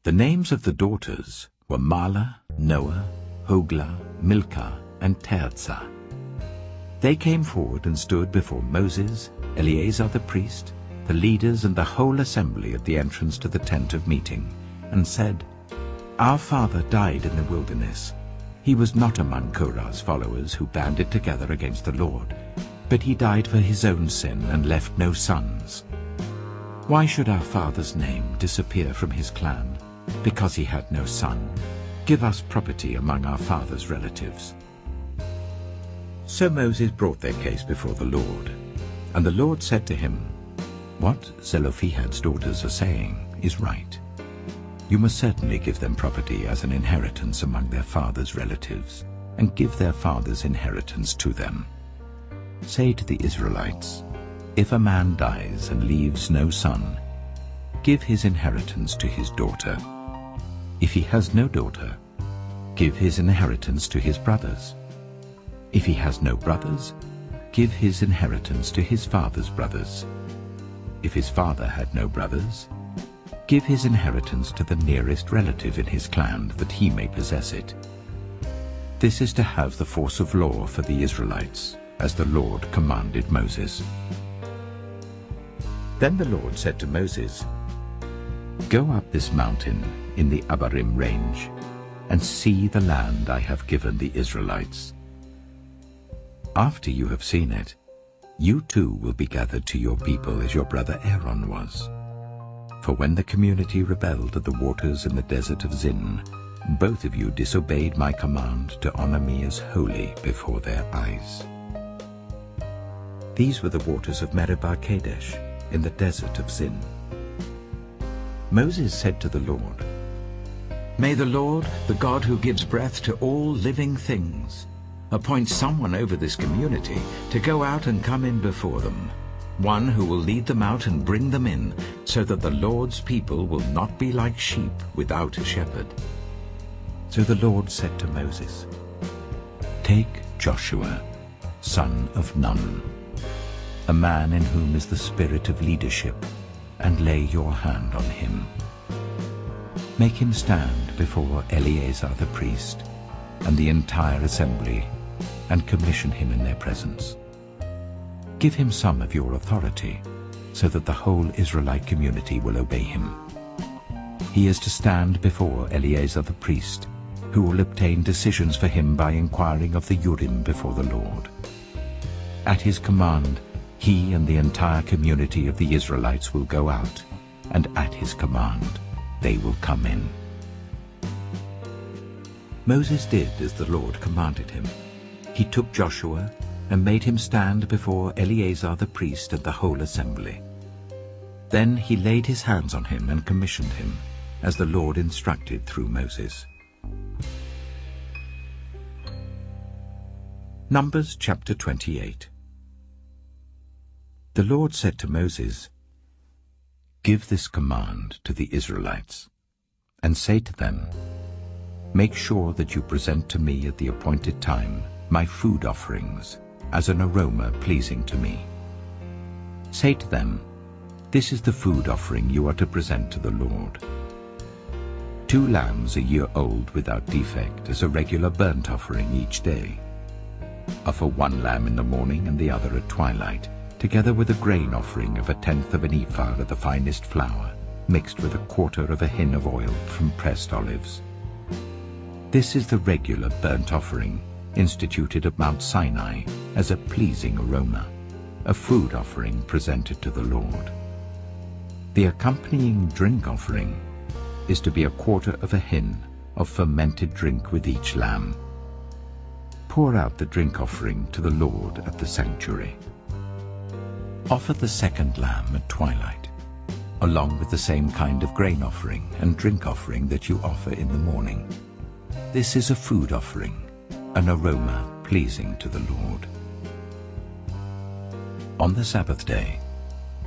The names of the daughters were Mahlah, Noah, Hoglah, Milcah, and Tirzah. They came forward and stood before Moses, Eleazar the priest, the leaders and the whole assembly at the entrance to the tent of meeting, and said, "Our father died in the wilderness. He was not among Korah's followers who banded together against the Lord, But he died for his own sin and left no sons. Why should our father's name disappear from his clan, because he had no son? Give us property among our father's relatives." So Moses brought their case before the Lord. And the Lord said to him, "What Zelophehad's daughters are saying is right. You must certainly give them property as an inheritance among their father's relatives, and give their father's inheritance to them. Say to the Israelites, if a man dies and leaves no son, give his inheritance to his daughter. If he has no daughter, give his inheritance to his brothers. If he has no brothers, give his inheritance to his father's brothers. If his father had no brothers, give his inheritance to the nearest relative in his clan, that he may possess it. This is to have the force of law for the Israelites, as the Lord commanded Moses." Then the Lord said to Moses, "Go up this mountain in the Abarim range, and see the land I have given the Israelites. After you have seen it, you too will be gathered to your people as your brother Aaron was. For when the community rebelled at the waters in the desert of Zin, both of you disobeyed my command to honor me as holy before their eyes." These were the waters of Meribah Kadesh in the desert of Zin. Moses said to the Lord, "May the Lord, the God who gives breath to all living things, appoint someone over this community to go out and come in before them, one who will lead them out and bring them in, so that the Lord's people will not be like sheep without a shepherd." So the Lord said to Moses, "Take Joshua, son of Nun, a man in whom is the spirit of leadership, and lay your hand on him. Make him stand before Eleazar the priest and the entire assembly, and commission him in their presence. Give him some of your authority, so that the whole Israelite community will obey him. He is to stand before Eleazar the priest, who will obtain decisions for him by inquiring of the Urim before the Lord. At his command, he and the entire community of the Israelites will go out, and at his command they will come in." Moses did as the Lord commanded him. He took Joshua and made him stand before Eleazar the priest and the whole assembly. Then he laid his hands on him and commissioned him, as the Lord instructed through Moses. Numbers chapter 28. The Lord said to Moses, "Give this command to the Israelites, and say to them, make sure that you present to me at the appointed time my food offerings as an aroma pleasing to me. Say to them, this is the food offering you are to present to the Lord. 2 lambs a year old without defect as a regular burnt offering each day. Offer 1 lamb in the morning and the other at twilight, together with a grain offering of 1/10 of an ephah of the finest flour, mixed with 1/4 of a hin of oil from pressed olives. This is the regular burnt offering instituted at Mount Sinai as a pleasing aroma, a food offering presented to the Lord. The accompanying drink offering is to be 1/4 of a hin of fermented drink with each lamb. Pour out the drink offering to the Lord at the sanctuary. Offer the 2nd lamb at twilight, along with the same kind of grain offering and drink offering that you offer in the morning. This is a food offering, an aroma pleasing to the Lord. On the Sabbath day,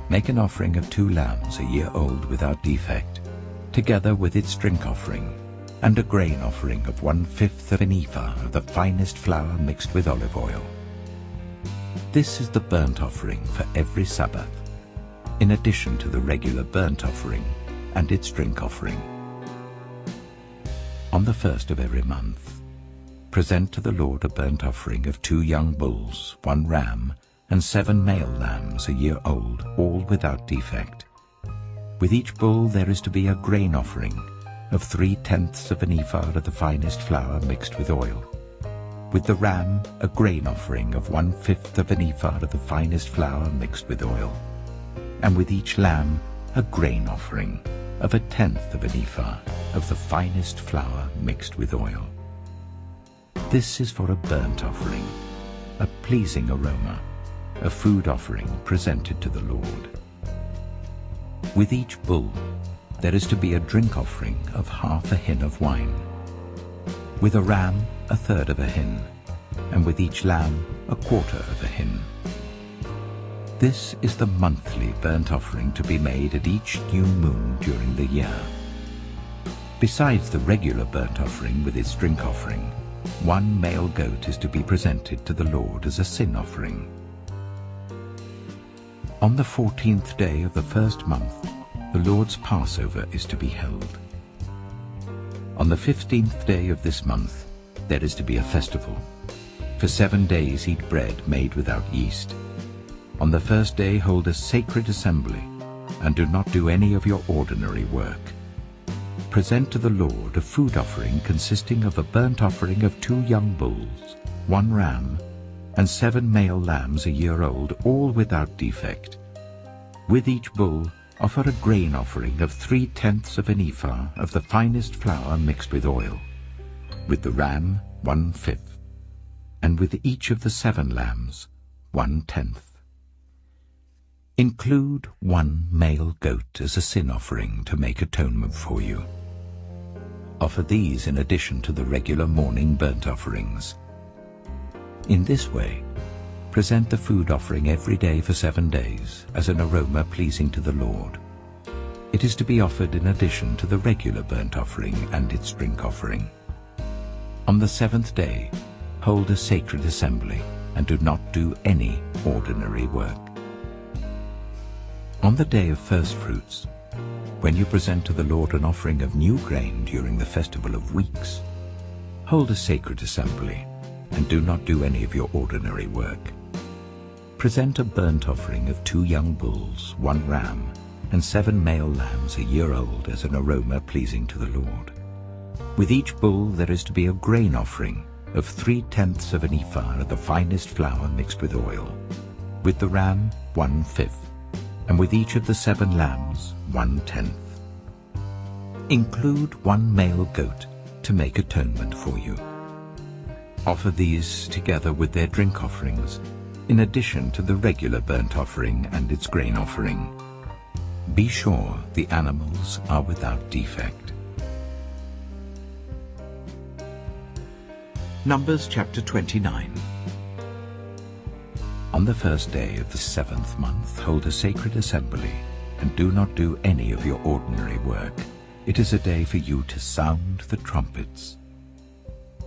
make an offering of 2 lambs a year old without defect, together with its drink offering, and a grain offering of 1/5 of an ephah of the finest flour mixed with olive oil. This is the burnt offering for every Sabbath, in addition to the regular burnt offering and its drink offering. On the 1st of every month, present to the Lord a burnt offering of 2 young bulls, 1 ram, and 7 male lambs a year old, all without defect. With each bull there is to be a grain offering of 3/10 of an ephah of the finest flour mixed with oil. With the ram, a grain offering of 1/5 of an ephah of the finest flour mixed with oil, and with each lamb a grain offering of 1/10 of an ephah of the finest flour mixed with oil. This is for a burnt offering, a pleasing aroma, a food offering presented to the Lord. With each bull there is to be a drink offering of 1/2 a hin of wine. With a ram, 1/3 of a hin, and with each lamb, 1/4 of a hin. This is the monthly burnt offering to be made at each new moon during the year. Besides the regular burnt offering with its drink offering, 1 male goat is to be presented to the Lord as a sin offering. On the 14th day of the first month, the Lord's Passover is to be held. On the 15th day of this month, there is to be a festival. For 7 days eat bread made without yeast. On the first day hold a sacred assembly, and do not do any of your ordinary work. Present to the Lord a food offering consisting of a burnt offering of 2 young bulls, 1 ram, and 7 male lambs a year old, all without defect. With each bull offer a grain offering of 3/10 of an ephah of the finest flour mixed with oil. With the ram, 1/5, and with each of the 7 lambs, 1/10. Include 1 male goat as a sin offering to make atonement for you. Offer these in addition to the regular morning burnt offerings. In this way, present the food offering every day for 7 days as an aroma pleasing to the Lord. It is to be offered in addition to the regular burnt offering and its drink offering. On the 7th day, hold a sacred assembly and do not do any ordinary work. On the day of first fruits, when you present to the Lord an offering of new grain during the festival of weeks, hold a sacred assembly and do not do any of your ordinary work. Present a burnt offering of 2 young bulls, 1 ram, and 7 male lambs a year old as an aroma pleasing to the Lord. With each bull there is to be a grain offering of 3/10 of an ephah of the finest flour mixed with oil. With the ram, 1/5, and with each of the 7 lambs, 1/10. Include 1 male goat to make atonement for you. Offer these together with their drink offerings, in addition to the regular burnt offering and its grain offering. Be sure the animals are without defect. Numbers chapter 29. On the first day of the 7th month, hold a sacred assembly, and do not do any of your ordinary work. It is a day for you to sound the trumpets.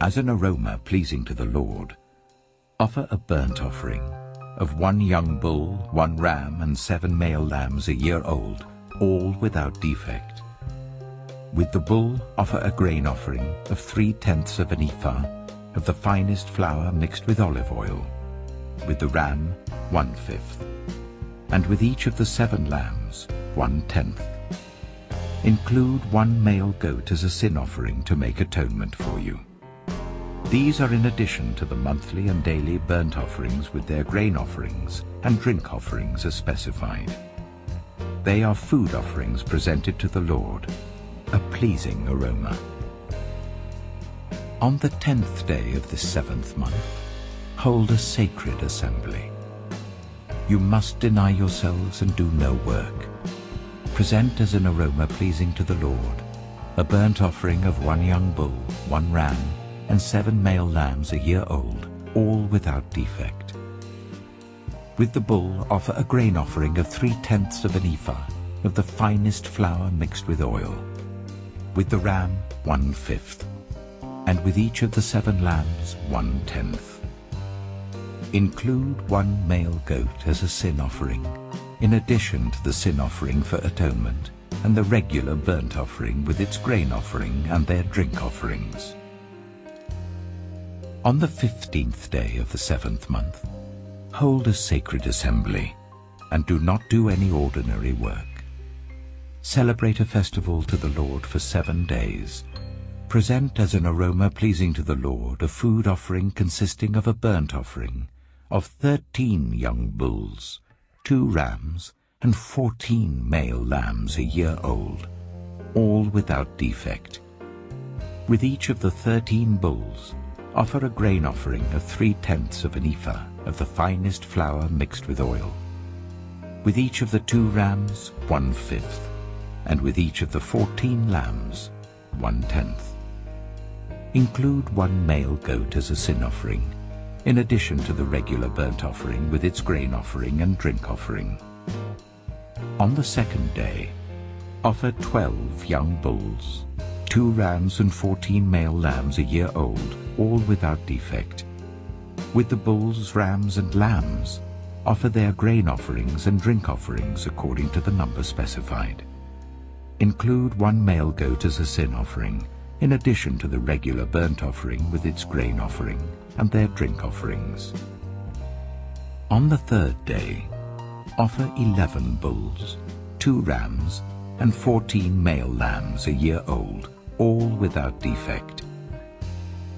As an aroma pleasing to the Lord, offer a burnt offering of 1 young bull, 1 ram, and 7 male lambs a year old, all without defect. With the bull, offer a grain offering of 3/10 of an ephah of the finest flour mixed with olive oil. With the ram, 1/5, and with each of the 7 lambs, 1/10. Include 1 male goat as a sin offering to make atonement for you. These are in addition to the monthly and daily burnt offerings with their grain offerings and drink offerings as specified. They are food offerings presented to the Lord, a pleasing aroma. On the 10th day of the 7th month, hold a sacred assembly. You must deny yourselves and do no work. Present as an aroma pleasing to the Lord a burnt offering of 1 young bull, 1 ram, and 7 male lambs a year old, all without defect. With the bull, offer a grain offering of 3/10 of an ephah of the finest flour mixed with oil. With the ram, 1/5, and with each of the 7 lambs, 1/10. Include 1 male goat as a sin offering, in addition to the sin offering for atonement and the regular burnt offering with its grain offering and their drink offerings. On the 15th day of the 7th month, hold a sacred assembly, and do not do any ordinary work. Celebrate a festival to the Lord for 7 days. Present as an aroma pleasing to the Lord a food offering consisting of a burnt offering of 13 young bulls, 2 rams, and 14 male lambs a year old, all without defect. With each of the 13 bulls, offer a grain offering of 3/10 of an ephah of the finest flour mixed with oil. With each of the 2 rams, 1/5, and with each of the 14 lambs, 1/10. Include 1 male goat as a sin offering, in addition to the regular burnt offering with its grain offering and drink offering. On the 2nd day, offer 12 young bulls, 2 rams and 14 male lambs a year old, all without defect. With the bulls, rams, and lambs, offer their grain offerings and drink offerings according to the number specified. Include 1 male goat as a sin offering, in addition to the regular burnt offering with its grain offering and their drink offerings. On the 3rd day, offer 11 bulls, 2 rams, and 14 male lambs a year old, all without defect.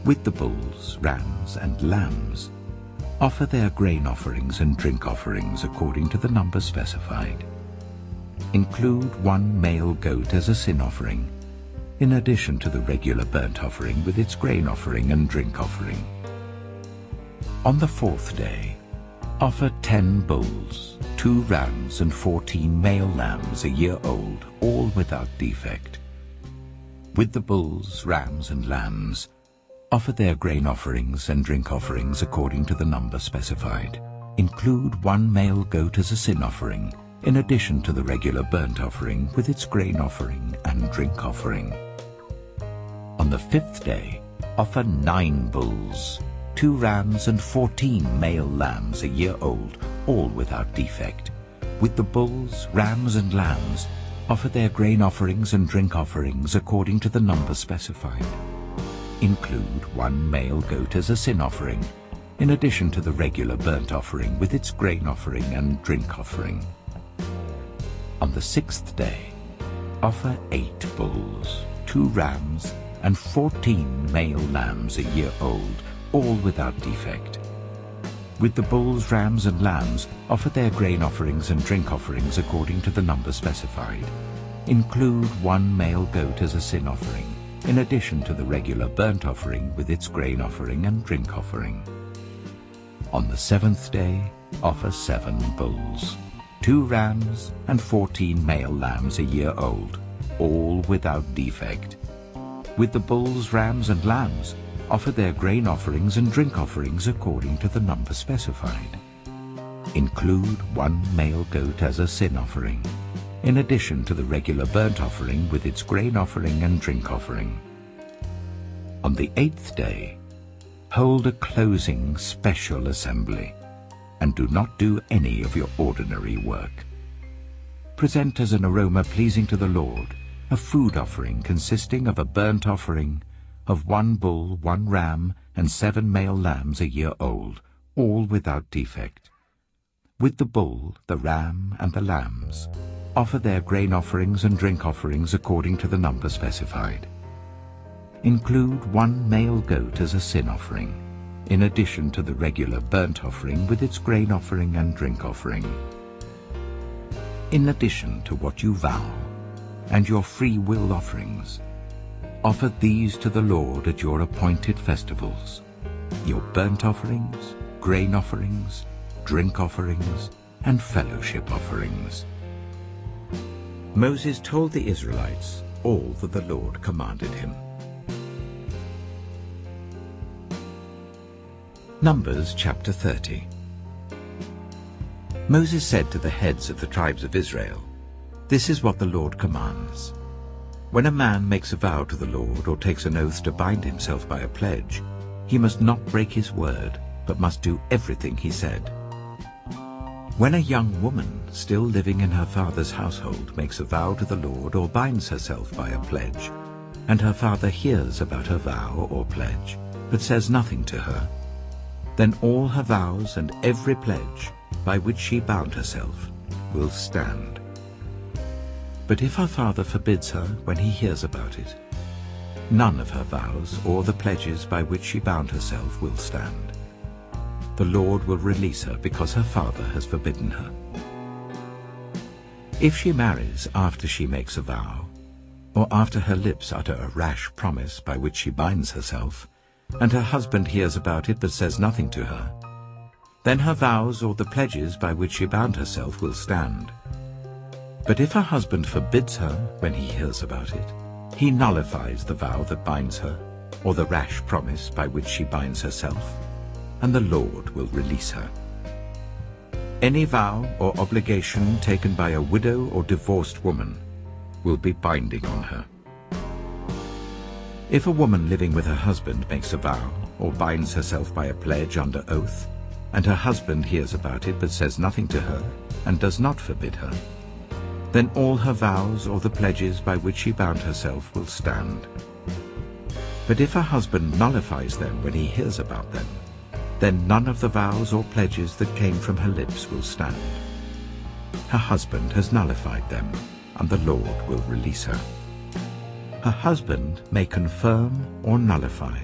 With the bulls, rams, and lambs, offer their grain offerings and drink offerings according to the number specified. Include 1 male goat as a sin offering, in addition to the regular burnt offering with its grain offering and drink offering. On the 4th day, offer 10 bulls, 2 rams, and 14 male lambs a year old, all without defect. With the bulls, rams, and lambs, offer their grain offerings and drink offerings according to the number specified. Include 1 male goat as a sin offering, in addition to the regular burnt offering with its grain offering and drink offering. On the 5th day, offer 9 bulls, 2 rams, and 14 male lambs a year old, all without defect. With the bulls, rams, and lambs, offer their grain offerings and drink offerings according to the number specified. Include 1 male goat as a sin offering, in addition to the regular burnt offering with its grain offering and drink offering. On the 6th day, offer 8 bulls, 2 rams, and 14 male lambs a year old, all without defect. With the bulls, rams, and lambs, offer their grain offerings and drink offerings according to the number specified. Include 1 male goat as a sin offering, in addition to the regular burnt offering with its grain offering and drink offering. On the 7th day, offer 7 bulls, 2 rams, and 14 male lambs a year old, all without defect. With the bulls, rams, and lambs, offer their grain offerings and drink offerings according to the number specified. Include 1 male goat as a sin offering, in addition to the regular burnt offering with its grain offering and drink offering. On the 8th day, hold a closing special assembly, and do not do any of your ordinary work. Present as an aroma pleasing to the Lord a food offering consisting of a burnt offering of 1 bull, 1 ram, and 7 male lambs a year old, all without defect. With the bull, the ram, and the lambs, offer their grain offerings and drink offerings according to the number specified. Include 1 male goat as a sin offering, in addition to the regular burnt offering with its grain offering and drink offering. In addition to what you vow, and your free will offerings, offer these to the Lord at your appointed festivals: your burnt offerings, grain offerings, drink offerings, and fellowship offerings. Moses told the Israelites all that the Lord commanded him. Numbers chapter 30. Moses said to the heads of the tribes of Israel, "This is what the Lord commands. When a man makes a vow to the Lord or takes an oath to bind himself by a pledge, he must not break his word, but must do everything he said. When a young woman still living in her father's household makes a vow to the Lord or binds herself by a pledge, and her father hears about her vow or pledge, but says nothing to her, then all her vows and every pledge by which she bound herself will stand. But if her father forbids her when he hears about it, none of her vows or the pledges by which she bound herself will stand. The Lord will release her because her father has forbidden her. If she marries after she makes a vow, or after her lips utter a rash promise by which she binds herself, and her husband hears about it but says nothing to her, then her vows or the pledges by which she bound herself will stand. But if her husband forbids her when he hears about it, he nullifies the vow that binds her, or the rash promise by which she binds herself, and the Lord will release her. Any vow or obligation taken by a widow or divorced woman will be binding on her. If a woman living with her husband makes a vow or binds herself by a pledge under oath, and her husband hears about it but says nothing to her and does not forbid her, then all her vows or the pledges by which she bound herself will stand. But if her husband nullifies them when he hears about them, then none of the vows or pledges that came from her lips will stand. Her husband has nullified them, and the Lord will release her. Her husband may confirm or nullify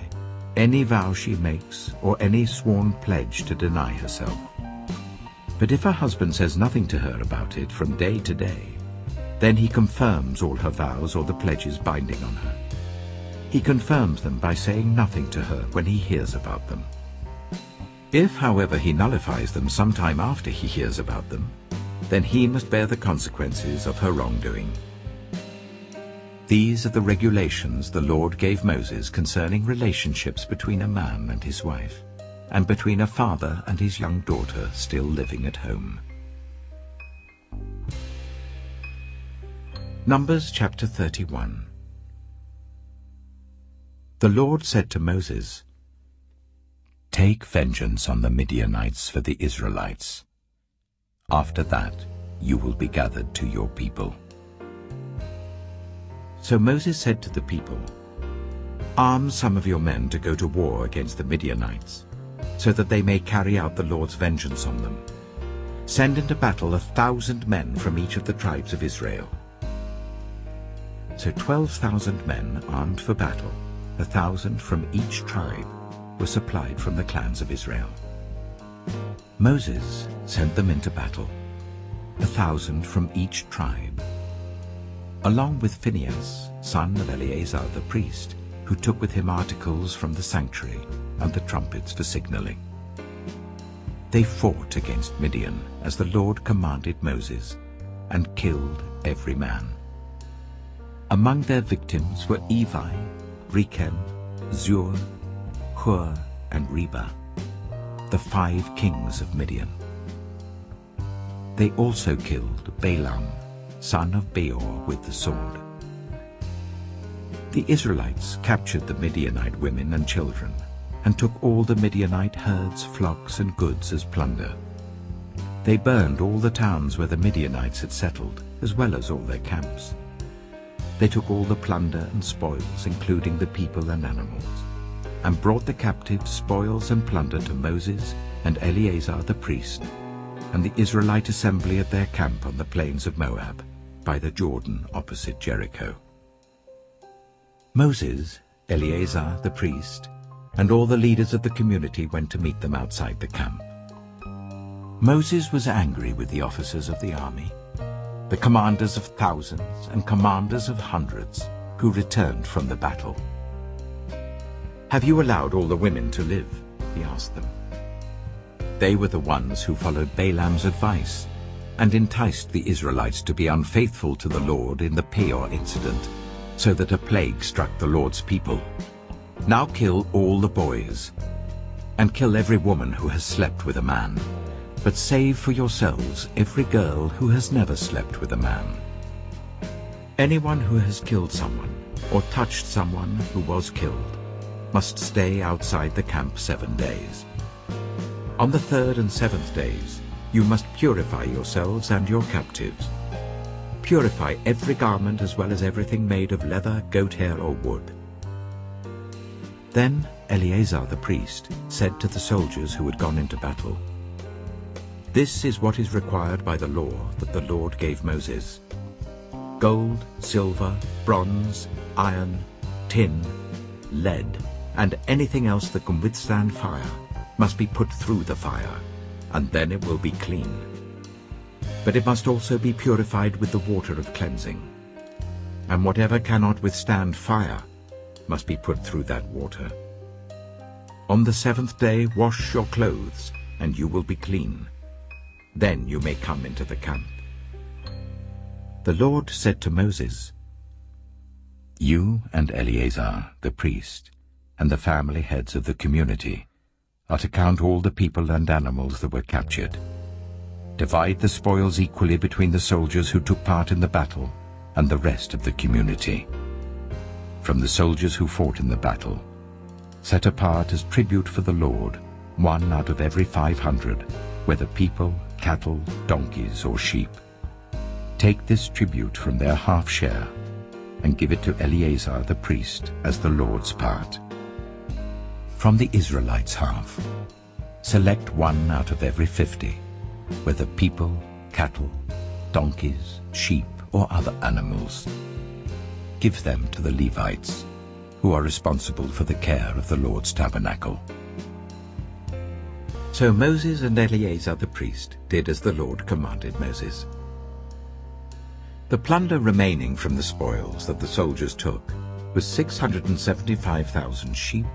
any vow she makes or any sworn pledge to deny herself. But if her husband says nothing to her about it from day to day, then he confirms all her vows or the pledges binding on her. He confirms them by saying nothing to her when he hears about them. If, however, he nullifies them sometime after he hears about them, then he must bear the consequences of her wrongdoing. These are the regulations the Lord gave Moses concerning relationships between a man and his wife, and between a father and his young daughter still living at home. Numbers chapter 31. The Lord said to Moses, "Take vengeance on the Midianites for the Israelites. After that, you will be gathered to your people." So Moses said to the people, "Arm some of your men to go to war against the Midianites, so that they may carry out the Lord's vengeance on them. Send into battle 1,000 men from each of the tribes of Israel." So 12,000 men armed for battle, 1,000 from each tribe, were supplied from the clans of Israel. Moses sent them into battle, 1,000 from each tribe, along with Phinehas, son of Eleazar the priest, who took with him articles from the sanctuary and the trumpets for signaling. They fought against Midian, as the Lord commanded Moses, and killed every man. Among their victims were Evi, Rechem, Zur, Hur, and Reba, the 5 kings of Midian. They also killed Balaam, son of Beor, with the sword. The Israelites captured the Midianite women and children, and took all the Midianite herds, flocks, and goods as plunder. They burned all the towns where the Midianites had settled, as well as all their camps. They took all the plunder and spoils, including the people and animals, and brought the captives, spoils, and plunder to Moses and Eleazar the priest, and the Israelite assembly at their camp on the plains of Moab, by the Jordan opposite Jericho. Moses, Eleazar the priest, and all the leaders of the community went to meet them outside the camp. Moses was angry with the officers of the army, the commanders of thousands and commanders of hundreds, who returned from the battle. "Have you allowed all the women to live?" he asked them. They were the ones who followed Balaam's advice and enticed the Israelites to be unfaithful to the Lord in the Peor incident, so that a plague struck the Lord's people. Now kill all the boys, and kill every woman who has slept with a man, but save for yourselves every girl who has never slept with a man. Anyone who has killed someone or touched someone who was killed must stay outside the camp 7 days. On the 3rd and 7th days, you must purify yourselves and your captives. Purify every garment as well as everything made of leather, goat hair, or wood. Then Eleazar the priest said to the soldiers who had gone into battle, "This is what is required by the law that the Lord gave Moses: gold, silver, bronze, iron, tin, lead, and anything else that can withstand fire must be put through the fire, and then it will be clean. But it must also be purified with the water of cleansing. And whatever cannot withstand fire must be put through that water. On the seventh day wash your clothes, and you will be clean. Then you may come into the camp. The Lord said to Moses, "You and Eleazar, the priest, and the family heads of the community are to count all the people and animals that were captured. Divide the spoils equally between the soldiers who took part in the battle and the rest of the community. From the soldiers who fought in the battle, set apart as tribute for the Lord 1 out of every 500, whether people, cattle, donkeys, or sheep. Take this tribute from their half share and give it to Eleazar the priest as the Lord's part. From the Israelites' half, select 1 out of every 50, whether people, cattle, donkeys, sheep, or other animals. Give them to the Levites, who are responsible for the care of the Lord's tabernacle." So Moses and Eleazar the priest did as the Lord commanded Moses. The plunder remaining from the spoils that the soldiers took was 675,000 sheep,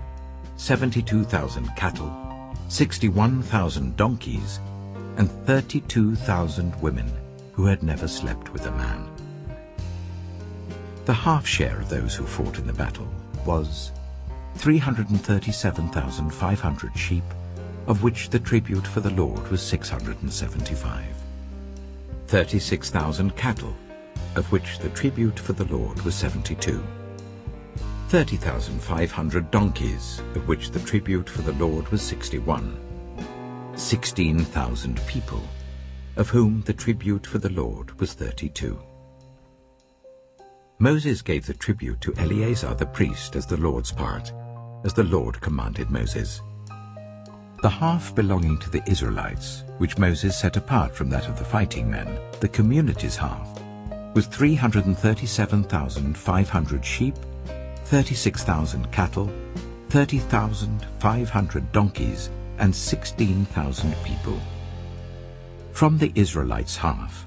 72,000 cattle, 61,000 donkeys, and 32,000 women who had never slept with a man. The half share of those who fought in the battle was 337,500 sheep, of which the tribute for the Lord was 675. 36,000 cattle, of which the tribute for the Lord was 72. 30,500 donkeys, of which the tribute for the Lord was 61. 16,000 people, of whom the tribute for the Lord was 32. Moses gave the tribute to Eleazar the priest as the Lord's part, as the Lord commanded Moses. The half belonging to the Israelites, which Moses set apart from that of the fighting men, the community's half, was 337,500 sheep, 36,000 cattle, 30,500 donkeys, and 16,000 people. From the Israelites' half,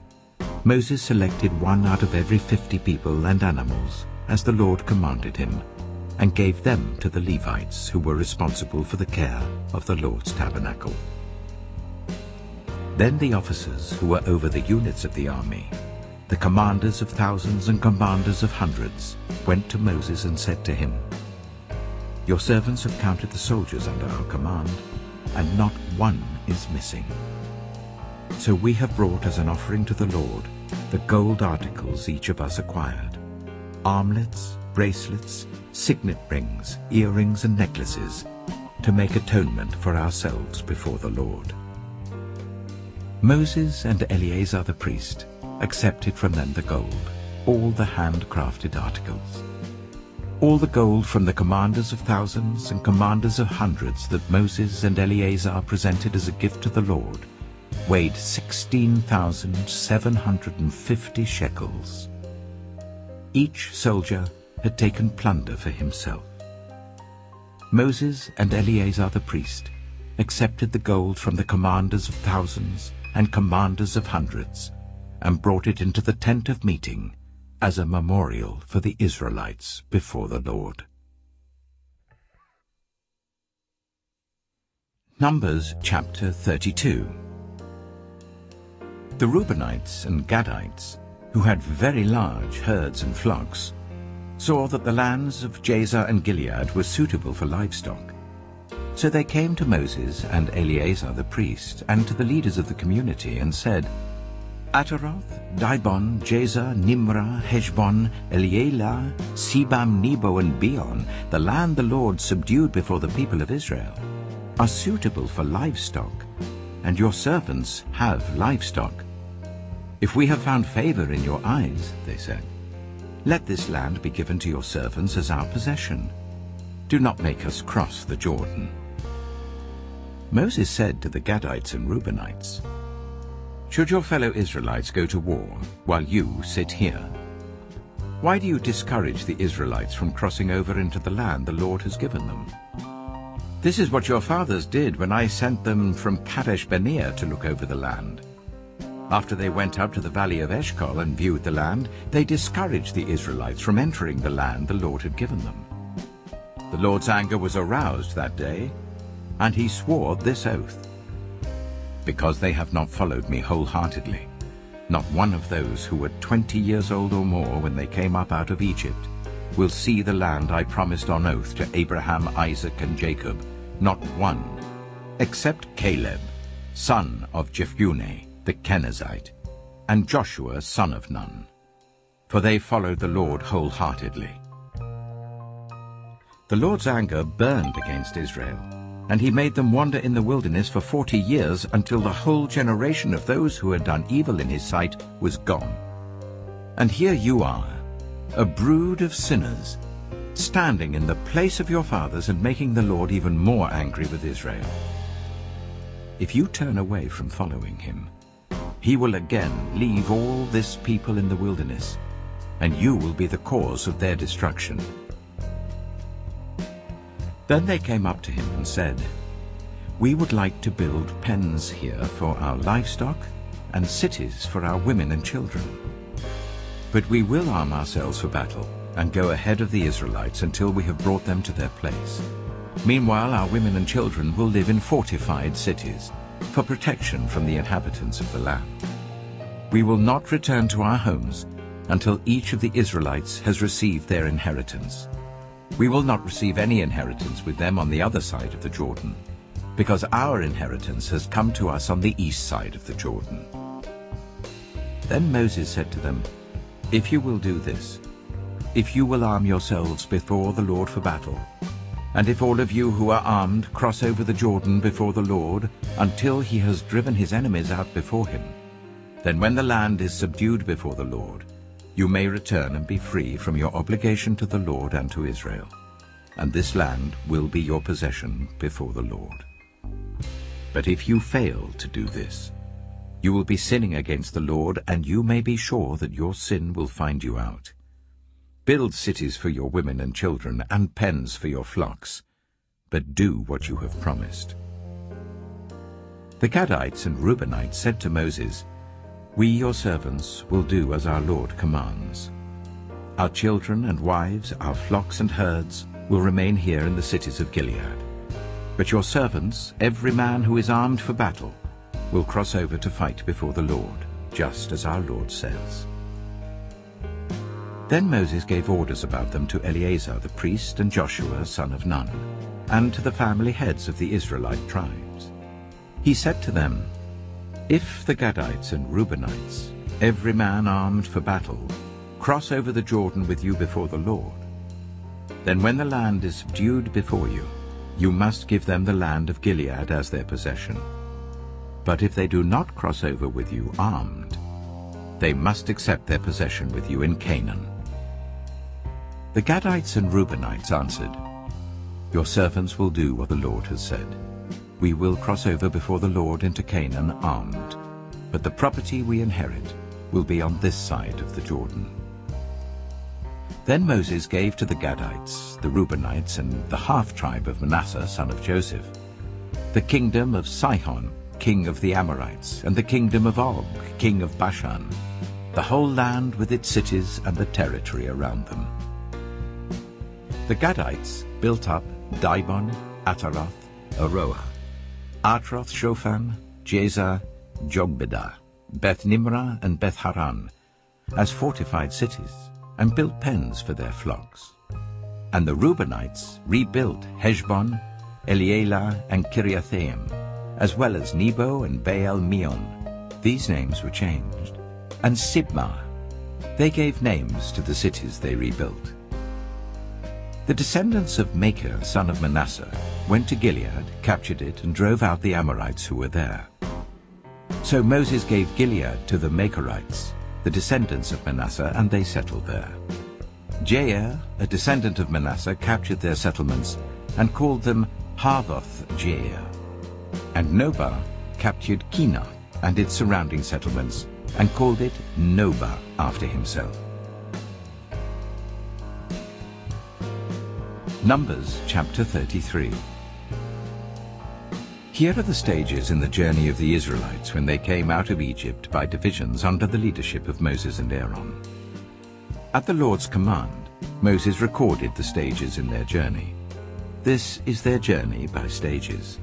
Moses selected 1 out of every 50 people and animals, as the Lord commanded him, and gave them to the Levites, who were responsible for the care of the Lord's tabernacle. Then the officers who were over the units of the army, the commanders of thousands and commanders of hundreds, went to Moses and said to him, "Your servants have counted the soldiers under our command, and not one is missing. So we have brought as an offering to the Lord the gold articles each of us acquired, armlets, bracelets, signet rings, earrings, and necklaces, to make atonement for ourselves before the Lord." Moses and Eleazar the priest accepted from them the gold, all the handcrafted articles. All the gold from the commanders of thousands and commanders of hundreds that Moses and Eleazar presented as a gift to the Lord weighed 16,750 shekels. Each soldier had taken plunder for himself. Moses and Eleazar the priest accepted the gold from the commanders of thousands and commanders of hundreds, and brought it into the tent of meeting as a memorial for the Israelites before the Lord. Numbers chapter 32. The Reubenites and Gadites, who had very large herds and flocks, saw that the lands of Jazer and Gilead were suitable for livestock. So they came to Moses and Eleazar the priest, and to the leaders of the community, and said, "Ataroth, Dibon, Jazer, Nimrah, Heshbon, Elealeh, Sebam, Nebo, and Beon, the land the Lord subdued before the people of Israel, are suitable for livestock, and your servants have livestock. If we have found favor in your eyes," they said, "let this land be given to your servants as our possession. Do not make us cross the Jordan." Moses said to the Gadites and Reubenites, "Should your fellow Israelites go to war while you sit here? Why do you discourage the Israelites from crossing over into the land the Lord has given them? This is what your fathers did when I sent them from Kadesh Barnea to look over the land. After they went up to the valley of Eshcol and viewed the land, they discouraged the Israelites from entering the land the Lord had given them. The Lord's anger was aroused that day, and he swore this oath: because they have not followed me wholeheartedly, not one of those who were 20 years old or more when they came up out of Egypt will see the land I promised on oath to Abraham, Isaac, and Jacob, not one, except Caleb, son of Jephunneh, the Kenizzite, and Joshua, son of Nun, for they followed the Lord wholeheartedly. The Lord's anger burned against Israel, and he made them wander in the wilderness for 40 years until the whole generation of those who had done evil in his sight was gone. And here you are, a brood of sinners, standing in the place of your fathers and making the Lord even more angry with Israel. If you turn away from following him, he will again leave all this people in the wilderness, and you will be the cause of their destruction. Then they came up to him and said, "We would like to build pens here for our livestock and cities for our women and children. But we will arm ourselves for battle and go ahead of the Israelites until we have brought them to their place. Meanwhile, our women and children will live in fortified cities for protection from the inhabitants of the land. We will not return to our homes until each of the Israelites has received their inheritance. We will not receive any inheritance with them on the other side of the Jordan, because our inheritance has come to us on the east side of the Jordan." Then Moses said to them, "If you will do this, if you will arm yourselves before the Lord for battle, and if all of you who are armed cross over the Jordan before the Lord until he has driven his enemies out before him, then when the land is subdued before the Lord, you may return and be free from your obligation to the Lord and to Israel, and this land will be your possession before the Lord. But if you fail to do this, you will be sinning against the Lord, and you may be sure that your sin will find you out. Build cities for your women and children, and pens for your flocks, but do what you have promised." The Gadites and Reubenites said to Moses, "We, your servants, will do as our Lord commands. Our children and wives, our flocks and herds, will remain here in the cities of Gilead. But your servants, every man who is armed for battle, will cross over to fight before the Lord, just as our Lord says." Then Moses gave orders about them to Eleazar the priest and Joshua son of Nun, and to the family heads of the Israelite tribes. He said to them, "If the Gadites and Reubenites, every man armed for battle, cross over the Jordan with you before the Lord, then when the land is subdued before you, you must give them the land of Gilead as their possession. But if they do not cross over with you armed, they must accept their possession with you in Canaan." The Gadites and Reubenites answered, "Your servants will do what the Lord has said. We will cross over before the Lord into Canaan armed, but the property we inherit will be on this side of the Jordan." Then Moses gave to the Gadites, the Reubenites, and the half-tribe of Manasseh, son of Joseph, the kingdom of Sihon, king of the Amorites, and the kingdom of Og, king of Bashan, the whole land with its cities and the territory around them. The Gadites built up Dibon, Ataroth, Aroah, Atroth-Shophan, Jazer, Jogbedah, Beth-Nimrah, and Beth-Haran, as fortified cities, and built pens for their flocks. And the Reubenites rebuilt Heshbon, Elealeh, and Kiriathaim, as well as Nebo and Baal-Meon. These names were changed. And Sibmah. They gave names to the cities they rebuilt. The descendants of Machir, son of Manasseh, went to Gilead, captured it, and drove out the Amorites who were there. So Moses gave Gilead to the Machirites, the descendants of Manasseh, and they settled there. Jair, a descendant of Manasseh, captured their settlements and called them Havoth-Jair. And Nobah captured Kenath and its surrounding settlements and called it Nobah after himself. Numbers chapter 33. Here are the stages in the journey of the Israelites when they came out of Egypt by divisions under the leadership of Moses and Aaron. At the Lord's command, Moses recorded the stages in their journey. This is their journey by stages.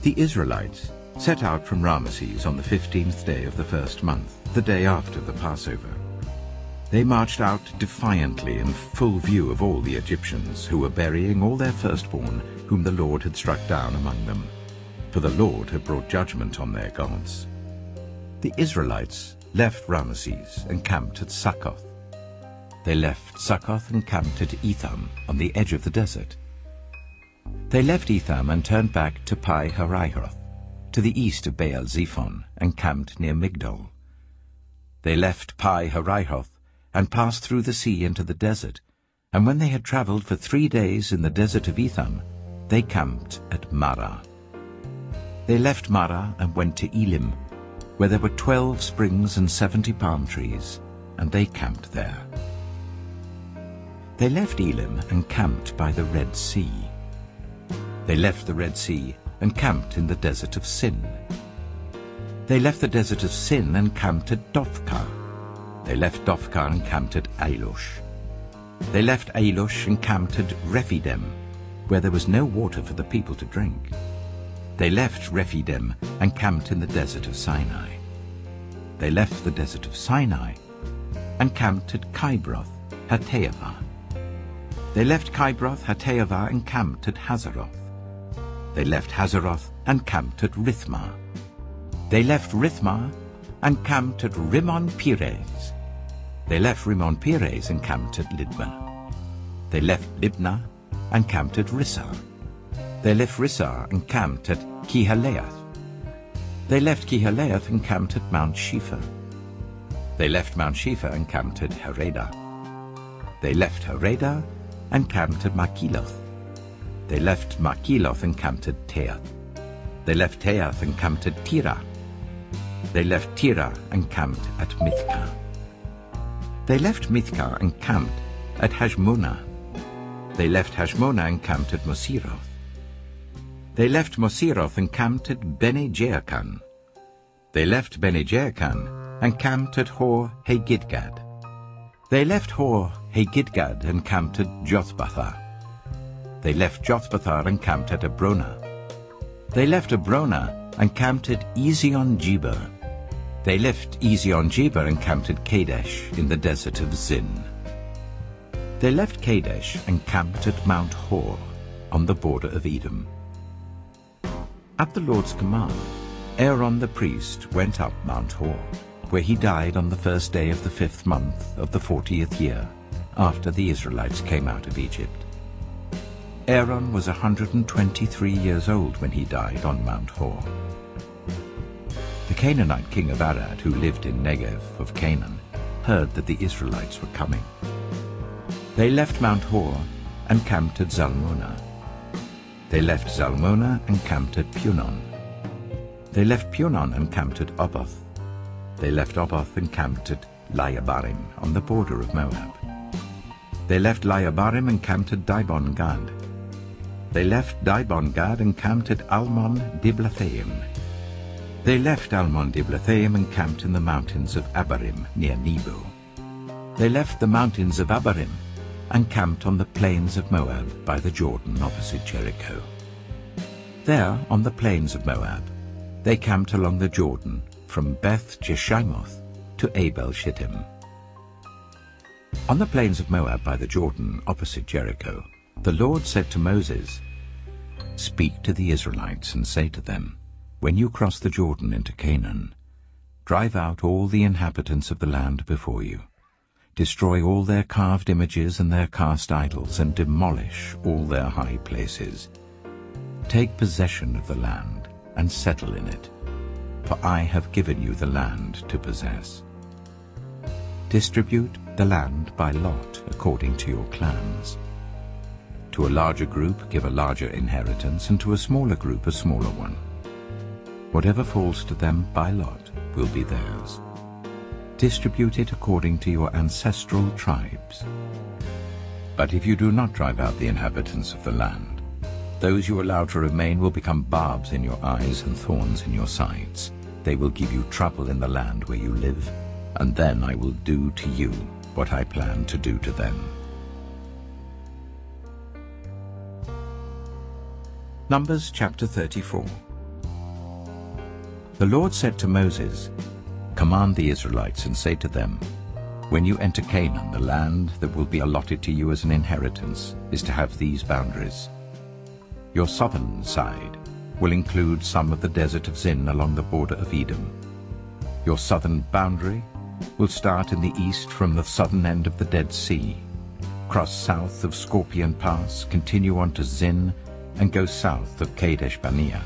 The Israelites set out from Ramesses on the 15th day of the first month, the day after the Passover. They marched out defiantly in full view of all the Egyptians, who were burying all their firstborn whom the Lord had struck down among them, for the Lord had brought judgment on their gods. The Israelites left Ramesses and camped at Succoth. They left Succoth and camped at Etham on the edge of the desert. They left Etham and turned back to Pi-hahiroth, to the east of Baal-zephon, and camped near Migdol. They left Pi-hahiroth and passed through the sea into the desert, and when they had travelled for 3 days in the desert of Etham, they camped at Marah. They left Marah and went to Elim, where there were 12 springs and 70 palm trees, and they camped there. They left Elim and camped by the Red Sea. They left the Red Sea and camped in the desert of Sin. They left the desert of Sin and camped at Dophkah. They left Dophkah and camped at Ailush. They left Ailush and camped at Rephidim, where there was no water for the people to drink. They left Rephidim and camped in the desert of Sinai. They left the desert of Sinai and camped at Kibroth Hattaavah. They left Kibroth Hattaavah and camped at Hazeroth. They left Hazeroth and camped at Rithmah. They left Rithmah and camped at Rimmon-Perez. They left Rimmon-Perez and camped at Libnah. They left Libnah and camped at Rissah. They left Rissah and camped at Kihaleath. They left Kihaleath and camped at Mount Shepher. They left Mount Shepher and camped at Haredah. They left Haredah and camped at Makheloth. They left Makheloth and camped at Teath. They left Teath and camped at Tirah. They left Tirah and camped at Mithkah. They left Mithkah and camped at Hashmonah. They left Hashmonah and camped at Moseroth. They left Moseroth and camped at Bene-Jaakan. They left Bene-Jaakan and camped at Hor-Haggidgad. They left Hor-Haggidgad and camped at Jothbathah. They left Jothbathah and camped at Abronah. They left Abronah and camped at Ezion-Geber. They left Ezion-Geber and camped at Kadesh in the desert of Zin. They left Kadesh and camped at Mount Hor on the border of Edom. At the Lord's command, Aaron the priest went up Mount Hor, where he died on the first day of the 5th month of the 40th year, after the Israelites came out of Egypt. Aaron was 123 years old when he died on Mount Hor. The Canaanite king of Arad, who lived in Negev of Canaan, heard that the Israelites were coming. They left Mount Hor and camped at Zalmonah. They left Zalmonah and camped at Punon. They left Punon and camped at Oboth. They left Oboth and camped at Layabarim on the border of Moab. They left Layabarim and camped at Dibon-Gad. They left Dibon-Gad and camped at Almon-Diblathaim. They left Almon-Diblathaim and camped in the mountains of Abarim near Nebo. They left the mountains of Abarim and camped on the plains of Moab by the Jordan opposite Jericho. There, on the plains of Moab, they camped along the Jordan from Beth-Jeshimoth to Abel-Shittim. On the plains of Moab by the Jordan opposite Jericho, the Lord said to Moses, "Speak to the Israelites and say to them, when you cross the Jordan into Canaan, drive out all the inhabitants of the land before you. Destroy all their carved images and their cast idols, and demolish all their high places. Take possession of the land and settle in it, for I have given you the land to possess. Distribute the land by lot according to your clans. To a larger group give a larger inheritance, and to a smaller group a smaller one. Whatever falls to them by lot will be theirs. Distribute it according to your ancestral tribes. But if you do not drive out the inhabitants of the land, those you allow to remain will become barbs in your eyes and thorns in your sides. They will give you trouble in the land where you live, and then I will do to you what I plan to do to them. Numbers chapter 34. The Lord said to Moses, "Command the Israelites and say to them, when you enter Canaan, the land that will be allotted to you as an inheritance is to have these boundaries. Your southern side will include some of the desert of Zin along the border of Edom. Your southern boundary will start in the east from the southern end of the Dead Sea, cross south of Scorpion Pass, continue on to Zin, and go south of Kadesh Barnea.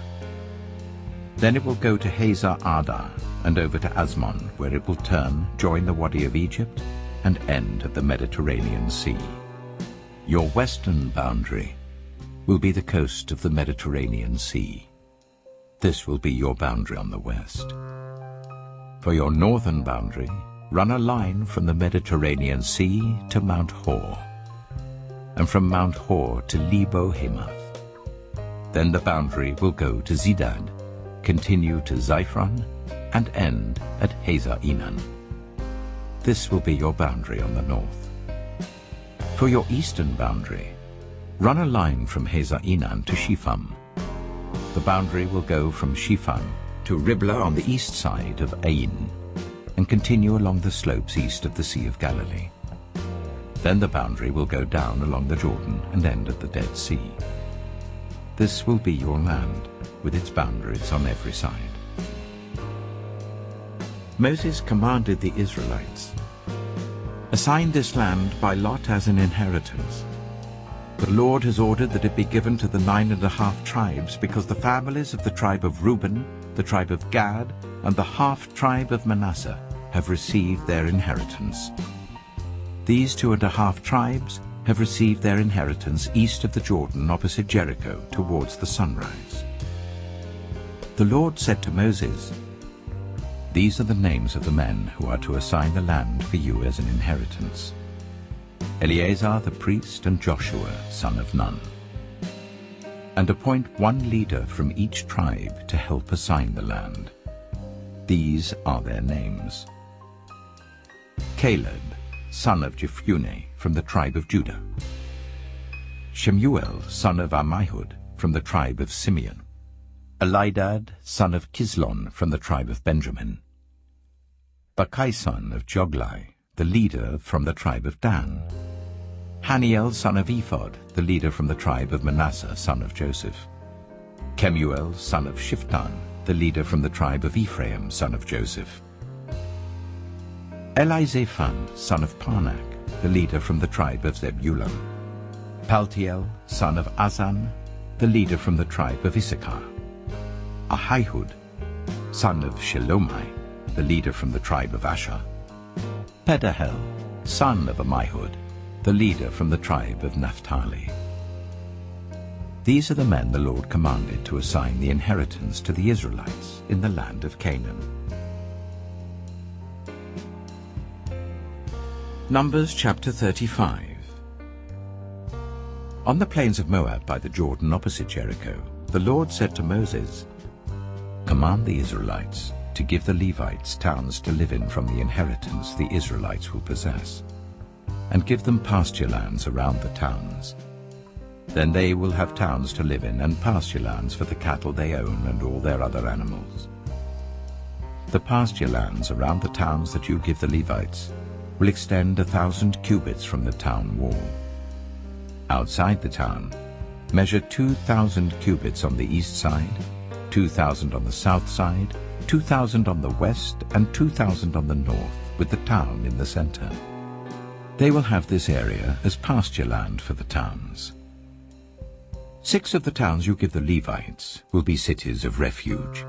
Then it will go to Hazar Adar and over to Asmon, where it will turn, join the Wadi of Egypt, and end at the Mediterranean Sea. Your western boundary will be the coast of the Mediterranean Sea. This will be your boundary on the west. For your northern boundary, run a line from the Mediterranean Sea to Mount Hor, and from Mount Hor to Lebo Hamath. Then the boundary will go to Zidad, continue to Ziphron, and end at Hazar Enan. This will be your boundary on the north. For your eastern boundary, run a line from Hazar Enan to Shipham. The boundary will go from Shipham to Riblah on the east side of Ain, and continue along the slopes east of the Sea of Galilee. Then the boundary will go down along the Jordan and end at the Dead Sea. This will be your land, with its boundaries on every side. Moses commanded the Israelites, "Assign this land by lot as an inheritance. The Lord has ordered that it be given to the 9½ tribes, because the families of the tribe of Reuben, the tribe of Gad, and the half-tribe of Manasseh have received their inheritance. These 2½ tribes have received their inheritance east of the Jordan opposite Jericho towards the sunrise." The Lord said to Moses, "These are the names of the men who are to assign the land for you as an inheritance: Eleazar the priest and Joshua son of Nun. And appoint one leader from each tribe to help assign the land. These are their names: Caleb, son of Jephunneh, from the tribe of Judah; Shemuel, son of Ammihud, from the tribe of Simeon; Elidad, son of Kislon, from the tribe of Benjamin; Bakai, son of Joglai, the leader, from the tribe of Dan; Haniel, son of Ephod, the leader from the tribe of Manasseh, son of Joseph; Kemuel, son of Shiftan, the leader from the tribe of Ephraim, son of Joseph; Elizaphan, son of Parnak, the leader from the tribe of Zebulun; Paltiel, son of Azan, the leader from the tribe of Issachar; Ahihud, son of Shelomai, the leader from the tribe of Asher; Pedahel, son of Ammihud, the leader from the tribe of Naphtali. These are the men the Lord commanded to assign the inheritance to the Israelites in the land of Canaan. Numbers chapter 35. On the plains of Moab by the Jordan opposite Jericho, the Lord said to Moses, "Command the Israelites to give the Levites towns to live in from the inheritance the Israelites will possess, and give them pasture lands around the towns. Then they will have towns to live in and pasture lands for the cattle they own and all their other animals. The pasture lands around the towns that you give the Levites will extend 1,000 cubits from the town wall. Outside the town, measure 2,000 cubits on the east side, 2,000 on the south side, 2,000 on the west, and 2,000 on the north, with the town in the center. They will have this area as pasture land for the towns. 6 of the towns you give the Levites will be cities of refuge,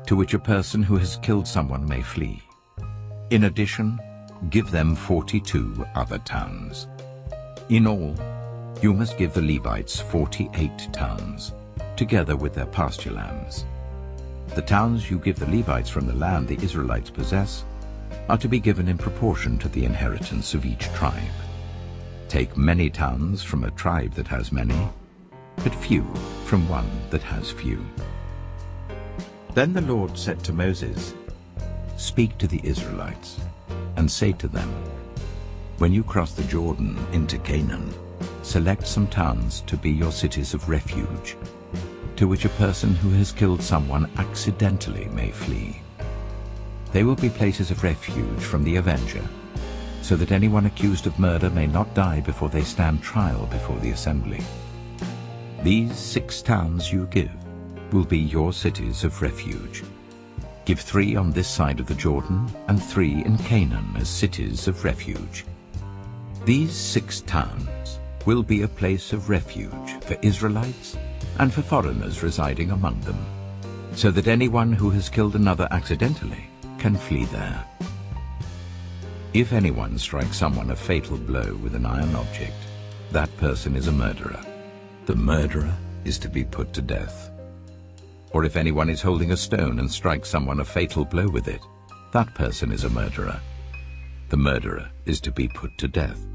to which a person who has killed someone may flee. In addition, give them 42 other towns. In all, you must give the Levites 48 towns, together with their pasture lands. The towns you give the Levites from the land the Israelites possess are to be given in proportion to the inheritance of each tribe. Take many towns from a tribe that has many, but few from one that has few. Then the Lord said to Moses, "Speak to the Israelites, and say to them, when you cross the Jordan into Canaan, select some towns to be your cities of refuge, to which a person who has killed someone accidentally may flee. They will be places of refuge from the avenger, so that anyone accused of murder may not die before they stand trial before the assembly. These 6 towns you give will be your cities of refuge. Give 3 on this side of the Jordan and 3 in Canaan as cities of refuge. These 6 towns will be a place of refuge for Israelites and for foreigners residing among them, so that anyone who has killed another accidentally can flee there. If anyone strikes someone a fatal blow with an iron object, that person is a murderer. The murderer is to be put to death. Or if anyone is holding a stone and strikes someone a fatal blow with it, that person is a murderer. The murderer is to be put to death.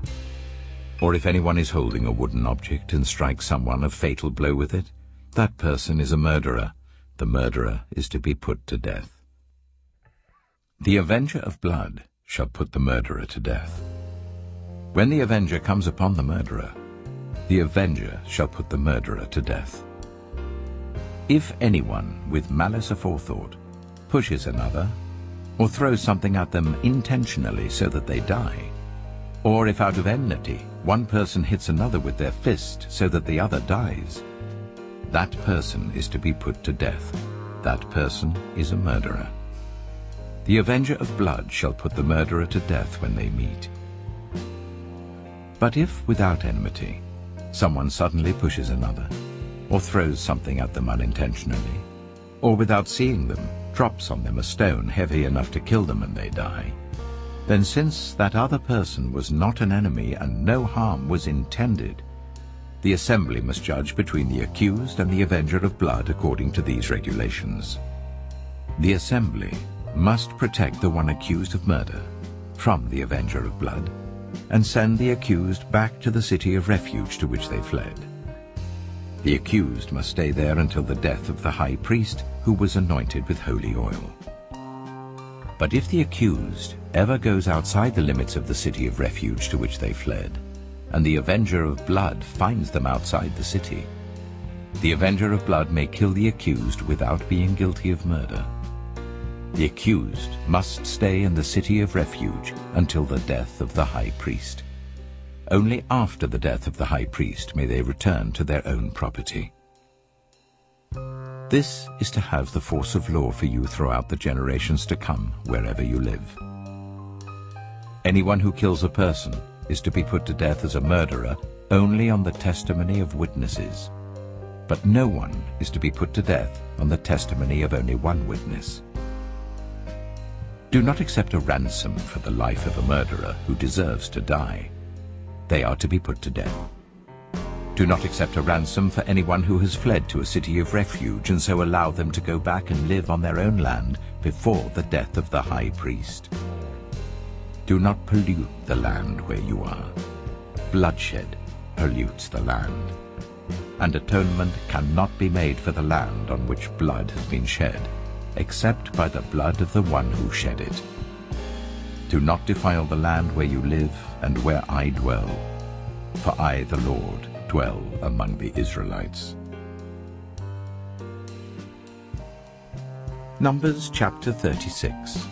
Or if anyone is holding a wooden object and strikes someone a fatal blow with it, that person is a murderer. The murderer is to be put to death. The avenger of blood shall put the murderer to death. When the avenger comes upon the murderer, the avenger shall put the murderer to death. If anyone with malice aforethought pushes another, or throws something at them intentionally so that they die, or if out of enmity one person hits another with their fist so that the other dies, that person is to be put to death. That person is a murderer. The avenger of blood shall put the murderer to death when they meet. But if without enmity someone suddenly pushes another, or throws something at them unintentionally, or without seeing them drops on them a stone heavy enough to kill them and they die, then since that other person was not an enemy and no harm was intended, the assembly must judge between the accused and the avenger of blood according to these regulations. The assembly must protect the one accused of murder from the avenger of blood, and send the accused back to the city of refuge to which they fled. The accused must stay there until the death of the high priest who was anointed with holy oil. But if the accused ever goes outside the limits of the city of refuge to which they fled, and the avenger of blood finds them outside the city, the avenger of blood may kill the accused without being guilty of murder. The accused must stay in the city of refuge until the death of the high priest. Only after the death of the high priest may they return to their own property. This is to have the force of law for you throughout the generations to come, wherever you live. Anyone who kills a person is to be put to death as a murderer only on the testimony of witnesses. But no one is to be put to death on the testimony of only one witness. Do not accept a ransom for the life of a murderer who deserves to die. They are to be put to death. Do not accept a ransom for anyone who has fled to a city of refuge and so allow them to go back and live on their own land before the death of the high priest. Do not pollute the land where you are. Bloodshed pollutes the land, and atonement cannot be made for the land on which blood has been shed, except by the blood of the one who shed it. Do not defile the land where you live and where I dwell, for I, the Lord, dwell among the Israelites. Numbers chapter 36.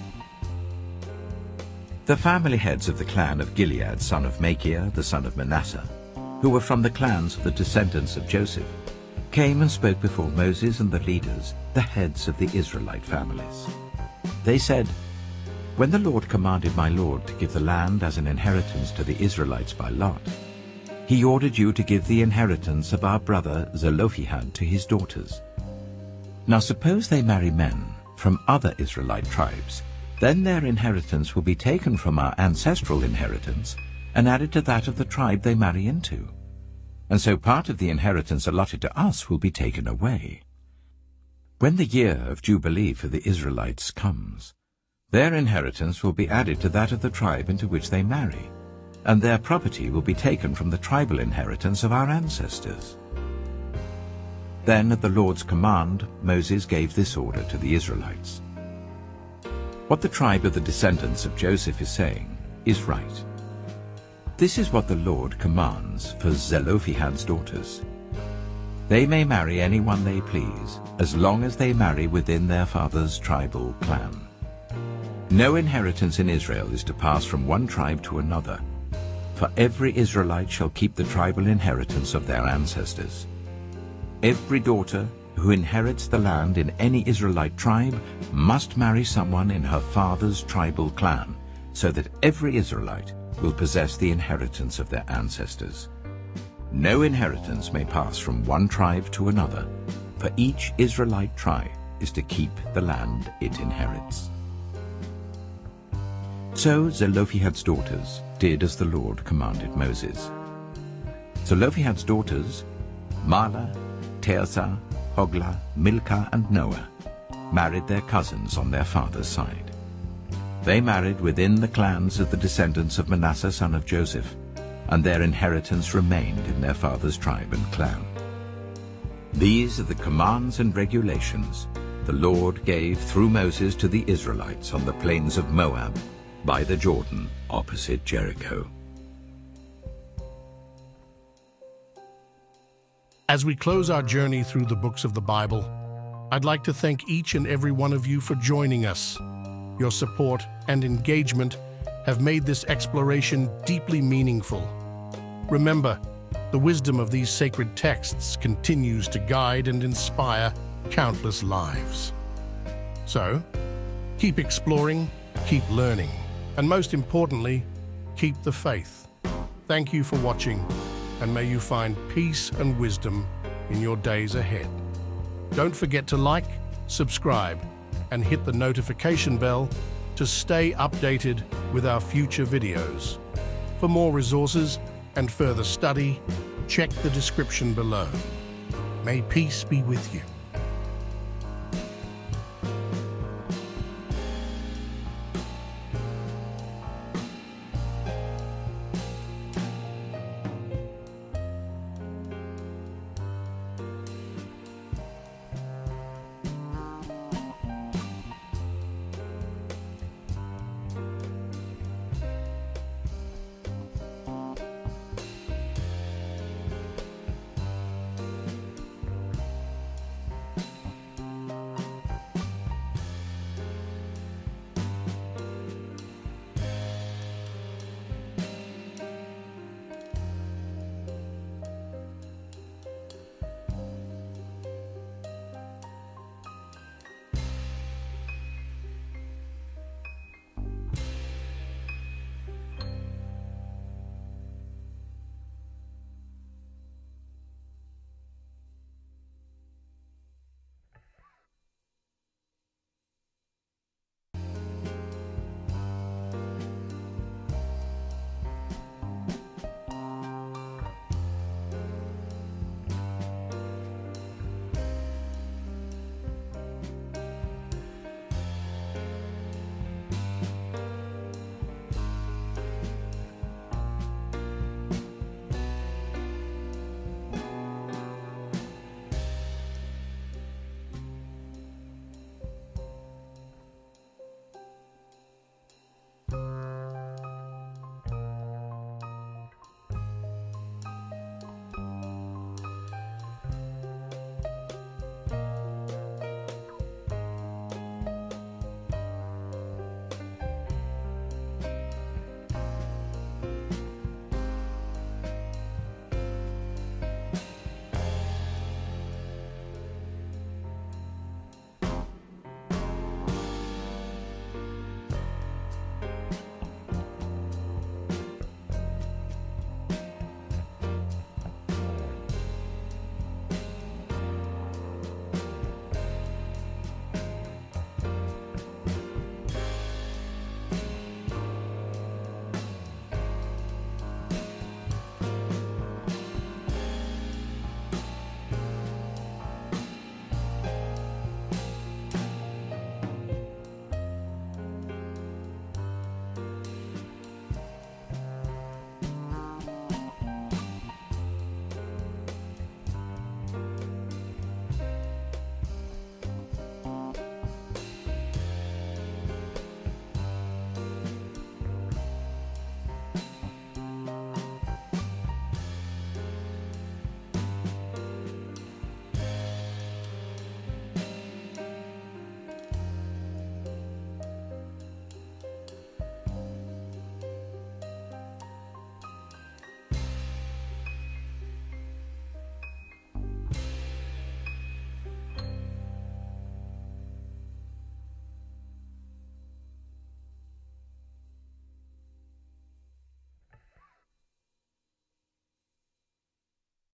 The family heads of the clan of Gilead, son of Machir, the son of Manasseh, who were from the clans of the descendants of Joseph, came and spoke before Moses and the leaders, the heads of the Israelite families. They said, "When the Lord commanded my Lord to give the land as an inheritance to the Israelites by lot, he ordered you to give the inheritance of our brother Zelophehad to his daughters. Now suppose they marry men from other Israelite tribes, then their inheritance will be taken from our ancestral inheritance and added to that of the tribe they marry into. And so part of the inheritance allotted to us will be taken away. When the year of Jubilee for the Israelites comes, their inheritance will be added to that of the tribe into which they marry, and their property will be taken from the tribal inheritance of our ancestors." Then at the Lord's command, Moses gave this order to the Israelites. What the tribe of the descendants of Joseph is saying is right. This is what the Lord commands for Zelophehad's daughters. They may marry anyone they please, as long as they marry within their father's tribal clan. No inheritance in Israel is to pass from one tribe to another, for every Israelite shall keep the tribal inheritance of their ancestors. Every daughter who inherits the land in any Israelite tribe must marry someone in her father's tribal clan, so that every Israelite will possess the inheritance of their ancestors. No inheritance may pass from one tribe to another, for each Israelite tribe is to keep the land it inherits. So Zelophehad's daughters did as the Lord commanded Moses. Zelophehad's daughters, Mahlah, Tirzah, Hoglah, Milcah, and Noah, married their cousins on their father's side. They married within the clans of the descendants of Manasseh son of Joseph, and their inheritance remained in their father's tribe and clan. These are the commands and regulations the Lord gave through Moses to the Israelites on the plains of Moab, by the Jordan opposite Jericho. As we close our journey through the books of the Bible, I'd like to thank each and every one of you for joining us. Your support and engagement have made this exploration deeply meaningful. Remember, the wisdom of these sacred texts continues to guide and inspire countless lives. So, keep exploring, keep learning, and most importantly, keep the faith. Thank you for watching, and may you find peace and wisdom in your days ahead. Don't forget to like, subscribe, and hit the notification bell to stay updated with our future videos. For more resources and further study, check the description below. May peace be with you.